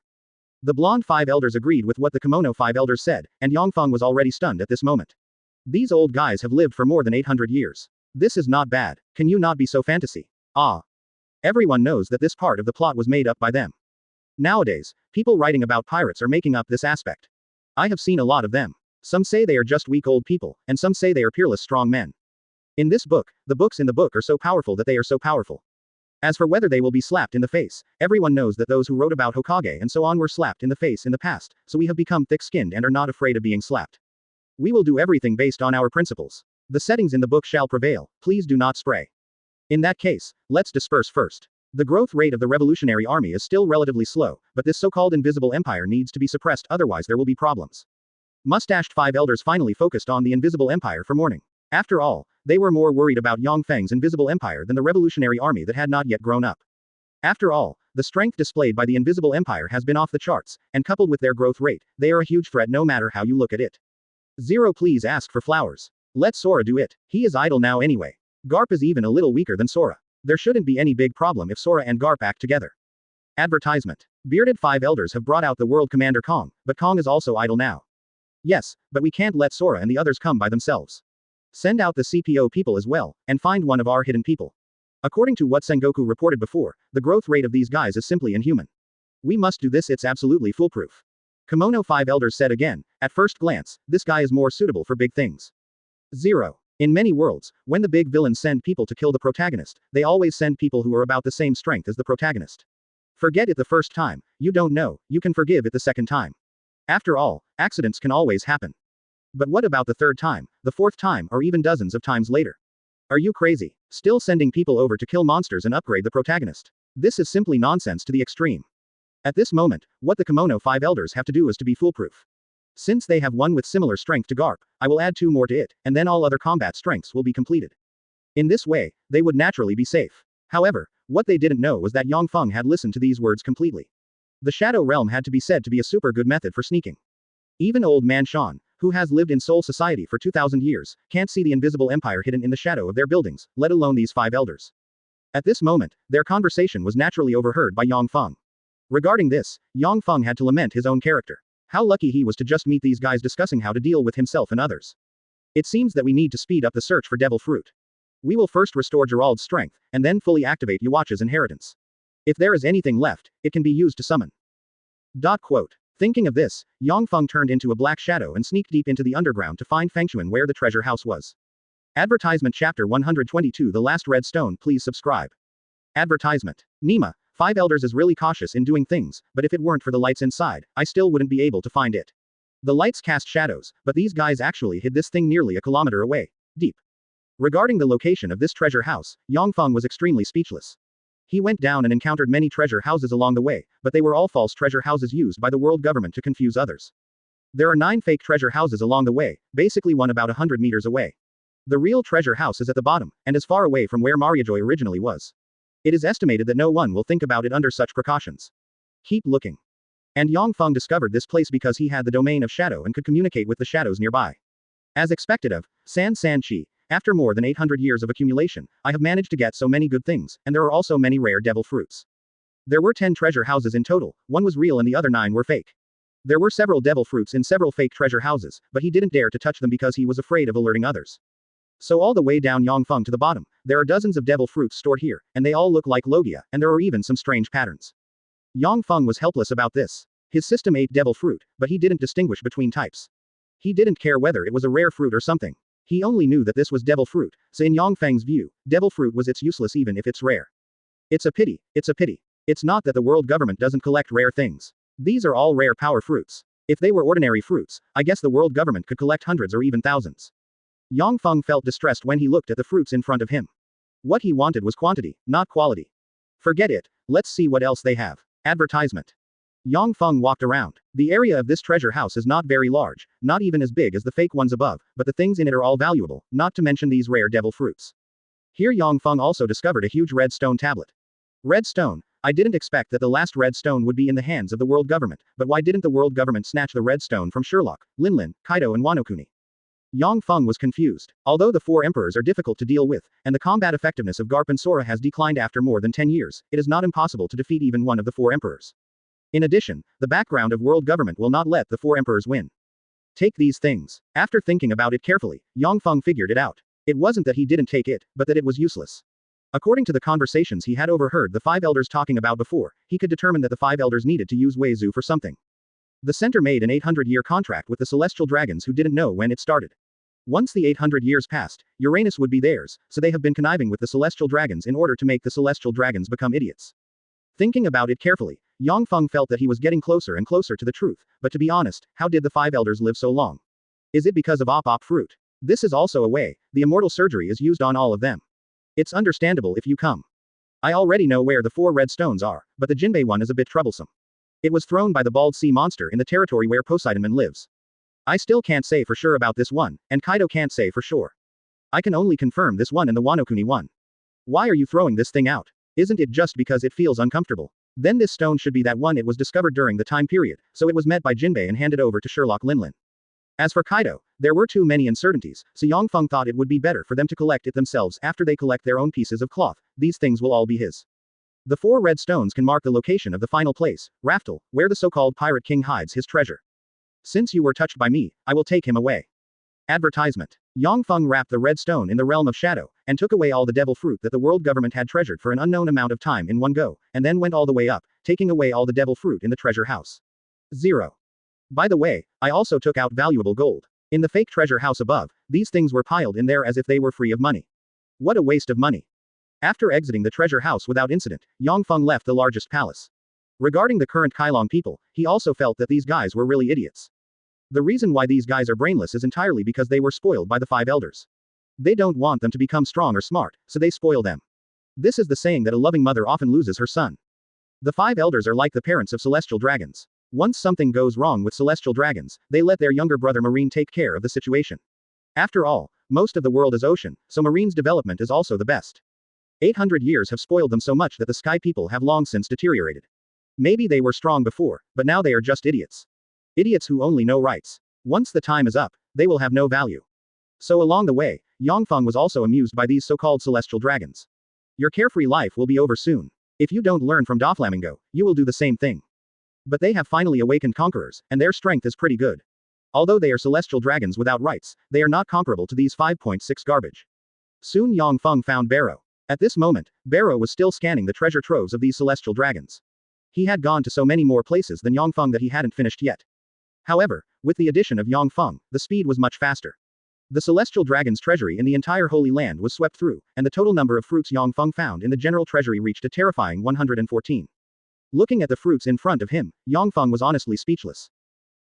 The blonde 5 elders agreed with what the kimono 5 elders said, and Yang Feng was already stunned at this moment. These old guys have lived for more than 800 years. This is not bad. Can you not be so fantasy? Ah. Everyone knows that this part of the plot was made up by them. Nowadays, people writing about pirates are making up this aspect. I have seen a lot of them. Some say they are just weak old people, and some say they are peerless strong men. In this book, the books in the book are so powerful that they are so powerful. As for whether they will be slapped in the face, everyone knows that those who wrote about Hokage and so on were slapped in the face in the past, so we have become thick-skinned and are not afraid of being slapped. We will do everything based on our principles. The settings in the book shall prevail, please do not spray. In that case, let's disperse first. The growth rate of the revolutionary army is still relatively slow, but this so-called invisible empire needs to be suppressed, otherwise there will be problems. Mustached 5 elders finally focused on the invisible empire for morning. After all, they were more worried about Yang Feng's invisible empire than the revolutionary army that had not yet grown up. After all, the strength displayed by the invisible empire has been off the charts, and coupled with their growth rate, they are a huge threat no matter how you look at it. Zero, please ask for flowers. Let Sora do it. He is idle now anyway. Garp is even a little weaker than Sora. There shouldn't be any big problem if Sora and Garp act together. Advertisement. Bearded 5 elders have brought out the world commander Kong, but Kong is also idle now. Yes, but we can't let Sora and the others come by themselves. Send out the CPO people as well, and find one of our hidden people. According to what Sengoku reported before, the growth rate of these guys is simply inhuman. We must do this, it's absolutely foolproof. Kimono 5 elders said again, at first glance, this guy is more suitable for big things. 0. In many worlds, when the big villains send people to kill the protagonist, they always send people who are about the same strength as the protagonist. Forget it the first time, you don't know, you can forgive it the second time. After all, accidents can always happen. But what about the third time, the fourth time, or even dozens of times later? Are you crazy? Still sending people over to kill monsters and upgrade the protagonist? This is simply nonsense to the extreme. At this moment, what the Kimono 5 elders have to do is to be foolproof. Since they have one with similar strength to Garp, I will add 2 more to it, and then all other combat strengths will be completed. In this way, they would naturally be safe. However, what they didn't know was that Yang Feng had listened to these words completely. The Shadow Realm had to be said to be a super good method for sneaking. Even old man Shan, who has lived in Soul Society for 2,000 years, can't see the invisible empire hidden in the shadow of their buildings, let alone these 5 elders. At this moment, their conversation was naturally overheard by Yang Feng. Regarding this, Yang Feng had to lament his own character. How lucky he was to just meet these guys discussing how to deal with himself and others. It seems that we need to speed up the search for devil fruit. We will first restore Gerald's strength, and then fully activate Yhwach's inheritance. If there is anything left, it can be used to summon. Quote. Thinking of this, Yang Feng turned into a black shadow and sneaked deep into the underground to find Fengshuan where the treasure house was. Advertisement Chapter 122 The Last Red Stone. Please subscribe. Advertisement. Nima, Five Elders is really cautious in doing things, but if it weren't for the lights inside, I still wouldn't be able to find it. The lights cast shadows, but these guys actually hid this thing nearly a kilometer away. Deep. Regarding the location of this treasure house, Yang Feng was extremely speechless. He went down and encountered many treasure houses along the way, but they were all false treasure houses used by the world government to confuse others. There are 9 fake treasure houses along the way, basically one about 100 meters away. The real treasure house is at the bottom, and as far away from where Mariajoy originally was. It is estimated that no one will think about it under such precautions. Keep looking. And Yang Feng discovered this place because he had the domain of shadow and could communicate with the shadows nearby. As expected of San Chi, after more than 800 years of accumulation, I have managed to get so many good things, and there are also many rare devil fruits. There were 10 treasure houses in total, one was real and the other 9 were fake. There were several devil fruits in several fake treasure houses, but he didn't dare to touch them because he was afraid of alerting others. So all the way down Yang Feng to the bottom, there are dozens of devil fruits stored here, and they all look like Logia, and there are even some strange patterns. Yang Feng was helpless about this. His system ate devil fruit, but he didn't distinguish between types. He didn't care whether it was a rare fruit or something. He only knew that this was devil fruit, so in Yang Feng's view, devil fruit was it's useless even if it's rare. It's a pity, it's a pity. It's not that the world government doesn't collect rare things. These are all rare power fruits. If they were ordinary fruits, I guess the world government could collect hundreds or even thousands. Yang Feng felt distressed when he looked at the fruits in front of him. What he wanted was quantity, not quality. Forget it, let's see what else they have. Advertisement. Yang Feng walked around. The area of this treasure house is not very large, not even as big as the fake ones above, but the things in it are all valuable, not to mention these rare devil fruits. Here Yang Feng also discovered a huge red stone tablet. Red stone. I didn't expect that the last red stone would be in the hands of the world government, but why didn't the world government snatch the red stone from Sherlock, Linlin, Kaido and Wano-kuni? Yang Feng was confused. Although the 4 emperors are difficult to deal with, and the combat effectiveness of Garp and Sora has declined after more than 10 years, it is not impossible to defeat even one of the 4 emperors. In addition, the background of world government will not let the 4 emperors win. Take these things. After thinking about it carefully, Yang Feng figured it out. It wasn't that he didn't take it, but that it was useless. According to the conversations he had overheard the 5 elders talking about before, he could determine that the 5 elders needed to use Weizu for something. The center made an 800-year contract with the celestial dragons who didn't know when it started. Once the 800 years passed, Uranus would be theirs, so they have been conniving with the celestial dragons in order to make the celestial dragons become idiots. Thinking about it carefully, Yang Feng felt that he was getting closer and closer to the truth, but to be honest, how did the 5 elders live so long? Is it because of op fruit? This is also a way, the immortal surgery is used on all of them. It's understandable if you come. I already know where the 4 red stones are, but the Jinbei one is a bit troublesome. It was thrown by the bald sea monster in the territory where Poseidonman lives. I still can't say for sure about this one, and Kaido can't say for sure. I can only confirm this one and the Wano-kuni one. Why are you throwing this thing out? Isn't it just because it feels uncomfortable? Then this stone should be that one. It was discovered during the time period, so it was met by Jinbei and handed over to Sherlock Linlin. As for Kaido, there were too many uncertainties, so Yang Feng thought it would be better for them to collect it themselves after they collect their own pieces of cloth. These things will all be his. The 4 red stones can mark the location of the final place, Raftel, where the so-called pirate king hides his treasure. Since you were touched by me, I will take him away. Advertisement. Yang Feng wrapped the red stone in the realm of shadow, and took away all the devil fruit that the world government had treasured for an unknown amount of time in one go, and then went all the way up, taking away all the devil fruit in the treasure house. 0. By the way, I also took out valuable gold. In the fake treasure house above, these things were piled in there as if they were free of money. What a waste of money. After exiting the treasure house without incident, Yang Feng left the largest palace. Regarding the current Kailong people, he also felt that these guys were really idiots. The reason why these guys are brainless is entirely because they were spoiled by the 5 elders. They don't want them to become strong or smart, so they spoil them. This is the saying that a loving mother often loses her son. The 5 elders are like the parents of celestial dragons. Once something goes wrong with celestial dragons, they let their younger brother Marine take care of the situation. After all, most of the world is ocean, so Marine's development is also the best. 800 years have spoiled them so much that the sky people have long since deteriorated. Maybe they were strong before, but now they are just idiots. Idiots who only know rights. Once the time is up, they will have no value. So along the way, Yang Feng was also amused by these so-called celestial dragons. Your carefree life will be over soon. If you don't learn from Doflamingo, you will do the same thing. But they have finally awakened conquerors, and their strength is pretty good. Although they are celestial dragons without rights, they are not comparable to these 5.6 garbage. Soon Yang Feng found Barrow. At this moment, Barrow was still scanning the treasure troves of these celestial dragons. He had gone to so many more places than Yang Feng that he hadn't finished yet. However, with the addition of Yang Feng, the speed was much faster. The celestial dragon's treasury in the entire Holy Land was swept through, and the total number of fruits Yang Feng found in the general treasury reached a terrifying 114. Looking at the fruits in front of him, Yang Feng was honestly speechless.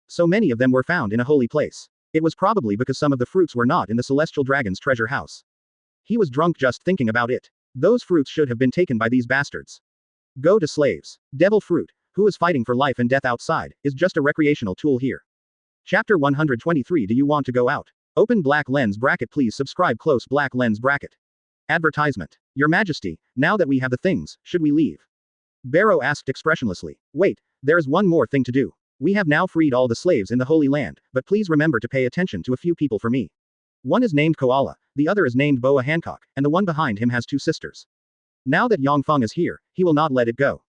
So many of them were found in a holy place. It was probably because some of the fruits were not in the celestial dragon's treasure house. He was drunk just thinking about it. Those fruits should have been taken by these bastards. Go to slaves. Devil fruit, who is fighting for life and death outside, is just a recreational tool here. Chapter 123. Do you want to go out? Open black lens bracket. Please subscribe. Close black lens bracket. Advertisement. Your Majesty, now that we have the things, should we leave? Barrow asked expressionlessly. Wait, there is one more thing to do. We have now freed all the slaves in the Holy Land, but please remember to pay attention to a few people for me. One is named Koala, the other is named Boa Hancock, and the one behind him has two sisters. Now that Yang Feng is here, he will not let it go.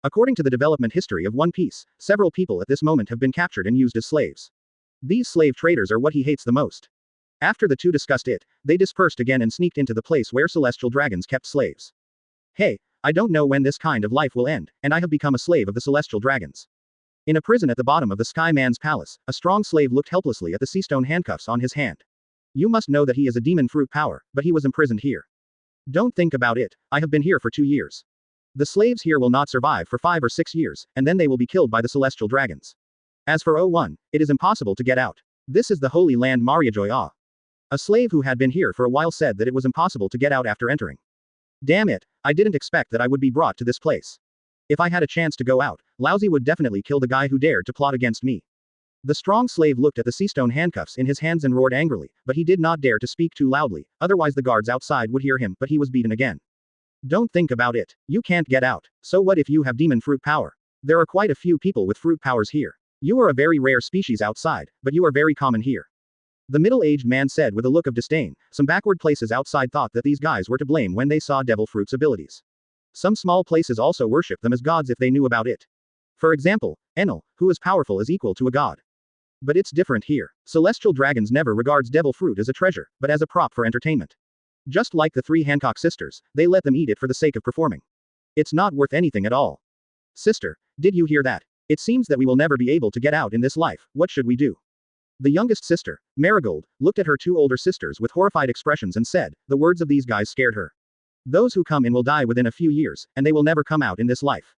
According to the development history of One Piece, several people at this moment have been captured and used as slaves. These slave traders are what he hates the most. After the two discussed it, they dispersed again and sneaked into the place where celestial dragons kept slaves. Hey, I don't know when this kind of life will end, and I have become a slave of the celestial dragons. In a prison at the bottom of the Sky Man's palace, a strong slave looked helplessly at the seastone handcuffs on his hand. You must know that he is a demon fruit power, but he was imprisoned here. Don't think about it, I have been here for 2 years. The slaves here will not survive for 5 or 6 years, and then they will be killed by the celestial dragons. As for O1, it is impossible to get out. This is the Holy Land Mariajoy. A slave who had been here for a while said that it was impossible to get out after entering. Damn it, I didn't expect that I would be brought to this place. If I had a chance to go out, Lousy would definitely kill the guy who dared to plot against me. The strong slave looked at the seastone handcuffs in his hands and roared angrily, but he did not dare to speak too loudly, otherwise the guards outside would hear him, but he was beaten again. Don't think about it. You can't get out. So what if you have demon fruit power? There are quite a few people with fruit powers here. You are a very rare species outside, but you are very common here. The middle-aged man said with a look of disdain. Some backward places outside thought that these guys were to blame when they saw Devil Fruit's abilities. Some small places also worship them as gods if they knew about it. For example, Enel, who is powerful is equal to a god. But it's different here. Celestial dragons never regards Devil Fruit as a treasure, but as a prop for entertainment. Just like the 3 Hancock sisters, they let them eat it for the sake of performing. It's not worth anything at all. Sister, did you hear that? It seems that we will never be able to get out in this life. What should we do? The youngest sister, Marigold, looked at her 2 older sisters with horrified expressions and said, the words of these guys scared her. Those who come in will die within a few years, and they will never come out in this life.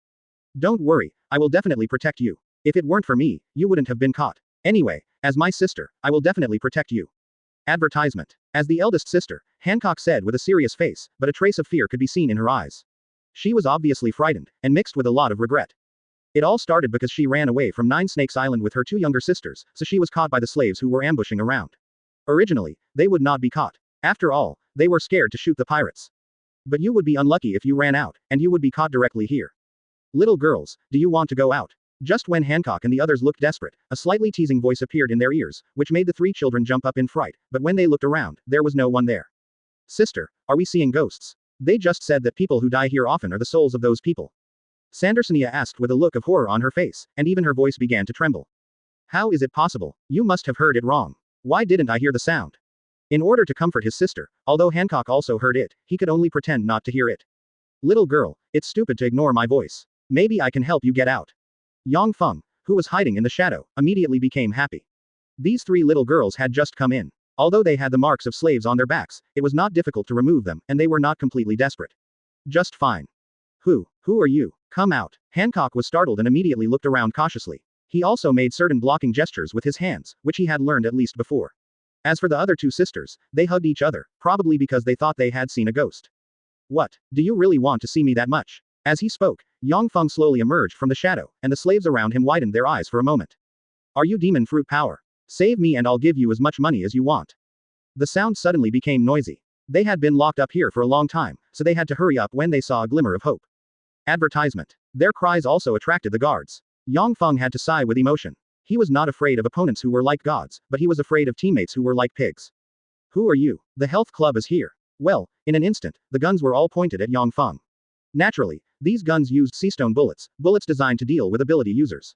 Don't worry, I will definitely protect you. If it weren't for me, you wouldn't have been caught. Anyway, as my sister, I will definitely protect you. Advertisement. As the eldest sister, Hancock said with a serious face, but a trace of fear could be seen in her eyes. She was obviously frightened, and mixed with a lot of regret. It all started because she ran away from 9 Snakes Island with her 2 younger sisters, so she was caught by the slaves who were ambushing around. Originally, they would not be caught. After all, they were scared to shoot the pirates. But you would be unlucky if you ran out, and you would be caught directly here. Little girls, do you want to go out? Just when Hancock and the others looked desperate, a slightly teasing voice appeared in their ears, which made the 3 children jump up in fright, but when they looked around, there was no one there. Sister, are we seeing ghosts? They just said that people who die here often are the souls of those people. Sandersonia asked with a look of horror on her face, and even her voice began to tremble. How is it possible? You must have heard it wrong. Why didn't I hear the sound? In order to comfort his sister, although Hancock also heard it, he could only pretend not to hear it. Little girl, it's stupid to ignore my voice. Maybe I can help you get out. Yang Feng, who was hiding in the shadow, immediately became happy. These 3 little girls had just come in. Although they had the marks of slaves on their backs, it was not difficult to remove them, and they were not completely desperate. Just fine. Who are you? Come out. Hancock was startled and immediately looked around cautiously. He also made certain blocking gestures with his hands, which he had learned at least before. As for the other 2 sisters, they hugged each other, probably because they thought they had seen a ghost. What? Do you really want to see me that much? As he spoke, Yang Feng slowly emerged from the shadow, and the slaves around him widened their eyes for a moment. Are you demon fruit power? Save me and I'll give you as much money as you want. The sound suddenly became noisy. They had been locked up here for a long time, so they had to hurry up when they saw a glimmer of hope. Advertisement. Their cries also attracted the guards. Yang Feng had to sigh with emotion. He was not afraid of opponents who were like gods, but he was afraid of teammates who were like pigs. Who are you? The health club is here. Well, in an instant, the guns were all pointed at Yang Feng. Naturally, these guns used seastone bullets, bullets designed to deal with ability users.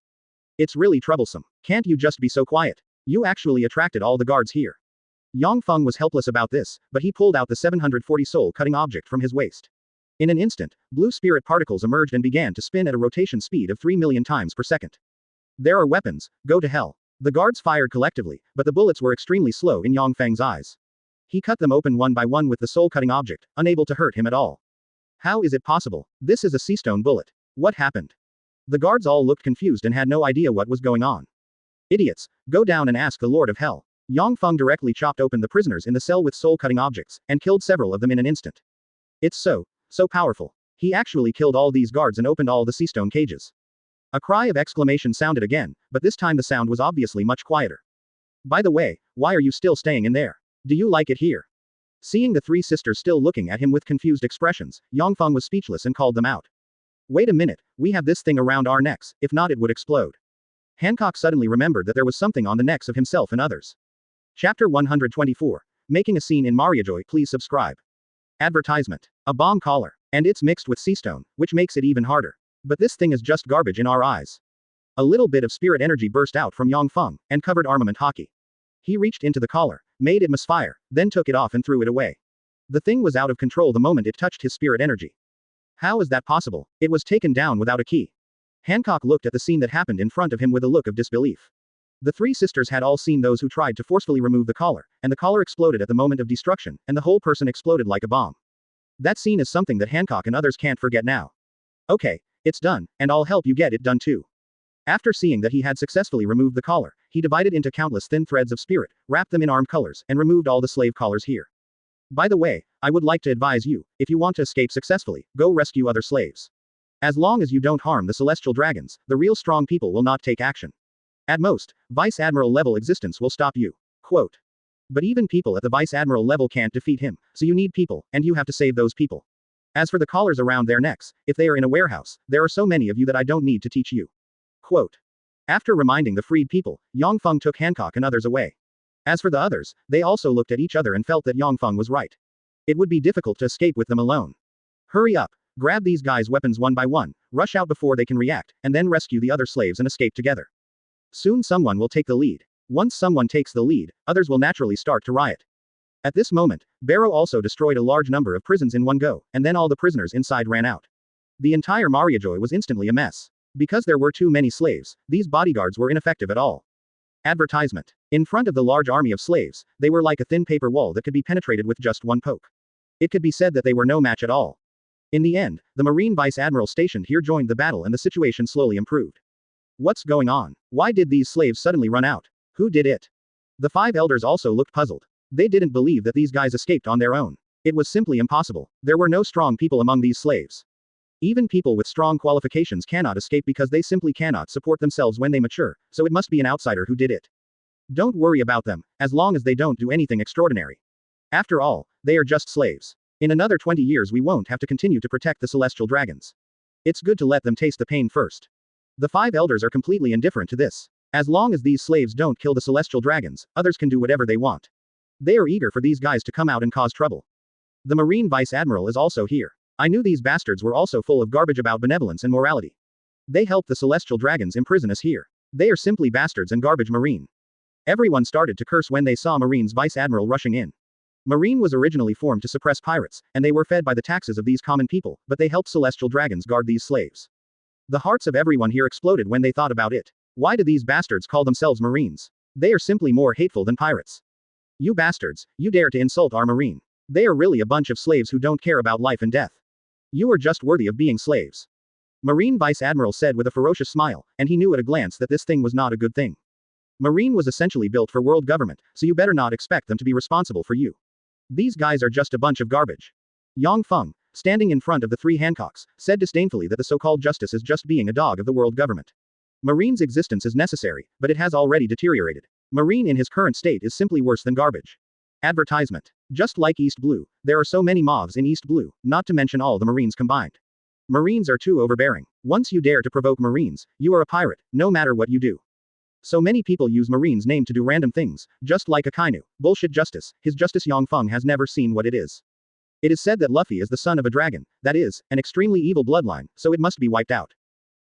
It's really troublesome. Can't you just be so quiet? You actually attracted all the guards here. Yang Feng was helpless about this, but he pulled out the 740 soul-cutting object from his waist. In an instant, blue spirit particles emerged and began to spin at a rotation speed of 3 million times per second. There are weapons, go to hell. The guards fired collectively, but the bullets were extremely slow in Yang Feng's eyes. He cut them open one by one with the soul-cutting object, unable to hurt him at all. How is it possible? This is a seastone bullet. What happened? The guards all looked confused and had no idea what was going on. Idiots, go down and ask the Lord of Hell. Yang Feng directly chopped open the prisoners in the cell with soul-cutting objects, and killed several of them in an instant. It's so powerful. He actually killed all these guards and opened all the seastone cages. A cry of exclamation sounded again, but this time the sound was obviously much quieter. By the way, why are you still staying in there? Do you like it here? Seeing the three sisters still looking at him with confused expressions, Yang Feng was speechless and called them out. Wait a minute, we have this thing around our necks, if not it would explode. Hancock suddenly remembered that there was something on the necks of himself and others. Chapter 124. Making a scene in Mariajoy. Please subscribe. Advertisement. A bomb collar. And it's mixed with seastone, which makes it even harder. But this thing is just garbage in our eyes. A little bit of spirit energy burst out from Yang Feng, and covered armament hockey. He reached into the collar, made it misfire, then took it off and threw it away. The thing was out of control the moment it touched his spirit energy. How is that possible? It was taken down without a key. Hancock looked at the scene that happened in front of him with a look of disbelief. The three sisters had all seen those who tried to forcefully remove the collar, and the collar exploded at the moment of destruction, and the whole person exploded like a bomb. That scene is something that Hancock and others can't forget now. Okay, it's done, and I'll help you get it done too. After seeing that he had successfully removed the collar, he divided into countless thin threads of spirit, wrapped them in arm colors, and removed all the slave collars here. By the way, I would like to advise you, if you want to escape successfully, go rescue other slaves. As long as you don't harm the celestial dragons, the real strong people will not take action. At most, Vice Admiral level existence will stop you. Quote. But even people at the Vice Admiral level can't defeat him, so you need people, and you have to save those people. As for the collars around their necks, if they are in a warehouse, there are so many of you that I don't need to teach you. Quote. After reminding the freed people, Yang Feng took Hancock and others away. As for the others, they also looked at each other and felt that Yang Feng was right. It would be difficult to escape with them alone. Hurry up, grab these guys' weapons one by one, rush out before they can react, and then rescue the other slaves and escape together. Soon someone will take the lead. Once someone takes the lead, others will naturally start to riot. At this moment, Barrow also destroyed a large number of prisons in one go, and then all the prisoners inside ran out. The entire Mariajoy was instantly a mess. Because there were too many slaves, these bodyguards were ineffective at all. Advertisement. In front of the large army of slaves, they were like a thin paper wall that could be penetrated with just one poke. It could be said that they were no match at all. In the end, the Marine Vice Admiral stationed here joined the battle and the situation slowly improved. What's going on? Why did these slaves suddenly run out? Who did it? The five elders also looked puzzled. They didn't believe that these guys escaped on their own. It was simply impossible. There were no strong people among these slaves. Even people with strong qualifications cannot escape because they simply cannot support themselves when they mature, so it must be an outsider who did it. Don't worry about them, as long as they don't do anything extraordinary. After all, they are just slaves. In another 20 years we won't have to continue to protect the celestial dragons. It's good to let them taste the pain first. The five elders are completely indifferent to this. As long as these slaves don't kill the celestial dragons, others can do whatever they want. They are eager for these guys to come out and cause trouble. The Marine Vice Admiral is also here. I knew these bastards were also full of garbage about benevolence and morality. They helped the celestial dragons imprison us here. They are simply bastards and garbage. Marine. Everyone started to curse when they saw Marine's Vice Admiral rushing in. Marine was originally formed to suppress pirates, and they were fed by the taxes of these common people, but they helped celestial dragons guard these slaves. The hearts of everyone here exploded when they thought about it. Why do these bastards call themselves Marines? They are simply more hateful than pirates. You bastards, you dare to insult our Marine. They are really a bunch of slaves who don't care about life and death. You are just worthy of being slaves. Marine Vice Admiral said with a ferocious smile, and he knew at a glance that this thing was not a good thing. Marine was essentially built for world government, so you better not expect them to be responsible for you. These guys are just a bunch of garbage. Yang Feng, standing in front of the three Hancocks, said disdainfully that the so-called justice is just being a dog of the world government. Marine's existence is necessary, but it has already deteriorated. Marine in his current state is simply worse than garbage. Advertisement. Just like East Blue, there are so many mobs in East Blue, not to mention all the Marines combined. Marines are too overbearing. Once you dare to provoke Marines, you are a pirate, no matter what you do. So many people use Marine's name to do random things, just like Akainu. Bullshit justice. His justice. Yang Feng has never seen what it is. It is said that Luffy is the son of a dragon, that is, an extremely evil bloodline, so it must be wiped out.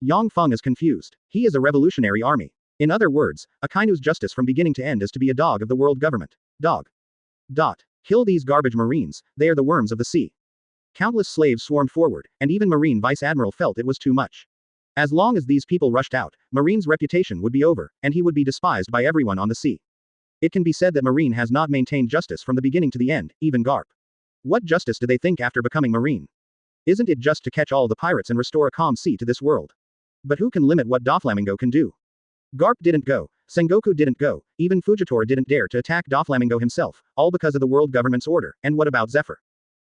Yang Feng is confused. He is a revolutionary army. In other words, Akainu's justice from beginning to end is to be a dog of the world government. Dog. Kill these garbage marines, they are the worms of the sea. Countless slaves swarmed forward, and even Marine Vice Admiral felt it was too much. As long as these people rushed out, Marine's reputation would be over, and he would be despised by everyone on the sea. It can be said that Marine has not maintained justice from the beginning to the end, even Garp. What justice do they think after becoming Marine? Isn't it just to catch all the pirates and restore a calm sea to this world? But who can limit what Doflamingo can do? Garp didn't go, Sengoku didn't go, even Fujitora didn't dare to attack Doflamingo himself, all because of the world government's order, and what about Zephyr?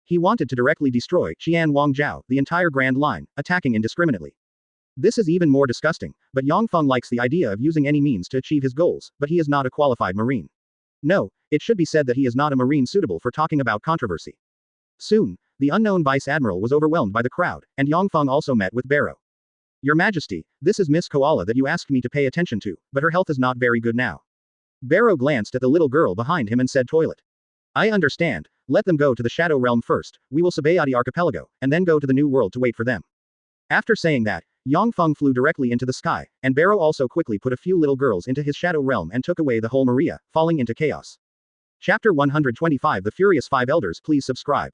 He wanted to directly destroy Qian Wangjiao, the entire Grand Line, attacking indiscriminately. This is even more disgusting, but Yang Feng likes the idea of using any means to achieve his goals, but he is not a qualified Marine. No, it should be said that he is not a Marine suitable for talking about controversy. Soon, the unknown Vice Admiral was overwhelmed by the crowd, and Yang Feng also met with Barrow. Your Majesty, this is Miss Koala that you asked me to pay attention to, but her health is not very good now. Barrow glanced at the little girl behind him and said toilet. I understand, let them go to the Shadow Realm first, we will Sabaody Archipelago, and then go to the New World to wait for them. After saying that, Yang Feng flew directly into the sky, and Barrow also quickly put a few little girls into his Shadow Realm and took away the whole Maria, falling into chaos. Chapter 125 The Furious Five Elders. Please subscribe.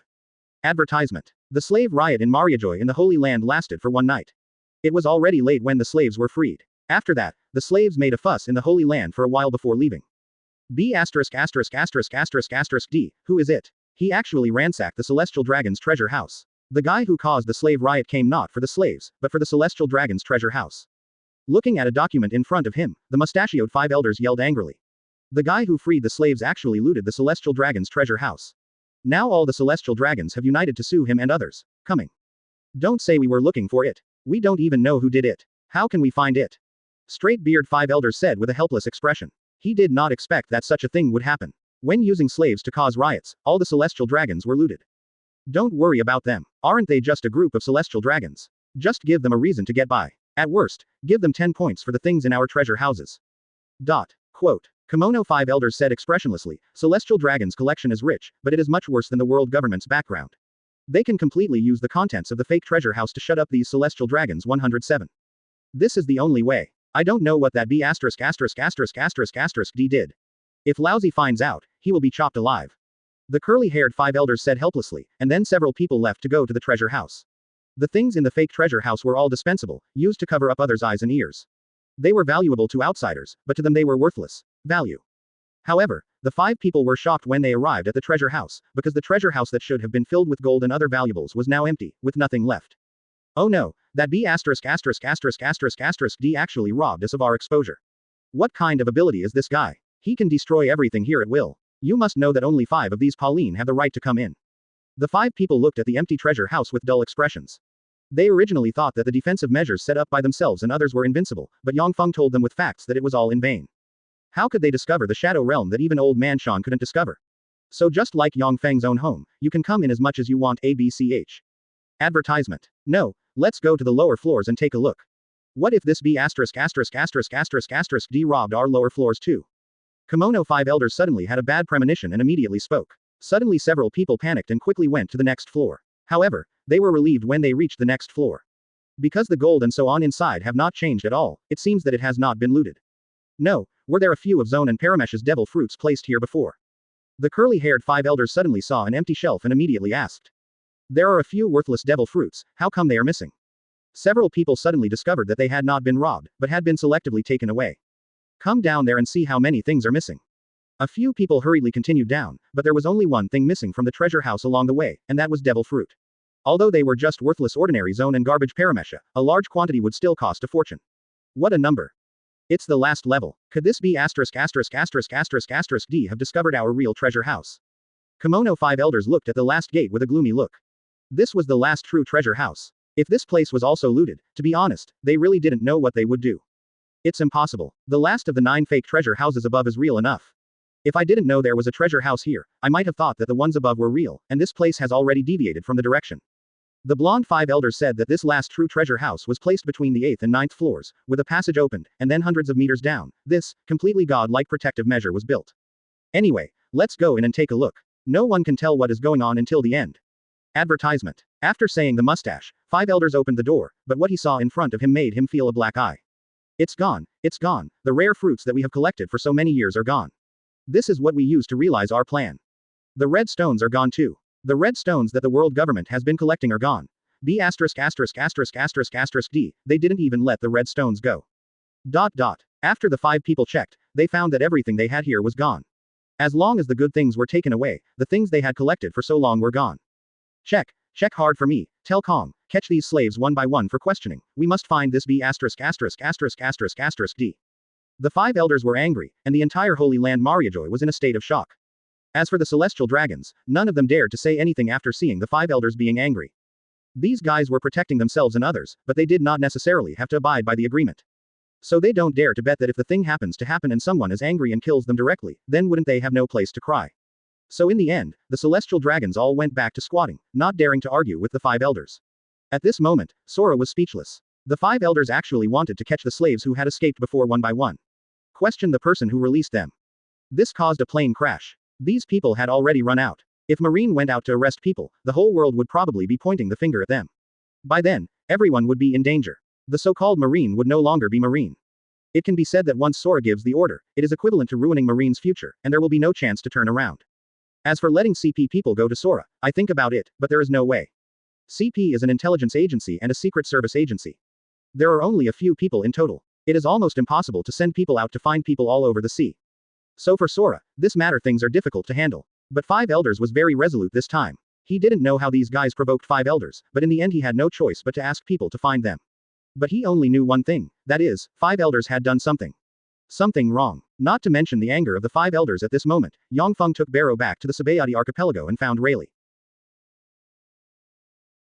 Advertisement. The slave riot in Mariajoy in the Holy Land lasted for one night. It was already late when the slaves were freed. After that, the slaves made a fuss in the Holy Land for a while before leaving. D. Who is it? He actually ransacked the Celestial Dragon's treasure house. The guy who caused the slave riot came not for the slaves, but for the Celestial Dragon's treasure house. Looking at a document in front of him, the mustachioed five elders yelled angrily. The guy who freed the slaves actually looted the Celestial Dragon's treasure house. Now all the Celestial Dragons have united to sue him and others. Coming. Don't say we were looking for it. We don't even know who did it. How can we find it? Straight-beard five elders said with a helpless expression. He did not expect that such a thing would happen. When using slaves to cause riots, all the Celestial Dragons were looted. Don't worry about them. Aren't they just a group of Celestial Dragons? Just give them a reason to get by. At worst, give them 10 points for the things in our treasure houses. Quote. Kimono five elders said expressionlessly, Celestial Dragon's collection is rich, but it is much worse than the world government's background. They can completely use the contents of the fake treasure house to shut up these Celestial Dragons 107. This is the only way. I don't know what that B*** D did. If Lousy finds out, he will be chopped alive. The curly-haired five elders said helplessly, and then several people left to go to the treasure house. The things in the fake treasure house were all dispensable, used to cover up others' eyes and ears. They were valuable to outsiders, but to them they were worthless. Value. However, the five people were shocked when they arrived at the treasure house, because the treasure house that should have been filled with gold and other valuables was now empty, with nothing left. Oh no, that B*** D actually robbed us of our exposure. What kind of ability is this guy? He can destroy everything here at will. You must know that only 5 of these Pauline have the right to come in. The 5 people looked at the empty treasure house with dull expressions. They originally thought that the defensive measures set up by themselves and others were invincible, but Yang Feng told them with facts that it was all in vain. How could they discover the Shadow Realm that even old man Shan couldn't discover? So just like Yang Feng's own home, you can come in as much as you want. ABCH. Advertisement. No, let's go to the lower floors and take a look. What if this B*** D robbed our lower floors too? Kimono five elders suddenly had a bad premonition and immediately spoke. Suddenly several people panicked and quickly went to the next floor. However, they were relieved when they reached the next floor. Because the gold and so on inside have not changed at all, it seems that it has not been looted. No, were there a few of Zone and Paramesh's devil fruits placed here before? The curly-haired five elders suddenly saw an empty shelf and immediately asked. There are a few worthless devil fruits, how come they are missing? Several people suddenly discovered that they had not been robbed, but had been selectively taken away. Come down there and see how many things are missing. A few people hurriedly continued down, but there was only one thing missing from the treasure house along the way, and that was devil fruit. Although they were just worthless ordinary Zone and garbage Paramesha, a large quantity would still cost a fortune. What a number. It's the last level. Could this be ******** D have discovered our real treasure house? Kimono five elders looked at the last gate with a gloomy look. This was the last true treasure house. If this place was also looted, to be honest, they really didn't know what they would do. It's impossible. The last of the 9 fake treasure houses above is real enough. If I didn't know there was a treasure house here, I might have thought that the ones above were real, and this place has already deviated from the direction. The blonde five elders said that this last true treasure house was placed between the 8th and 9th floors, with a passage opened, and then hundreds of meters down, this, completely god-like protective measure was built. Anyway, let's go in and take a look. No one can tell what is going on until the end. Advertisement. After saying the mustache, five elders opened the door, but what he saw in front of him made him feel a black eye. It's gone, the rare fruits that we have collected for so many years are gone. This is what we use to realize our plan. The red stones are gone too. The red stones that the world government has been collecting are gone. B asterisk asterisk asterisk asterisk asterisk D, they didn't even let the red stones go. After the 5 people checked, they found that everything they had here was gone. As long as the good things were taken away, the things they had collected for so long were gone. Check hard for me, tell Kong, catch these slaves one by one for questioning, we must find this B asterisk asterisk asterisk asterisk asterisk D. The 5 elders were angry, and the entire Holy Land Mariajoy was in a state of shock. As for the celestial dragons, none of them dared to say anything after seeing the 5 elders being angry. These guys were protecting themselves and others, but they did not necessarily have to abide by the agreement. So they don't dare to bet that if the thing happens to happen and someone is angry and kills them directly, then wouldn't they have no place to cry? So in the end, the celestial dragons all went back to squatting, not daring to argue with the 5 elders. At this moment, Sora was speechless. The 5 elders actually wanted to catch the slaves who had escaped before one by one. Question the person who released them. This caused a plane crash. These people had already run out. If Marine went out to arrest people, the whole world would probably be pointing the finger at them. By then, everyone would be in danger. The so-called Marine would no longer be Marine. It can be said that once Sora gives the order, it is equivalent to ruining Marine's future, and there will be no chance to turn around. As for letting CP people go to Sora, I think about it, but there is no way. CP is an intelligence agency and a secret service agency. There are only a few people in total. It is almost impossible to send people out to find people all over the sea. So for Sora, this matter things are difficult to handle. But 5 elders was very resolute this time. He didn't know how these guys provoked 5 elders, but in the end he had no choice but to ask people to find them. But he only knew one thing, that is, 5 elders had done something. Something wrong. Not to mention the anger of the 5 elders at this moment, Yang Feng took Barrow back to the Sabaody archipelago and found Rayleigh.